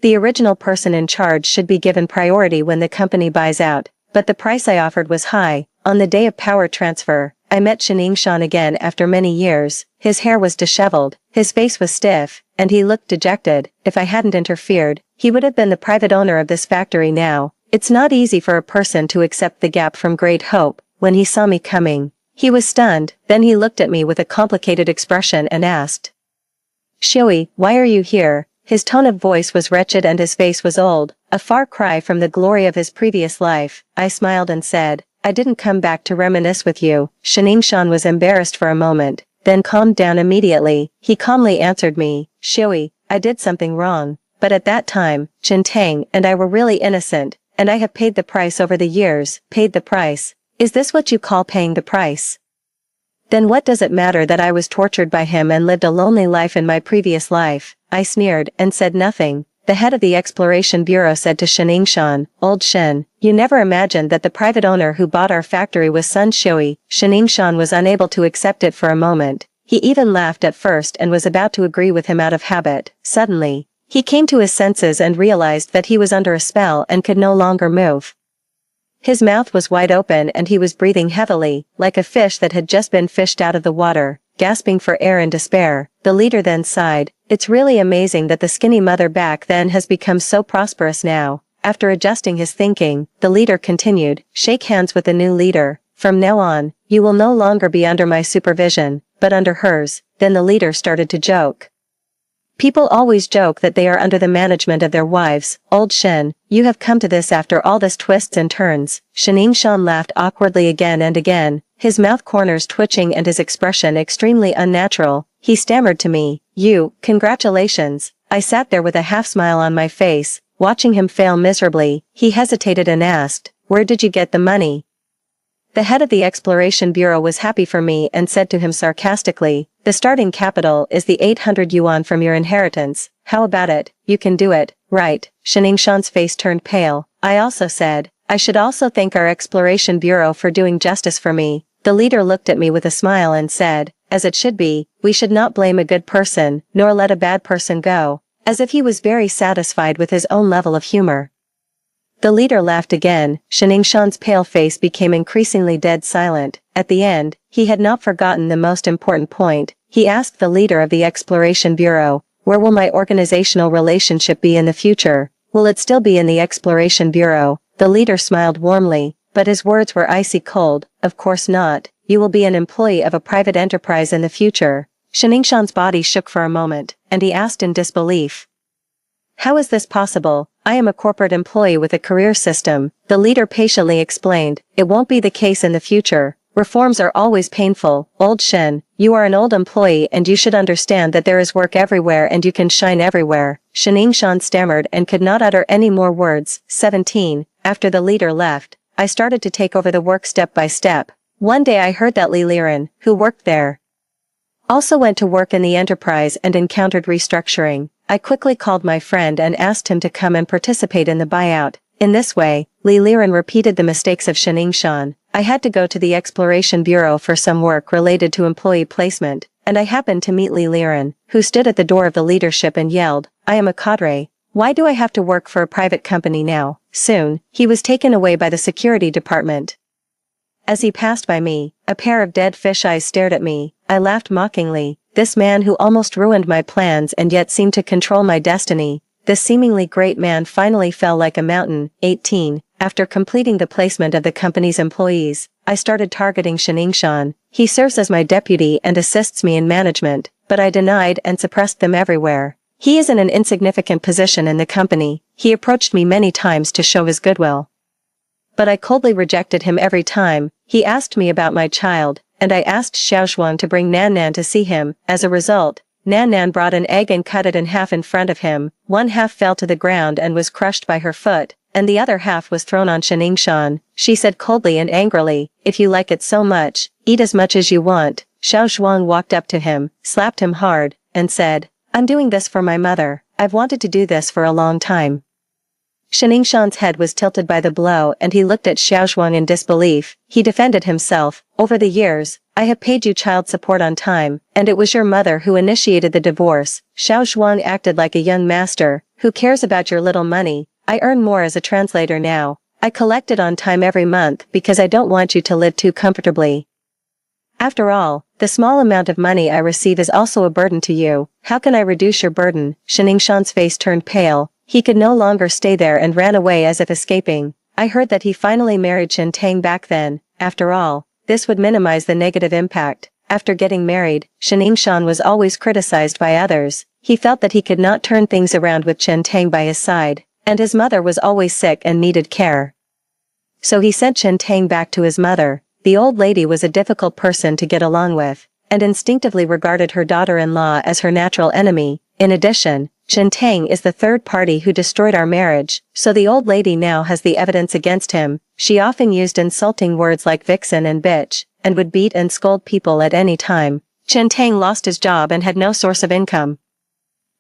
the original person in charge should be given priority when the company buys out, but the price I offered was high. On the day of power transfer, I met Shiningshan again after many years. His hair was disheveled, his face was stiff, and he looked dejected. If I hadn't interfered, he would have been the private owner of this factory now. It's not easy for a person to accept the gap from great hope. When he saw me coming, he was stunned. Then he looked at me with a complicated expression and asked, "Shui, why are you here?" His tone of voice was wretched and his face was old, a far cry from the glory of his previous life. I smiled and said, "I didn't come back to reminisce with you." Shiningshan was embarrassed for a moment, then calmed down immediately. He calmly answered me, "Shui, I did something wrong, but at that time, Tang and I were really innocent, and I have paid the price over the years." Paid the price? Is this what you call paying the price? Then what does it matter that I was tortured by him and lived a lonely life in my previous life? I sneered and said nothing. The head of the Exploration Bureau said to Shiningshan, "Old Shen, you never imagined that the private owner who bought our factory was Sun Shui." Shiningshan was unable to accept it for a moment. He even laughed at first and was about to agree with him out of habit. Suddenly, he came to his senses and realized that he was under a spell and could no longer move. His mouth was wide open and he was breathing heavily, like a fish that had just been fished out of the water, gasping for air in despair. The leader then sighed. It's really amazing that the skinny mother back then has become so prosperous now. After adjusting his thinking, the leader continued, "Shake hands with the new leader. From now on, you will no longer be under my supervision, but under hers." Then the leader started to joke. People always joke that they are under the management of their wives. "Old Shen, you have come to this after all this twists and turns." Shiningshan laughed awkwardly again and again, his mouth corners twitching and his expression extremely unnatural. He stammered to me, Congratulations." I sat there with a half smile on my face, watching him fail miserably. He hesitated and asked, "Where did you get the money?" The head of the Exploration Bureau was happy for me and said to him sarcastically, "The starting capital is the 800 yuan from your inheritance. How about it? You can do it, right?" Shiningshan's face turned pale. I also said, "I should also thank our Exploration Bureau for doing justice for me." The leader looked at me with a smile and said, "As it should be, we should not blame a good person, nor let a bad person go." as if he was very satisfied with his own level of humor. The leader laughed again. Shiningshan's pale face became increasingly dead silent. At the end, he had not forgotten the most important point. He asked the leader of the Exploration Bureau, "Where will my organizational relationship be in the future? Will it still be in the Exploration Bureau?" The leader smiled warmly, but his words were icy cold. "Of course not. You will be an employee of a private enterprise in the future." Shiningshan's body shook for a moment, and he asked in disbelief, "How is this possible? I am a corporate employee with a career system." The leader patiently explained, "It won't be the case in the future. Reforms are always painful. Old Shen, you are an old employee and you should understand that there is work everywhere and you can shine everywhere." Shiningshan stammered and could not utter any more words. 17. After the leader left, I started to take over the work step by step. One day I heard that Li Liren, who worked there, also went to work in the enterprise and encountered restructuring. I quickly called my friend and asked him to come and participate in the buyout. In this way, Li Liren repeated the mistakes of Shiningshan. I had to go to the Exploration Bureau for some work related to employee placement, and I happened to meet Li Liren, who stood at the door of the leadership and yelled, "I am a cadre. Why do I have to work for a private company now?" Soon, he was taken away by the security department. As he passed by me, a pair of dead fish eyes stared at me. I laughed mockingly. This man who almost ruined my plans and yet seemed to control my destiny. This seemingly great man finally fell like a mountain. 18. After completing the placement of the company's employees, I started targeting Shiningshan. He serves as my deputy and assists me in management, but I denied and suppressed them everywhere. He is in an insignificant position in the company. He approached me many times to show his goodwill, but I coldly rejected him every time. He asked me about my child, and I asked Xiaozhuang to bring Nan Nan to see him. As a result, Nan Nan brought an egg and cut it in half in front of him. One half fell to the ground and was crushed by her foot, and the other half was thrown on Shiningshan. She said coldly and angrily, "If you like it so much, eat as much as you want." Xiaozhuang walked up to him, slapped him hard, and said, "I'm doing this for my mother. I've wanted to do this for a long time." Shiningshan's head was tilted by the blow and he looked at Xiaozhuang in disbelief. He defended himself. "Over the years, I have paid you child support on time, and it was your mother who initiated the divorce." Xiaozhuang acted like a young master. "Who cares about your little money? I earn more as a translator now. I collect it on time every month because I don't want you to live too comfortably. After all, the small amount of money I receive is also a burden to you. How can I reduce your burden?" Shiningshan's face turned pale. He could no longer stay there and ran away as if escaping. I heard that he finally married Chen Tang back then. After all, this would minimize the negative impact. After getting married, Shiningshan was always criticized by others. He felt that he could not turn things around with Chen Tang by his side, and his mother was always sick and needed care. So he sent Chen Tang back to his mother. The old lady was a difficult person to get along with, and instinctively regarded her daughter-in-law as her natural enemy. In addition, Chen Tang is the third party who destroyed our marriage, so the old lady now has the evidence against him. She often used insulting words like vixen and bitch, and would beat and scold people at any time. Chen Tang lost his job and had no source of income.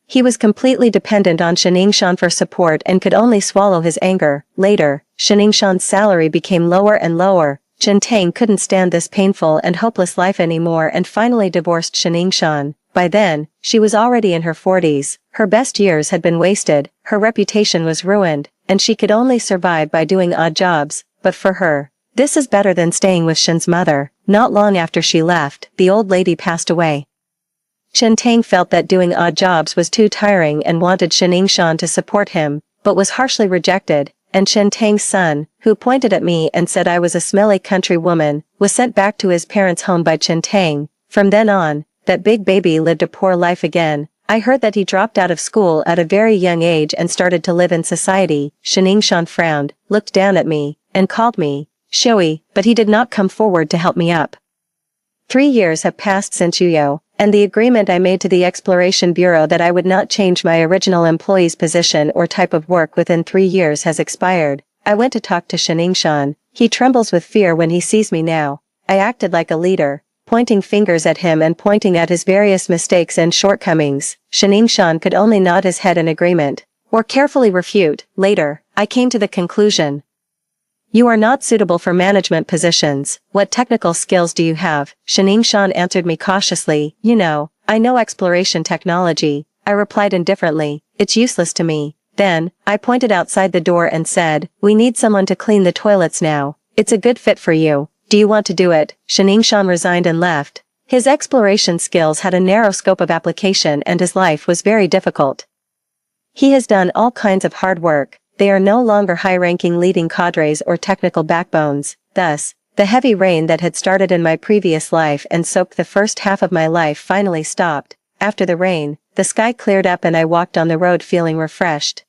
He was completely dependent on Shiningshan for support and could only swallow his anger. Later, Shiningshan's salary became lower and lower. Chen Tang couldn't stand this painful and hopeless life anymore and finally divorced Shiningshan. By then, she was already in her 40s. Her best years had been wasted, her reputation was ruined, and she could only survive by doing odd jobs. But for her, this is better than staying with Shen's mother. Not long after she left, the old lady passed away. Chen Tang felt that doing odd jobs was too tiring and wanted Shiningshan to support him, but was harshly rejected, and Chen Tang's son, who pointed at me and said I was a smelly country woman, was sent back to his parents' home by Chen Tang. From then on, that big baby lived a poor life again. I heard that he dropped out of school at a very young age and started to live in society. Shiningshan frowned, looked down at me, and called me Shui, but he did not come forward to help me up. 3 years have passed since Yuyo, and the agreement I made to the Exploration Bureau that I would not change my original employee's position or type of work within 3 years has expired. I went to talk to Shiningshan. He trembles with fear when he sees me now. I acted like a leader, pointing fingers at him and pointing at his various mistakes and shortcomings. Shiningshan could only nod his head in agreement, or carefully refute. Later, I came to the conclusion. "You are not suitable for management positions. What technical skills do you have?" Shiningshan answered me cautiously. "I know exploration technology." I replied indifferently. it's useless to me. Then, I pointed outside the door and said, we need someone to clean the toilets now. It's a good fit for you. Do you want to do it? Shaningshan resigned and left. His exploration skills had a narrow scope of application and his life was very difficult. He has done all kinds of hard work. They are no longer high-ranking leading cadres or technical backbones. Thus, the heavy rain that had started in my previous life and soaked the first half of my life finally stopped. After the rain, the sky cleared up and I walked on the road feeling refreshed.